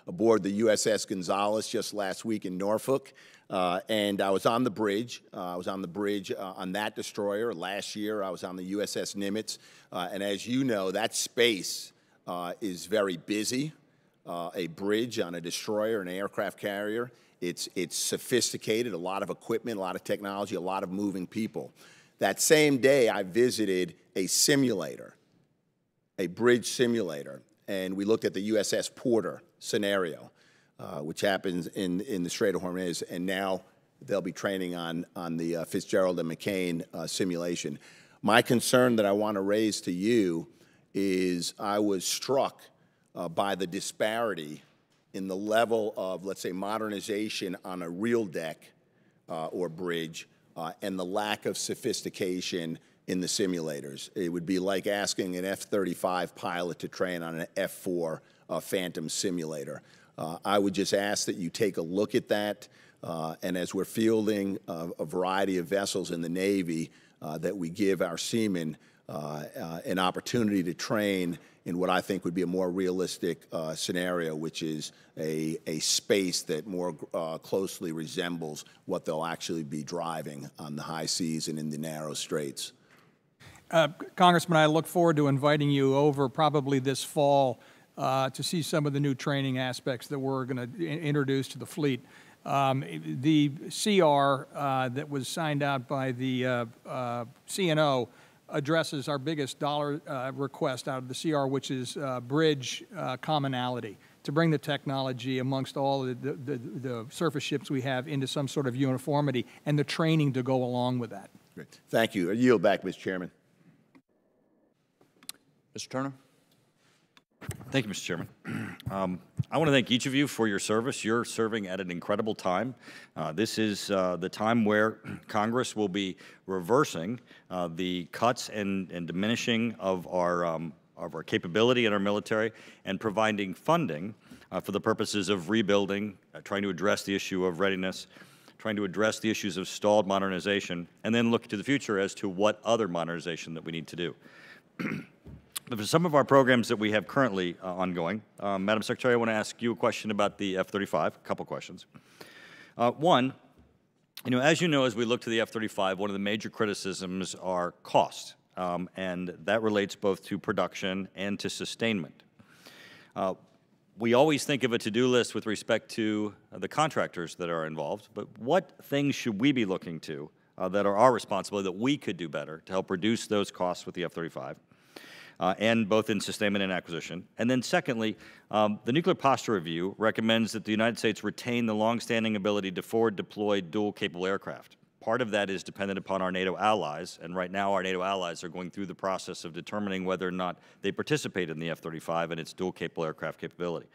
[SPEAKER 6] aboard the USS Gonzales just last week in Norfolk, and I was on the bridge. I was on the bridge on that destroyer. Last year, I was on the USS Nimitz, and as you know, that space is very busy. A bridge on a destroyer, an aircraft carrier. It's sophisticated, a lot of equipment, a lot of technology, a lot of moving people. That same day, I visited a simulator, a bridge simulator, and we looked at the USS Porter scenario, which happens in the Strait of Hormuz, and now they'll be training on the Fitzgerald and McCain simulation. My concern that I want to raise to you is I was struck by the disparity in the level of, let's say, modernization on a real deck or bridge and the lack of sophistication in the simulators. It would be like asking an F-35 pilot to train on an F-4 Phantom simulator. I would just ask that you take a look at that, and as we're fielding a variety of vessels in the Navy, that we give our seamen an opportunity to train in what I think would be a more realistic scenario, which is a space that more closely resembles what they'll actually be driving on the high seas and in the narrow straits.
[SPEAKER 4] Congressman, I look forward to inviting you over probably this fall to see some of the new training aspects that we're going to introduce to the fleet. The CR that was signed out by the CNO addresses our biggest dollar request out of the CR, which is bridge commonality, to bring the technology amongst all the surface ships we have into some sort of uniformity, and the training to go along with that.
[SPEAKER 6] Great. Thank you. I yield back, Mr. Chairman.
[SPEAKER 1] Mr. Turner?
[SPEAKER 7] Thank you, Mr. Chairman. I want to thank each of you for your service. You're serving at an incredible time. This is the time where Congress will be reversing the cuts and diminishing of our capability in our military and providing funding for the purposes of rebuilding, trying to address the issue of readiness, trying to address the issues of stalled modernization, and then look to the future as to what other modernization that we need to do. But for some of our programs that we have currently ongoing, Madam Secretary, I want to ask you a question about the F-35, a couple questions. One, as you know, as we look to the F-35, one of the major criticisms are cost, and that relates both to production and to sustainment. We always think of a to-do list with respect to the contractors that are involved, but what things should we be looking to that are our responsibility that we could do better to help reduce those costs with the F-35? And both in sustainment and acquisition. And then secondly, the Nuclear Posture Review recommends that the United States retain the longstanding ability to forward deploy dual-capable aircraft. Part of that is dependent upon our NATO allies, and right now our NATO allies are going through the process of determining whether or not they participate in the F-35 and its dual-capable aircraft capability.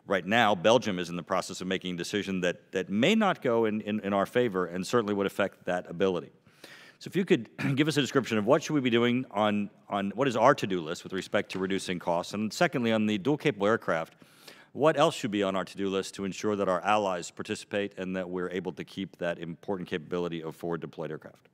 [SPEAKER 7] Right now, Belgium is in the process of making a decision that may not go in our favor and certainly would affect that ability. So if you could give us a description of what should we be doing on what is our to-do list with respect to reducing costs, and secondly, on the dual-capable aircraft, what else should be on our to-do list to ensure that our allies participate and that we're able to keep that important capability of forward-deployed aircraft?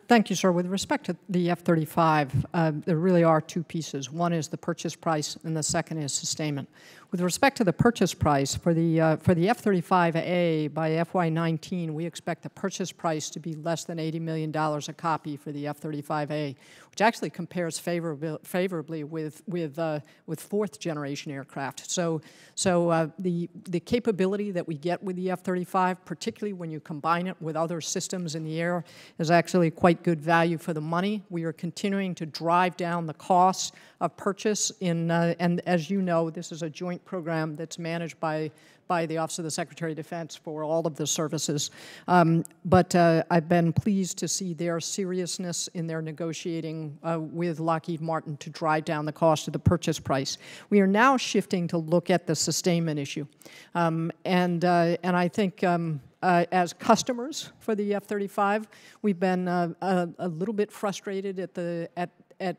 [SPEAKER 5] Thank you, sir. With respect to the F-35, there really are two pieces. One is the purchase price, and the second is sustainment. With respect to the purchase price, for the F-35A by FY19, we expect the purchase price to be less than $80 million a copy for the F-35A, which actually compares favorably with fourth-generation aircraft. So the capability that we get with the F-35, particularly when you combine it with other systems in the air, is actually quite good value for the money. We are continuing to drive down the costs of purchase and as you know, this is a joint program that's managed by the Office of the Secretary of Defense for all of the services. But I've been pleased to see their seriousness in their negotiating with Lockheed Martin to drive down the cost of the purchase price. We are now shifting to look at the sustainment issue. And I think as customers for the F-35, we've been a little bit frustrated at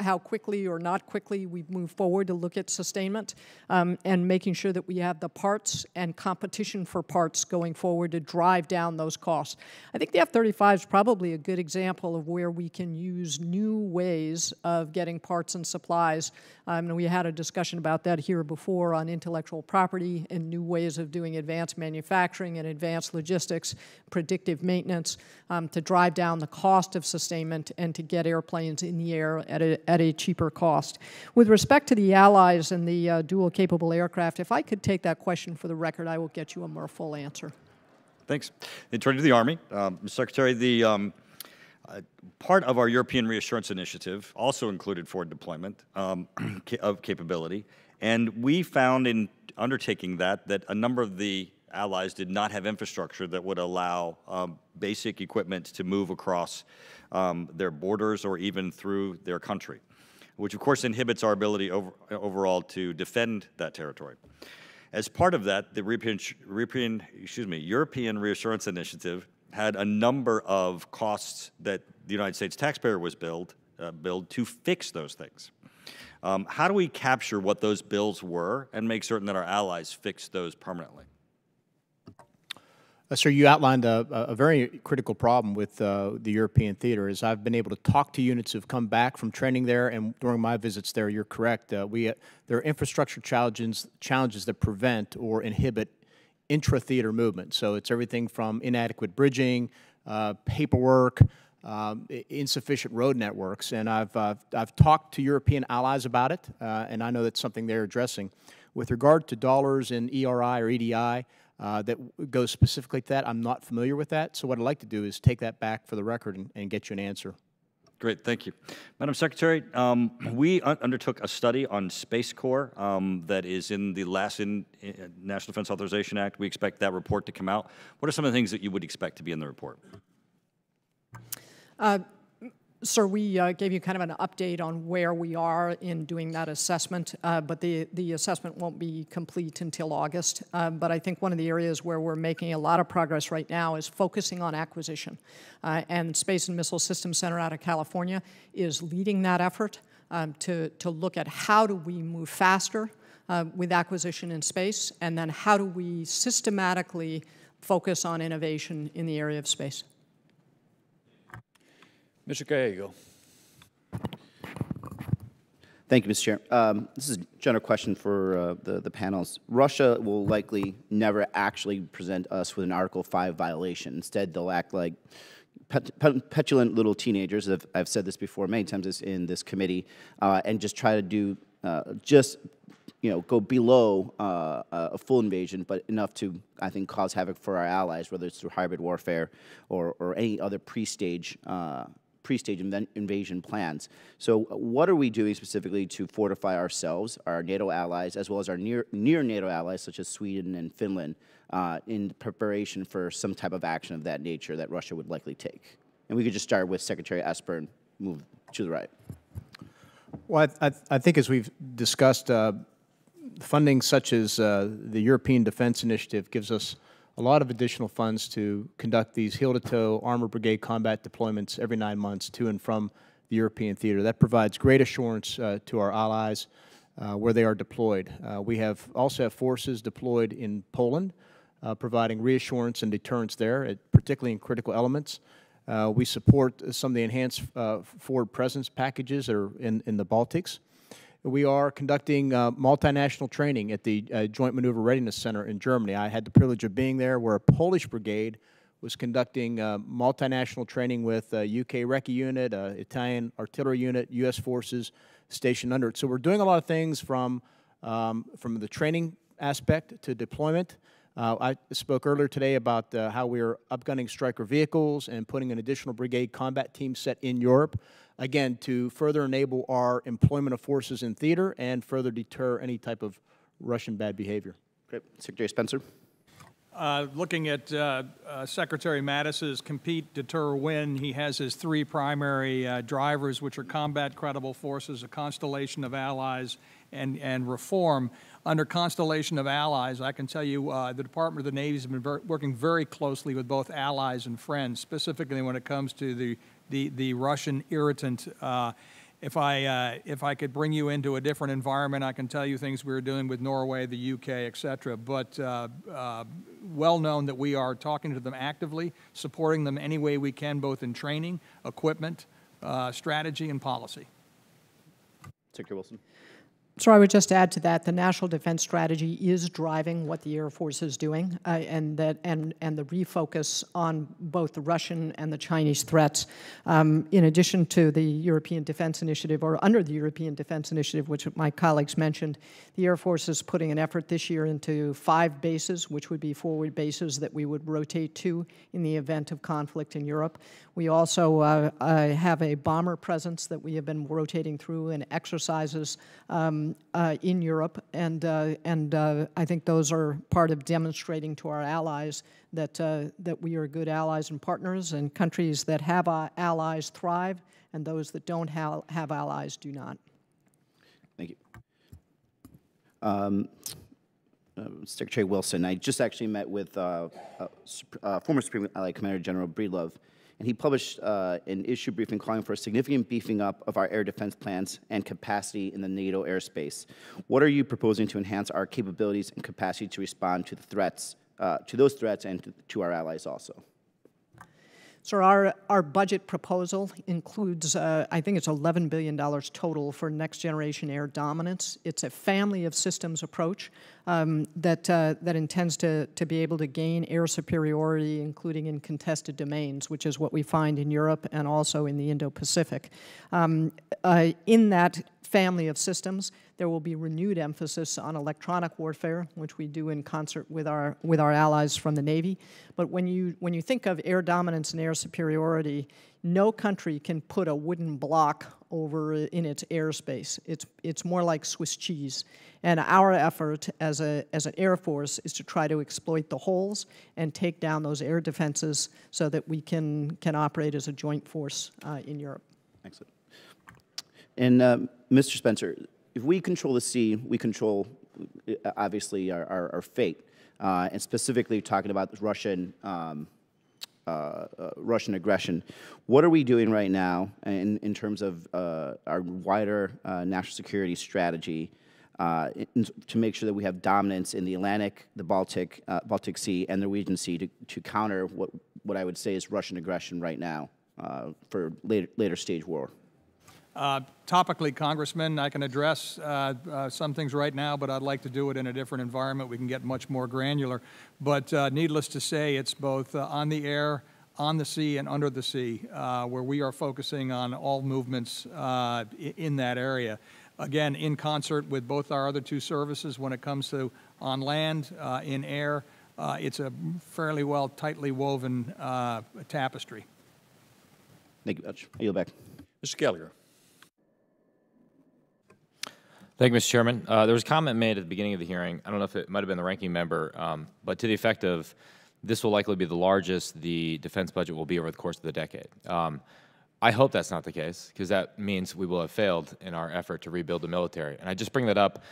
[SPEAKER 5] how quickly or not quickly we move forward to look at sustainment and making sure that we have the parts and competition for parts going forward to drive down those costs. I think the F-35 is probably a good example of where we can use new ways of getting parts and supplies. And we had a discussion about that here before on intellectual property and new ways of doing advanced manufacturing and advanced logistics, predictive maintenance, to drive down the cost of sustainment and to get airplanes in the air at a cheaper cost. With respect to the allies and the dual-capable aircraft, if I could take that question for the record, I will get you a more full answer.
[SPEAKER 7] Thanks. And turning to the Army, Mr. Secretary, the part of our European Reassurance Initiative also included forward deployment of capability, and we found in undertaking that a number of the allies did not have infrastructure that would allow basic equipment to move across their borders or even through their country, which of course inhibits our ability overall to defend that territory. As part of that, the European Reassurance Initiative had a number of costs that the United States taxpayer was billed to fix those things. How do we capture what those bills were and make certain that our allies fix those permanently?
[SPEAKER 3] Sir, you outlined a very critical problem with the European theater. As I've been able to talk to units who've come back from training there, and during my visits there, you're correct, there are infrastructure challenges that prevent or inhibit intra-theater movement. So it's everything from inadequate bridging, paperwork, insufficient road networks. And I've talked to European allies about it, and I know that's something they're addressing. With regard to dollars in ERI or EDI that goes specifically to that, I'm not familiar with that. So what I'd like to do is take that back for the record and get you an answer.
[SPEAKER 7] Great, thank you. Madam Secretary, we undertook a study on Space Corps that is in the last National Defense Authorization Act. We expect that report to come out. What are some of the things that you would expect to be in the report?
[SPEAKER 5] Sir, we gave you kind of an update on where we are in doing that assessment, but the assessment won't be complete until August. But I think one of the areas where we're making a lot of progress right now is focusing on acquisition. And Space and Missile Systems Center out of California is leading that effort to look at how do we move faster with acquisition in space, and then how do we systematically focus on innovation in the area of space.
[SPEAKER 1] Mr. Gallego.
[SPEAKER 8] Thank you, Mr. Chair. This is a general question for the panels. Russia will likely never actually present us with an Article 5 violation. Instead, they'll act like petulant little teenagers. I've said this before many times in this committee, and just try to do go below a full invasion, but enough to, I think, cause havoc for our allies, whether it's through hybrid warfare or any other pre-stage invasion plans. So what are we doing specifically to fortify ourselves, our NATO allies, as well as our near NATO allies, such as Sweden and Finland, in preparation for some type of action of that nature that Russia would likely take? And we could just start with Secretary Esper and move to the right.
[SPEAKER 3] Well, I think as we've discussed, funding such as the European Defense Initiative gives us a lot of additional funds to conduct these heel-to-toe armor brigade combat deployments every 9 months to and from the European theater. That provides great assurance to our allies where they are deployed. We also have forces deployed in Poland, providing reassurance and deterrence there, particularly in critical elements. We support some of the enhanced forward presence packages that are in the Baltics. We are conducting multinational training at the Joint Maneuver Readiness Center in Germany. I had the privilege of being there where a Polish brigade was conducting multinational training with a UK Recce unit, Italian artillery unit, U.S. forces stationed under it. So we're doing a lot of things from the training aspect to deployment. I spoke earlier today about how we are upgunning Stryker vehicles and putting an additional brigade combat team set in Europe, again, to further enable our employment of forces in theater and further deter any type of Russian bad behavior.
[SPEAKER 8] Great. Secretary Spencer.
[SPEAKER 4] Looking at Secretary Mattis's compete, deter, win, he has his three primary drivers, which are combat credible forces, a constellation of allies, and reform. Under constellation of allies, I can tell you the Department of the Navy has been working very closely with both allies and friends, specifically when it comes to the Russian irritant. If I could bring you into a different environment, I can tell you things we were doing with Norway, the UK, et cetera. But well known that we are talking to them actively, supporting them any way we can, both in training, equipment, strategy, and policy.
[SPEAKER 8] Secretary Wilson.
[SPEAKER 5] So I would just add to that, the National Defense Strategy is driving what the Air Force is doing, and the refocus on both the Russian and the Chinese threats. In addition to the European Defense Initiative, or under the European Defense Initiative, which my colleagues mentioned, the Air Force is putting an effort this year into 5 bases, which would be forward bases that we would rotate to in the event of conflict in Europe. We also have a bomber presence that we have been rotating through in exercises in Europe, and I think those are part of demonstrating to our allies that we are good allies and partners, and countries that have allies thrive, and those that don't have allies do not.
[SPEAKER 8] Thank you. Secretary Wilson, I just actually met with former Supreme Allied Commander General Breedlove, and he published an issue briefing calling for a significant beefing up of our air defense plans and capacity in the NATO airspace. What are you proposing to enhance our capabilities and capacity to respond to the threats, to those threats, and to our allies also?
[SPEAKER 5] So our budget proposal includes, I think it's $11 billion total for next generation air dominance. It's a family of systems approach that intends to be able to gain air superiority, including in contested domains, which is what we find in Europe and also in the Indo-Pacific. In that family of systems, there will be renewed emphasis on electronic warfare, which we do in concert with our allies from the Navy. But when you think of air dominance and air superiority, no country can put a wooden block over in its airspace. It's more like Swiss cheese. And our effort as an Air Force is to try to exploit the holes and take down those air defenses so that we can operate as a joint force in Europe.
[SPEAKER 8] Excellent. And Mr. Spencer, if we control the sea, we control, obviously, our fate. And specifically talking about Russian aggression. What are we doing right now in terms of our wider national security strategy to make sure that we have dominance in the Atlantic, the Baltic Sea, and the Norwegian Sea to counter what I would say is Russian aggression right now for later stage war?
[SPEAKER 4] Topically, Congressman, I can address some things right now, but I'd like to do it in a different environment. We can get much more granular. But needless to say, it's both on the air, on the sea, and under the sea, where we are focusing on all movements in that area. Again, in concert with both our other two services when it comes to on land, in air, it's a fairly well tightly woven tapestry.
[SPEAKER 8] Thank you, Judge. I yield back.
[SPEAKER 1] Mr. Gallagher.
[SPEAKER 9] Thank you, Mr. Chairman. There was a comment made at the beginning of the hearing. I don't know if it might have been the ranking member, but to the effect of this will likely be the largest the defense budget will be over the course of the decade. I hope that's not the case, because that means we will have failed in our effort to rebuild the military. And I just bring that up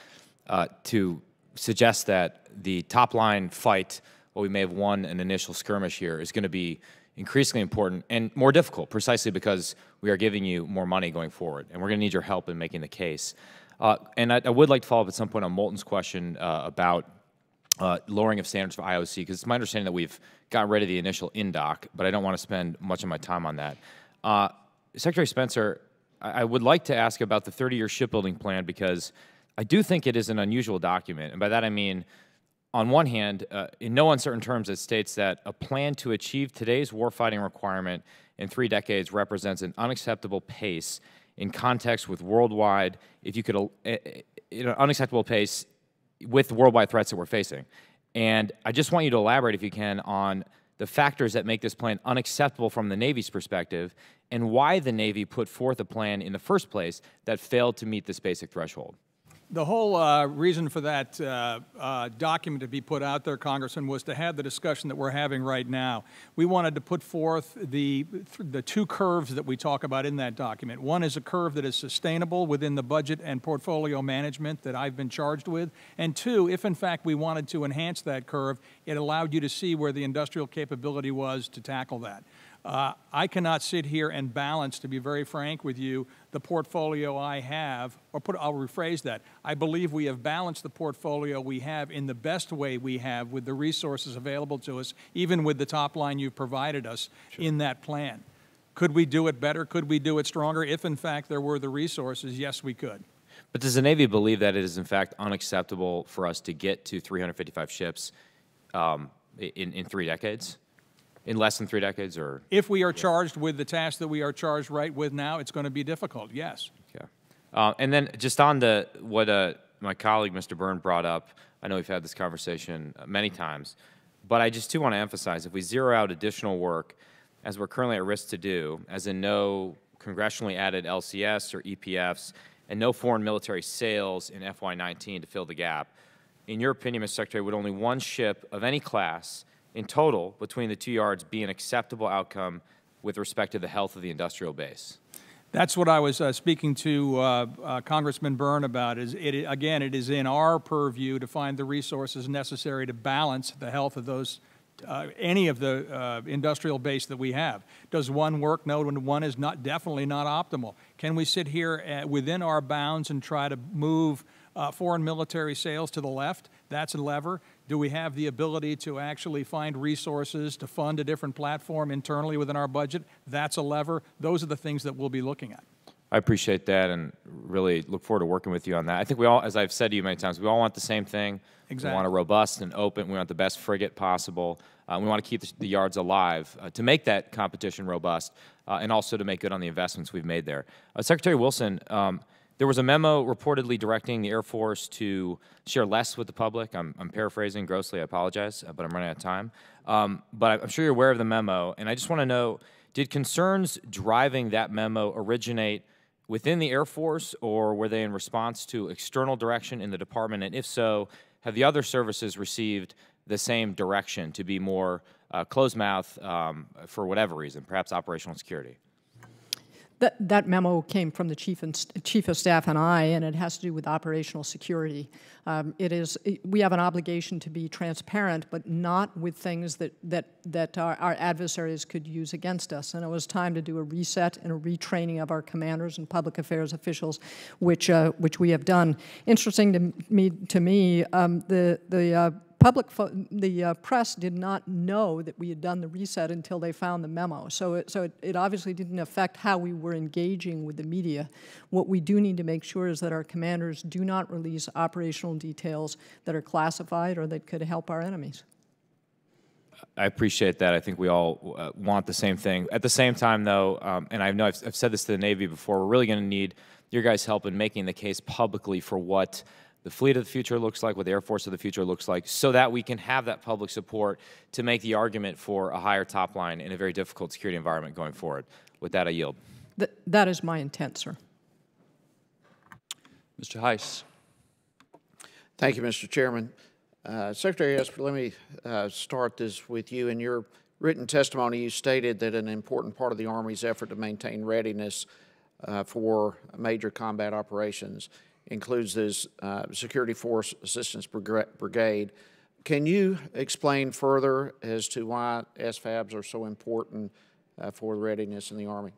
[SPEAKER 9] to suggest that the top-line fight, while we may have won an initial skirmish here, is going to be increasingly important and more difficult, precisely because we are giving you more money going forward, and we're going to need your help in making the case. And I would like to follow up at some point on Moulton's question about lowering of standards for IOC, because it's my understanding that we've gotten rid of the initial INDOC, but I don't want to spend much of my time on that. Secretary Spencer, I would like to ask about the 30-year shipbuilding plan, because I do think it is an unusual document. And by that I mean, on one hand, in no uncertain terms, it states that a plan to achieve today's warfighting requirement in 3 decades represents an unacceptable pace in context with worldwide, if you could, unacceptable pace with worldwide threats that we're facing. And I just want you to elaborate, if you can, on the factors that make this plan unacceptable from the Navy's perspective, and why the Navy put forth a plan in the first place that failed to meet this basic threshold.
[SPEAKER 4] The whole reason for that document to be put out there, Congressman, was to have the discussion that we're having right now. We wanted to put forth the 2 curves that we talk about in that document. One is a curve that is sustainable within the budget and portfolio management that I've been charged with. And 2, if in fact we wanted to enhance that curve, it allowed you to see where the industrial capability was to tackle that. I cannot sit here and balance, to be very frank with you, the portfolio I have, I'll rephrase that. I believe we have balanced the portfolio we have in the best way we have with the resources available to us, even with the top line you've provided us in that plan. Could we do it better? Could we do it stronger? If in fact there were the resources, yes, we could.
[SPEAKER 9] But does the Navy believe that it is in fact unacceptable for us to get to 355 ships in 3 decades? In less than 3 decades, or?
[SPEAKER 4] If we are charged with the task that we are charged right with now, it's going to be difficult, yes.
[SPEAKER 9] Okay. And then just on what my colleague, Mr. Byrne, brought up, I know we've had this conversation many times, but I just too want to emphasize, if we zero out additional work, as we're currently at risk to do, as in no congressionally added LCS or EPFs, and no foreign military sales in FY19 to fill the gap, in your opinion, Mr. Secretary, would only 1 ship of any class in total between the 2 yards be an acceptable outcome with respect to the health of the industrial base?
[SPEAKER 4] That's what I was speaking to Congressman Byrne about. Again, it is in our purview to find the resources necessary to balance the health of those, any of the industrial base that we have. Does one work? No, one is definitely not optimal. Can we sit here within our bounds and try to move Foreign military sales to the left, that's a lever. Do we have the ability to actually find resources to fund a different platform internally within our budget? That's a lever. Those are the things that we'll be looking at.
[SPEAKER 9] I appreciate that and really look forward to working with you on that. I think we all, as I've said to you many times, we all want the same thing.
[SPEAKER 4] Exactly.
[SPEAKER 9] We want a robust and open, we want the best frigate possible. We want to keep the yards alive to make that competition robust and also to make good on the investments we've made there. Secretary Wilson, there was a memo reportedly directing the Air Force to share less with the public. I'm paraphrasing grossly, I apologize, but I'm running out of time. But I'm sure you're aware of the memo, and I just want to know, did concerns driving that memo originate within the Air Force, or were they in response to external direction in the department? And if so, have the other services received the same direction to be more closed-mouth for whatever reason, perhaps operational security?
[SPEAKER 5] That memo came from the chief of staff and I, and it has to do with operational security. We have an obligation to be transparent, but not with things that our adversaries could use against us. And it was time to do a reset and a retraining of our commanders and public affairs officials, which we have done. Interesting to me, the press did not know that we had done the reset until they found the memo. So it obviously didn't affect how we were engaging with the media. What we do need to make sure is that our commanders do not release operational details that are classified or that could help our enemies.
[SPEAKER 9] I appreciate that. I think we all want the same thing. At the same time, though, and I know I've said this to the Navy before, we're really going to need your guys' help in making the case publicly for what the fleet of the future looks like, what the Air Force of the future looks like, so that we can have that public support to make the argument for a higher top line in a very difficult security environment going forward. With that, I yield.
[SPEAKER 5] That is my intent, sir.
[SPEAKER 1] Mr. Heiss.
[SPEAKER 10] Thank you, Mr. Chairman. Secretary Esper, let me start this with you. In your written testimony, you stated that an important part of the Army's effort to maintain readiness for major combat operations includes this Security Force Assistance Brigade. Can you explain further as to why SFABs are so important for readiness in the Army?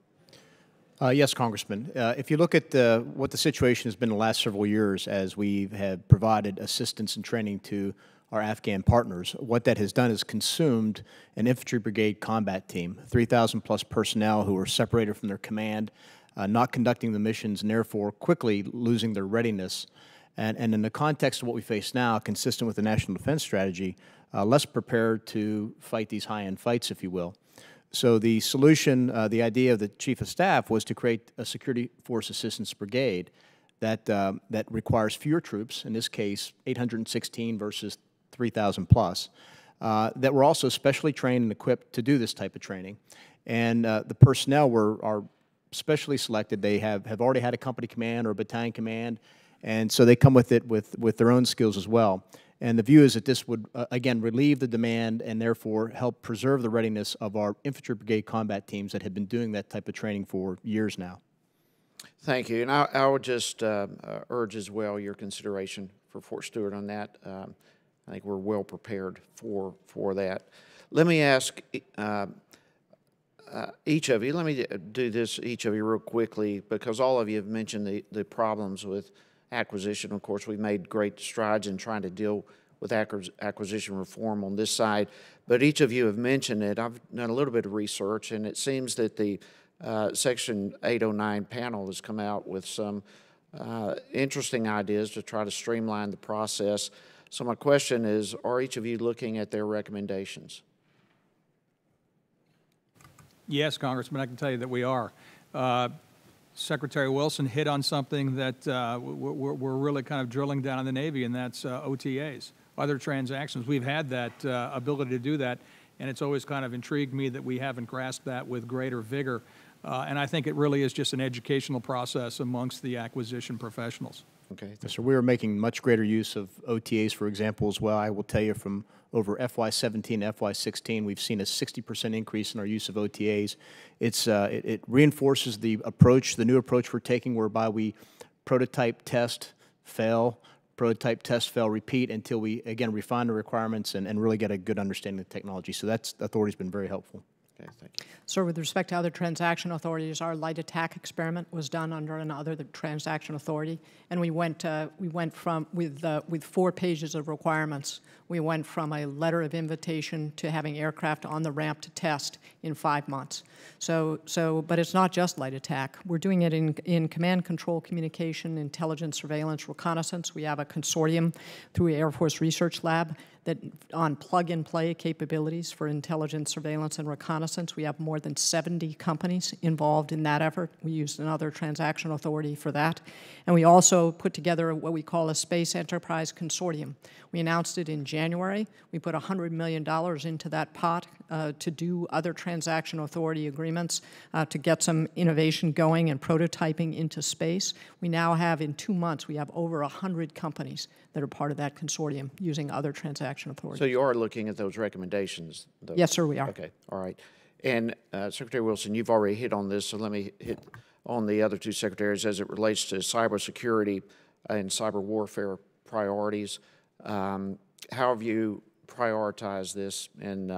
[SPEAKER 3] Yes, Congressman. If you look at what the situation has been the last several years as we have provided assistance and training to our Afghan partners, what that has done is consumed an infantry brigade combat team, 3,000 plus personnel who are separated from their command, not conducting the missions, and therefore quickly losing their readiness. And in the context of what we face now, consistent with the National Defense Strategy, less prepared to fight these high-end fights, if you will. So the solution, the idea of the Chief of Staff was to create a Security Force Assistance Brigade that requires fewer troops, in this case 816 versus 3,000 plus, that were also specially trained and equipped to do this type of training. And the personnel are specially selected. They have already had a company command or a battalion command, and so they come with it with their own skills as well. And the view is that this would, again, relieve the demand and therefore help preserve the readiness of our infantry brigade combat teams that have been doing that type of training for years now.
[SPEAKER 10] Thank you. And I would just urge as well your consideration for Fort Stewart on that. I think we're well prepared for that. Let me ask each of you, let me do this, each of you real quickly, because all of you have mentioned the problems with acquisition. Of course, we've made great strides in trying to deal with acquisition reform on this side, but each of you have mentioned it. I've done a little bit of research, and it seems that the Section 809 panel has come out with some interesting ideas to try to streamline the process. So my question is, are each of you looking at their recommendations?
[SPEAKER 4] Yes, Congressman, I can tell you that we are. Secretary Wilson hit on something that we're really kind of drilling down in the Navy, and that's OTAs, other transactions. We've had that ability to do that, and it's always kind of intrigued me that we haven't grasped that with greater vigor. And I think it really is just an educational process amongst the acquisition professionals.
[SPEAKER 10] Okay.
[SPEAKER 3] So we are making much greater use of OTAs, for example, as well. I will tell you from over FY17 to FY16, we've seen a 60% increase in our use of OTAs. It reinforces the approach, the new approach we're taking, whereby we prototype, test, fail, prototype, test, fail, repeat until we, again, refine the requirements and really get a good understanding of the technology. So that authority's been very helpful.
[SPEAKER 10] Okay, thank you.
[SPEAKER 5] So with respect to other transaction authorities, our light attack experiment was done under another transaction authority, and we went from with 4 pages of requirements. We went from a letter of invitation to having aircraft on the ramp to test in 5 months. But it's not just light attack. We're doing it in command, control, communication, intelligence, surveillance, reconnaissance. We have a consortium through the Air Force Research Lab that on plug-and-play capabilities for intelligence, surveillance, and reconnaissance. We have more than 70 companies involved in that effort. We used another transaction authority for that. And we also put together what we call a Space Enterprise Consortium. We announced it in January. We put $100 million into that pot to do other transaction authority agreements to get some innovation going and prototyping into space. We now have, in 2 months, we have over 100 companies that are part of that consortium using other transaction authorities.
[SPEAKER 10] So you are looking at those recommendations?
[SPEAKER 5] Yes, sir, we are.
[SPEAKER 10] Okay, all right. And Secretary Wilson, you've already hit on this, so let me hit on the other 2 secretaries as it relates to cybersecurity and cyber warfare priorities. How have you prioritized this in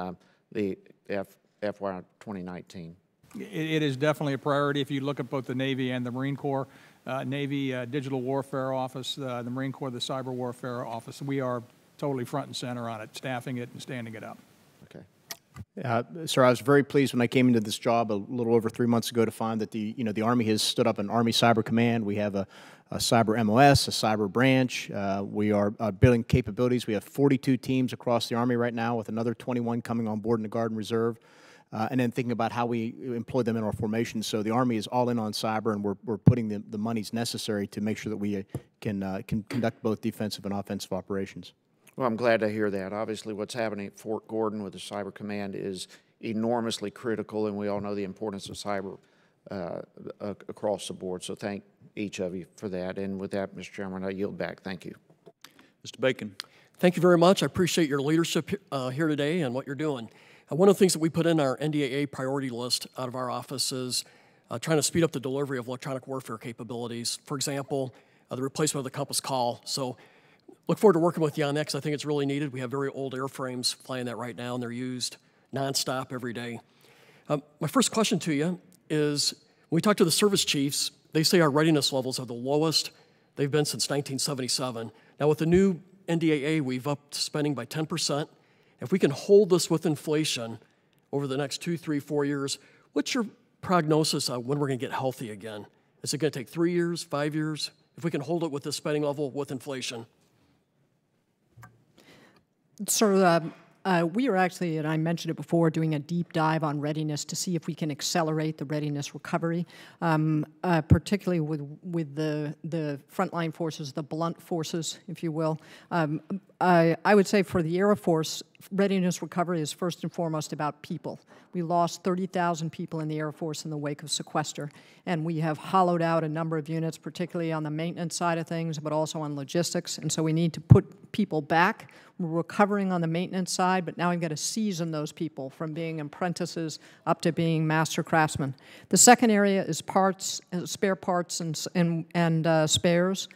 [SPEAKER 10] the FY 2019?
[SPEAKER 4] It is definitely a priority if you look at both the Navy and the Marine Corps. Navy Digital Warfare Office, the Marine Corps, the Cyber Warfare Office. We are totally front and center on it, staffing it and standing it up.
[SPEAKER 10] Okay.
[SPEAKER 3] Sir, I was very pleased when I came into this job a little over 3 months ago to find that the Army has stood up an Army Cyber Command. We have a cyber MOS, a cyber branch. We are building capabilities. We have 42 teams across the Army right now, with another 21 coming on board in the Guard and Reserve. And then thinking about how we employ them in our formations. So the Army is all in on cyber, and we're putting the monies necessary to make sure that we can conduct both defensive and offensive operations.
[SPEAKER 10] Well, I'm glad to hear that. Obviously, what's happening at Fort Gordon with the Cyber Command is enormously critical, and we all know the importance of cyber across the board. So thank each of you for that. And with that, Mr. Chairman, I yield back. Thank you.
[SPEAKER 1] Mr. Bacon.
[SPEAKER 11] Thank you very much. I appreciate your leadership here today and what you're doing. One of the things that we put in our NDAA priority list out of our office is trying to speed up the delivery of electronic warfare capabilities. For example, the replacement of the Compass Call. So look forward to working with you on that, because I think it's really needed. We have very old airframes flying that right now, and they're used nonstop every day. My first question to you is, when we talk to the service chiefs, they say our readiness levels are the lowest they've been since 1977. Now, with the new NDAA, we've upped spending by 10%. If we can hold this with inflation over the next 2, 3, 4 years, what's your prognosis on when we're going to get healthy again? Is it going to take 3 years, 5 years? If we can hold it with this spending level with inflation?
[SPEAKER 5] So we are actually, and I mentioned it before, doing a deep dive on readiness to see if we can accelerate the readiness recovery, particularly with the frontline forces, the blunt forces, if you will. I would say for the Air Force, readiness recovery is first and foremost about people. We lost 30,000 people in the Air Force in the wake of sequester, and we have hollowed out a number of units, particularly on the maintenance side of things, but also on logistics, and so we need to put people back. We're recovering on the maintenance side, but now we've got to season those people from being apprentices up to being master craftsmen. The second area is parts, spare parts and spares.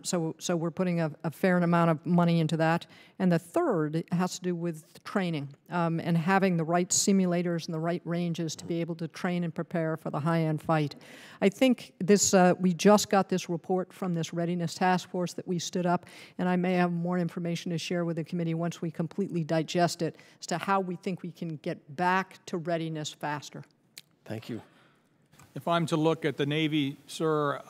[SPEAKER 5] So we're putting a fair amount of money into that. And the third has to do with training and having the right simulators and the right ranges to be able to train and prepare for the high-end fight. I think this, we just got this report from this Readiness Task Force that we stood up, and I may have more information to share with the committee once we completely digest it as to how we think we can get back to readiness faster.
[SPEAKER 11] Thank you.
[SPEAKER 4] If I'm to look at the Navy, sir,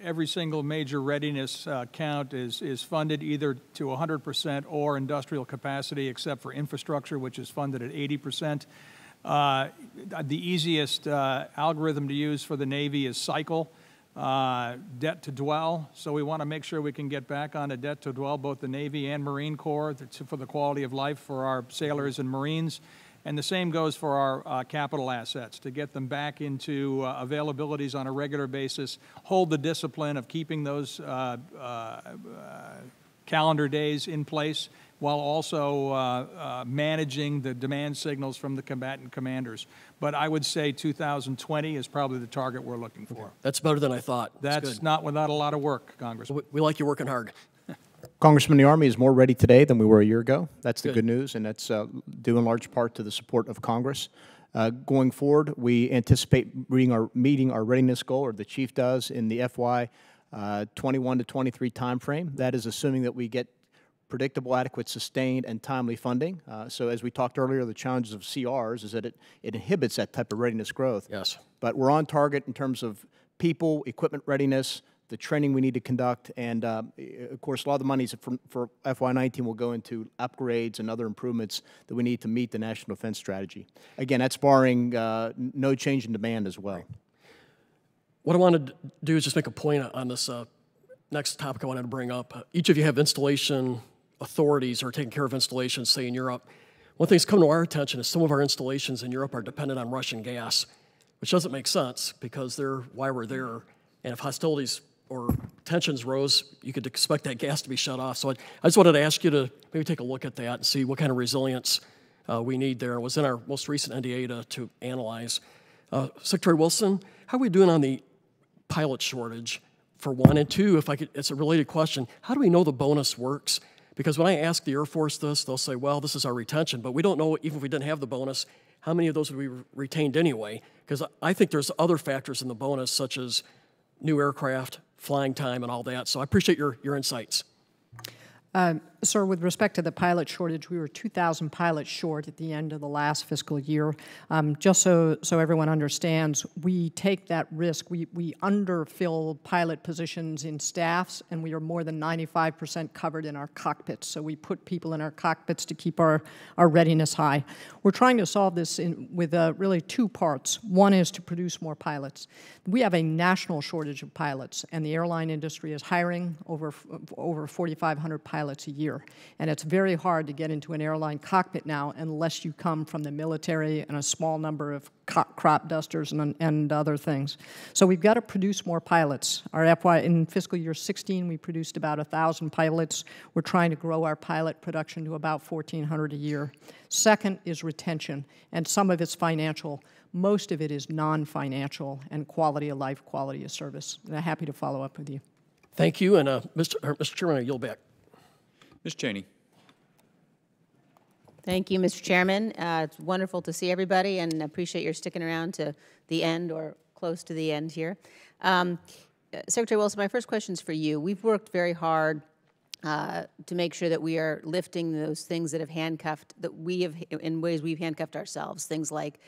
[SPEAKER 4] every single major readiness count is funded either to 100% or industrial capacity, except for infrastructure, which is funded at 80%. The easiest algorithm to use for the Navy is cycle, debt to dwell. So we want to make sure we can get back on a debt to dwell, both the Navy and Marine Corps, for the quality of life for our sailors and Marines. And the same goes for our capital assets, to get them back into availabilities on a regular basis, hold the discipline of keeping those calendar days in place, while also managing the demand signals from the combatant commanders. But I would say 2020 is probably the target we're looking for.
[SPEAKER 11] That's better than I thought.
[SPEAKER 4] That's not without a lot of work, Congressman.
[SPEAKER 11] We like you working hard.
[SPEAKER 3] Congressman, the Army is more ready today than we were a year ago. That's the good news, and that's due in large part to the support of Congress. Going forward, we anticipate meeting our readiness goal, or the Chief does, in the FY 21 to 23 timeframe. That is assuming that we get predictable, adequate, sustained, and timely funding. So as we talked earlier, the challenges of CRs is that it inhibits that type of readiness growth.
[SPEAKER 11] Yes.
[SPEAKER 3] But we're on target in terms of people, equipment readiness, the training we need to conduct, and of course, a lot of the monies for FY19 will go into upgrades and other improvements that we need to meet the National Defense Strategy. Again, that's barring no change in demand as well.
[SPEAKER 11] Right. What I wanted to do is just make a point on this next topic I wanted to bring up. Each of you have installation authorities who are taking care of installations, say in Europe. One thing that's come to our attention is some of our installations in Europe are dependent on Russian gas, which doesn't make sense because they're why we're there. And if hostilities or tensions rose, you could expect that gas to be shut off. So I just wanted to ask you to maybe take a look at that and see what kind of resilience we need there. It was in our most recent NDA to analyze. Secretary Wilson, how are we doing on the pilot shortage, for one? And two, if I could, it's a related question, how do we know the bonus works? Because when I ask the Air Force this, they'll say, well, this is our retention, but we don't know, even if we didn't have the bonus, how many of those would be retained anyway? Because I think there's other factors in the bonus, such as new aircraft, flying time, and all that. So I appreciate your insights.
[SPEAKER 5] Sir, with respect to the pilot shortage, we were 2,000 pilots short at the end of the last fiscal year. Just so everyone understands, we take that risk. We underfill pilot positions in staffs, and we are more than 95% covered in our cockpits. So we put people in our cockpits to keep our readiness high. We're trying to solve this with really two parts. One is to produce more pilots. We have a national shortage of pilots, and the airline industry is hiring over 4,500 pilots a year. And it's very hard to get into an airline cockpit now unless you come from the military and a small number of crop dusters and other things. So we've got to produce more pilots. In fiscal year 16, we produced about 1,000 pilots. We're trying to grow our pilot production to about 1,400 a year. Second is retention, and some of it's financial. Most of it is non-financial and quality of life, quality of service. And I'm happy to follow up with you.
[SPEAKER 11] Thank you, and Mr. Chairman, I yield back.
[SPEAKER 1] Ms. Cheney.
[SPEAKER 12] Thank you, Mr. Chairman. It's wonderful to see everybody, and appreciate your sticking around to the end or close to the end here. Secretary Wilson, my first question is for you. We've worked very hard to make sure that we are lifting those things that have handcuffed, that we have, in ways we've handcuffed ourselves, things like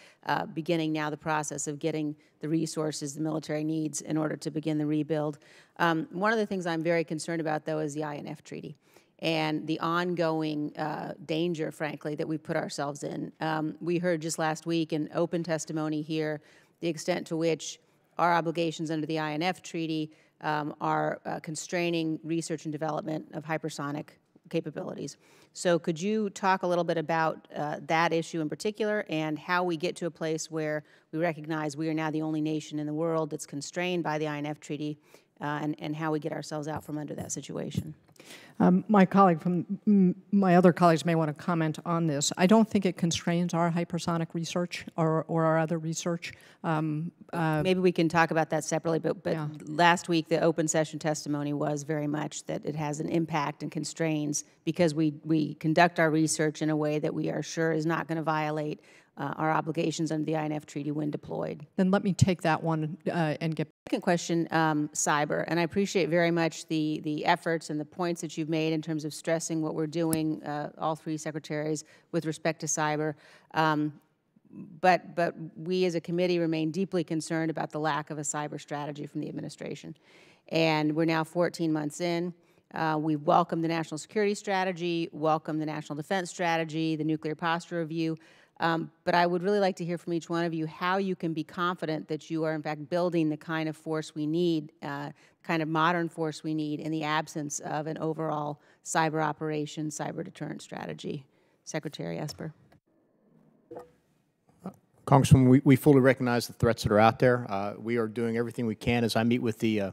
[SPEAKER 12] beginning now the process of getting the resources the military needs in order to begin the rebuild. One of the things I'm very concerned about, though, is the INF Treaty and the ongoing danger, frankly, that we put ourselves in. We heard just last week in open testimony here the extent to which our obligations under the INF Treaty are constraining research and development of hypersonic capabilities. So could you talk a little bit about that issue in particular and how we get to a place where we recognize we are now the only nation in the world that's constrained by the INF Treaty and how we get ourselves out from under that situation?
[SPEAKER 5] My other colleagues may want to comment on this. I don't think it constrains our hypersonic research or our other research.
[SPEAKER 12] Maybe we can talk about that separately, but yeah. Last week the open session testimony was very much that it has an impact and constrains because we conduct our research in a way that we are sure is not going to violate our obligations under the INF Treaty when deployed.
[SPEAKER 5] Then let me take that one and get.
[SPEAKER 12] Second question, cyber, and I appreciate very much the efforts and the points that you've made in terms of stressing what we're doing, all three secretaries, with respect to cyber. But we as a committee remain deeply concerned about the lack of a cyber strategy from the administration. And we're now 14 months in. We welcome the national security strategy, welcome the national defense strategy, the nuclear posture review. But I would really like to hear from each one of you how you can be confident that you are in fact building the kind of force we need, kind of modern force we need in the absence of an overall cyber operation, cyber deterrent strategy. Secretary Esper.
[SPEAKER 3] Congressman, we fully recognize the threats that are out there. We are doing everything we can. As I meet with the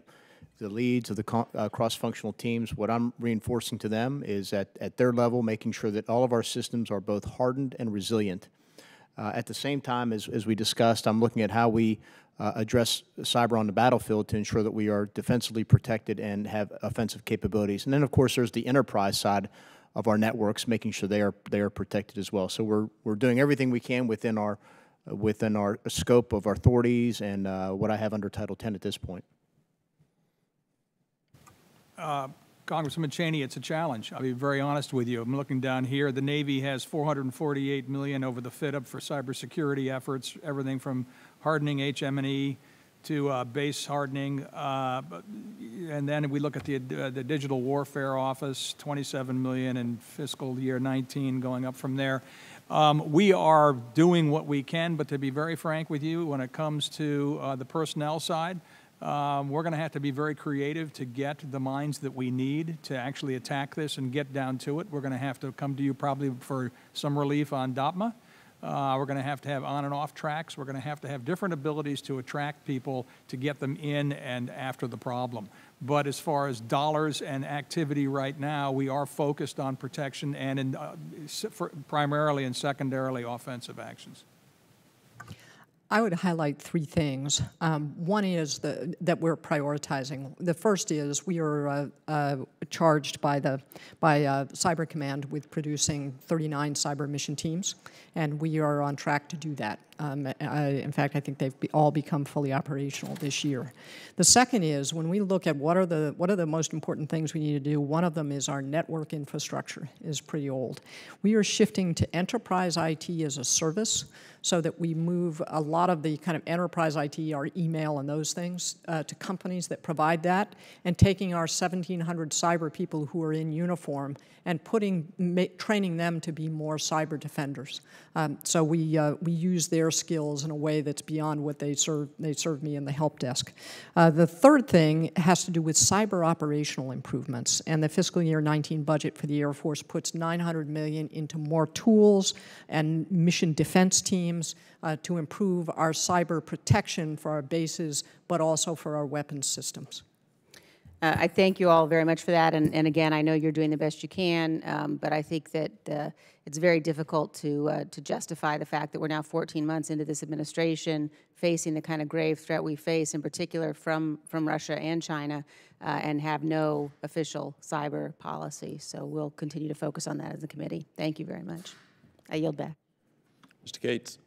[SPEAKER 3] leads of the cross-functional teams, what I'm reinforcing to them is at their level, making sure that all of our systems are both hardened and resilient. At the same time, as we discussed, I'm looking at how we address cyber on the battlefield to ensure that we are defensively protected and have offensive capabilities. And then, of course, there's the enterprise side of our networks, making sure they are protected as well. So we're doing everything we can within our within our scope of our authorities and what I have under Title 10 at this point.
[SPEAKER 4] Congressman Cheney, it's a challenge. I'll be very honest with you. I'm looking down here. The Navy has $448 million over the fit-up for cybersecurity efforts, everything from hardening HM&E to base hardening. And then we look at the Digital Warfare Office, $27 million in fiscal year 19, going up from there. We are doing what we can, but to be very frank with you, when it comes to the personnel side, we're going to have to be very creative to get the minds that we need to actually attack this and get down to it. We're going to have to come to you probably for some relief on DOPMA. We're going to have on and off tracks. We're going to have different abilities to attract people to get them in and after the problem. But as far as dollars and activity right now, we are focused on protection and in, primarily and secondarily offensive actions.
[SPEAKER 5] I would highlight three things. One is that we're prioritizing. The first is we are charged by Cyber Command with producing 39 cyber mission teams, and we are on track to do that. In fact, I think they've all become fully operational this year. The second is when we look at what are the most important things we need to do, one of them is our network infrastructure is pretty old. We are shifting to enterprise IT as a service so that we move a lot of the kind of enterprise IT, our email and those things, to companies that provide that, and taking our 1,700 cyber people who are in uniform and training them to be more cyber defenders. So we use their skills in a way that's beyond what they serve me in the help desk. The third thing has to do with cyber operational improvements, and the fiscal year 19 budget for the Air Force puts $900 million into more tools and mission defense teams to improve our cyber protection for our bases, but also for our weapons systems.
[SPEAKER 12] I thank you all very much for that, and again, I know you're doing the best you can, but I think that it's very difficult to justify the fact that we're now 14 months into this administration, facing the kind of grave threat we face, in particular from Russia and China, and have no official cyber policy. So we'll continue to focus on that as a committee. Thank you very much. I yield back.
[SPEAKER 13] Mr. Gates.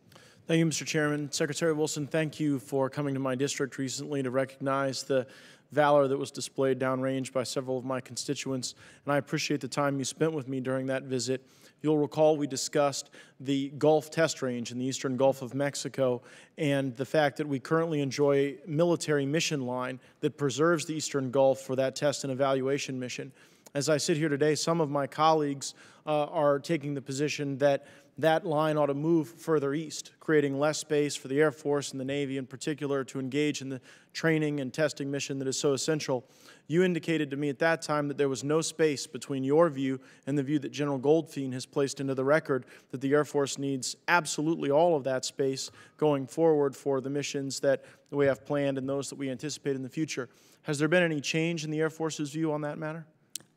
[SPEAKER 13] Thank you, Mr. Chairman. Secretary Wilson, thank you for coming to my district recently to recognize the valor that was displayed downrange by several of my constituents, and I appreciate the time you spent with me during that visit. You'll recall we discussed the Gulf test range in the eastern Gulf of Mexico and the fact that we currently enjoy military mission line that preserves the eastern Gulf for that test and evaluation mission. As I sit here today, some of my colleagues are taking the position that that line ought to move further east, creating less space for the Air Force and the Navy in particular to engage in the training and testing mission that is so essential. You indicated to me at that time that there was no space between your view and the view that General Goldfein has placed into the record, that the Air Force needs absolutely all of that space going forward for the missions that we have planned and those that we anticipate in the future. Has there been any change in the Air Force's view on that matter?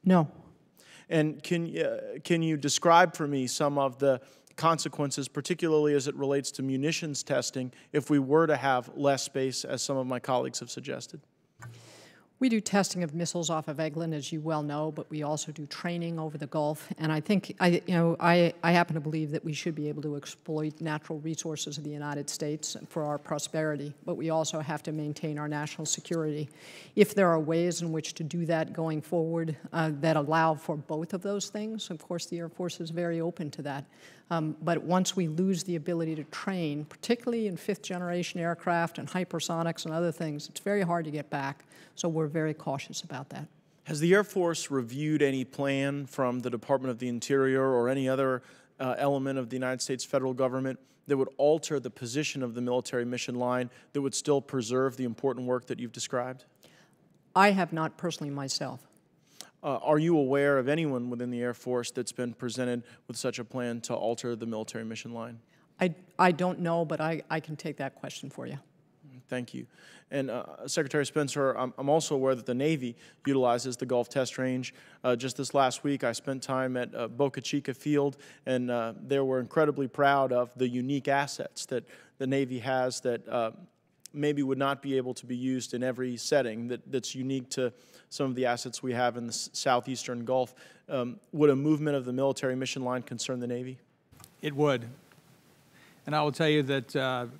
[SPEAKER 5] No.
[SPEAKER 13] And can you describe for me some of the consequences, particularly as it relates to munitions testing, if we were to have less space, as some of my colleagues have suggested?
[SPEAKER 5] We do testing of missiles off of Eglin, as you well know, but we also do training over the Gulf. And I think, I happen to believe that we should be able to exploit natural resources of the United States for our prosperity, but we also have to maintain our national security. If there are ways in which to do that going forward that allow for both of those things, of course the Air Force is very open to that. But once we lose the ability to train, particularly in fifth-generation aircraft and hypersonics and other things, it's very hard to get back. So we're very cautious about that.
[SPEAKER 13] Has the Air Force reviewed any plan from the Department of the Interior or any other element of the United States federal government that would alter the position of the military mission line that would still preserve the important work that you've described?
[SPEAKER 5] I have not personally myself.
[SPEAKER 13] Are you aware of anyone within the Air Force that's been presented with such a plan to alter the military mission line?
[SPEAKER 5] I don't know, but I can take that question for you.
[SPEAKER 13] Thank you. And Secretary Spencer, I'm also aware that the Navy utilizes the Gulf Test Range. Just this last week, I spent time at Boca Chica Field, and they were incredibly proud of the unique assets that the Navy has that maybe would not be able to be used in every setting that's unique to some of the assets we have in the southeastern Gulf. Would a movement of the military mission line concern the Navy?
[SPEAKER 4] It would. And I will tell you that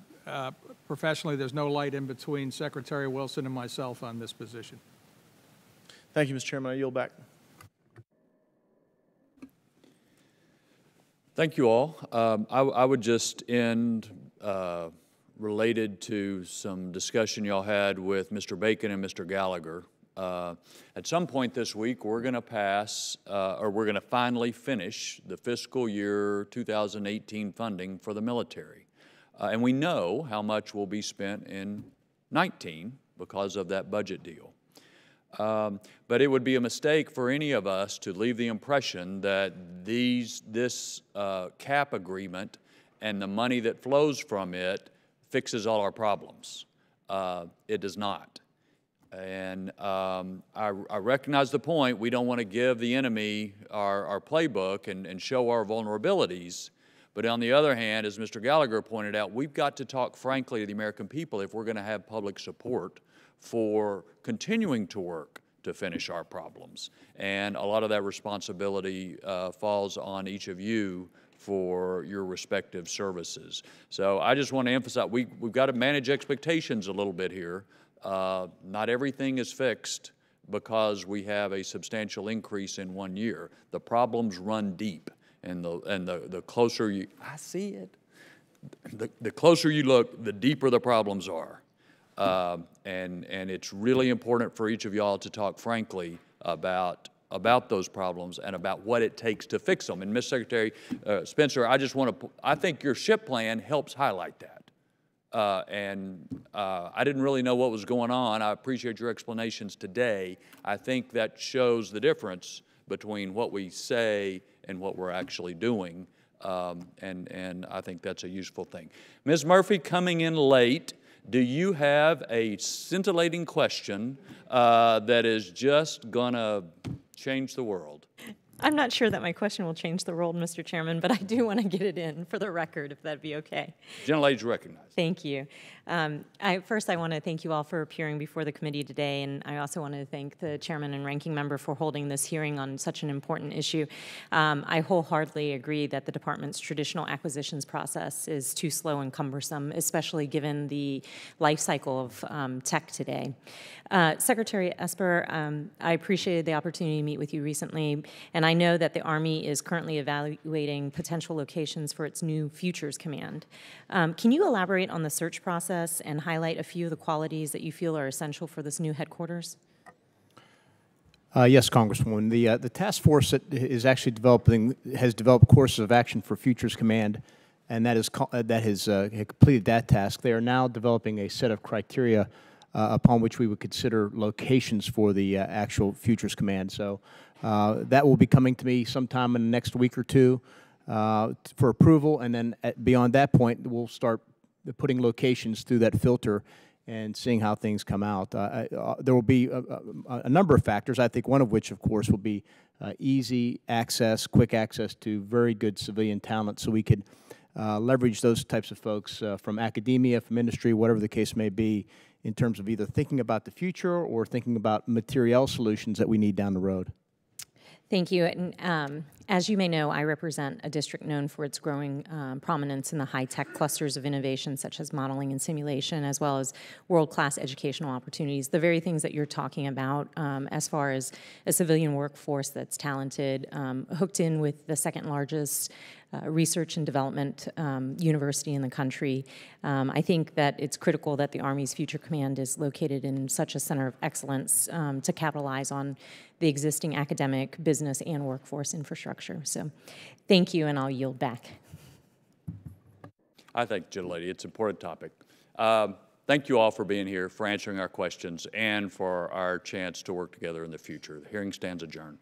[SPEAKER 4] professionally, there's no light in between Secretary Wilson and myself on this position.
[SPEAKER 13] Thank you, Mr. Chairman. I yield back.
[SPEAKER 1] Thank you all. I would just end related to some discussion y'all had with Mr. Bacon and Mr. Gallagher. At some point this week, we're going to pass, or we're going to finally finish the fiscal year 2018 funding for the military. And we know how much will be spent in 19 because of that budget deal. But it would be a mistake for any of us to leave the impression that this cap agreement and the money that flows from it fixes all our problems. It does not. And I recognize the point. We don't want to give the enemy our playbook and show our vulnerabilities. But on the other hand, as Mr. Gallagher pointed out, we've got to talk frankly to the American people if we're going to have public support for continuing to work to finish our problems. And a lot of that responsibility falls on each of you for your respective services. So I just want to emphasize, we've got to manage expectations a little bit here. Not everything is fixed because we have a substantial increase in 1 year. The problems run deep, and the closer you, I see it, the closer you look, the deeper the problems are. And it's really important for each of y'all to talk frankly about those problems and about what it takes to fix them. And Ms. Secretary Spencer, I think your SHIP plan helps highlight that. I didn't really know what was going on. I appreciate your explanations today. I think that shows the difference between what we say and what we're actually doing. And I think that's a useful thing. Ms. Murphy, coming in late, do you have a scintillating question that is just going to change the world?
[SPEAKER 14] I'm not sure that my question will change the world, Mr. Chairman, but I do want to get it in for the record, if that'd be okay.
[SPEAKER 1] Gentlelady's recognized.
[SPEAKER 14] Thank you. First, I want to thank you all for appearing before the committee today, and I also want to thank the chairman and ranking member for holding this hearing on such an important issue. I wholeheartedly agree that the department's traditional acquisitions process is too slow and cumbersome, especially given the life cycle of tech today. Secretary Esper, I appreciated the opportunity to meet with you recently, and I know that the Army is currently evaluating potential locations for its new Futures Command. Can you elaborate on the search process and highlight a few of the qualities that you feel are essential for this new headquarters?
[SPEAKER 3] Yes, Congresswoman. The task force that is actually has developed courses of action for Futures Command, and that has completed that task. They are now developing a set of criteria upon which we would consider locations for the actual Futures Command. So that will be coming to me sometime in the next week or two for approval, and then beyond that point, we'll start putting locations through that filter and seeing how things come out. There will be a number of factors, I think one of which, of course, will be easy access, quick access to very good civilian talent, so we could leverage those types of folks from academia, from industry, whatever the case may be, in terms of either thinking about the future or thinking about material solutions that we need down the road.
[SPEAKER 14] Thank you. And as you may know, I represent a district known for its growing prominence in the high-tech clusters of innovation, such as modeling and simulation, as well as world-class educational opportunities, the very things that you're talking about as far as a civilian workforce that's talented, hooked in with the second-largest research and development university in the country. I think that it's critical that the Army's Future Command is located in such a center of excellence to capitalize on the existing academic, business, and workforce infrastructure. So thank you, and I'll yield back.
[SPEAKER 1] I thank you, Gentlelady. It's an important topic. Thank you all for being here, for answering our questions, and for our chance to work together in the future. The hearing stands adjourned.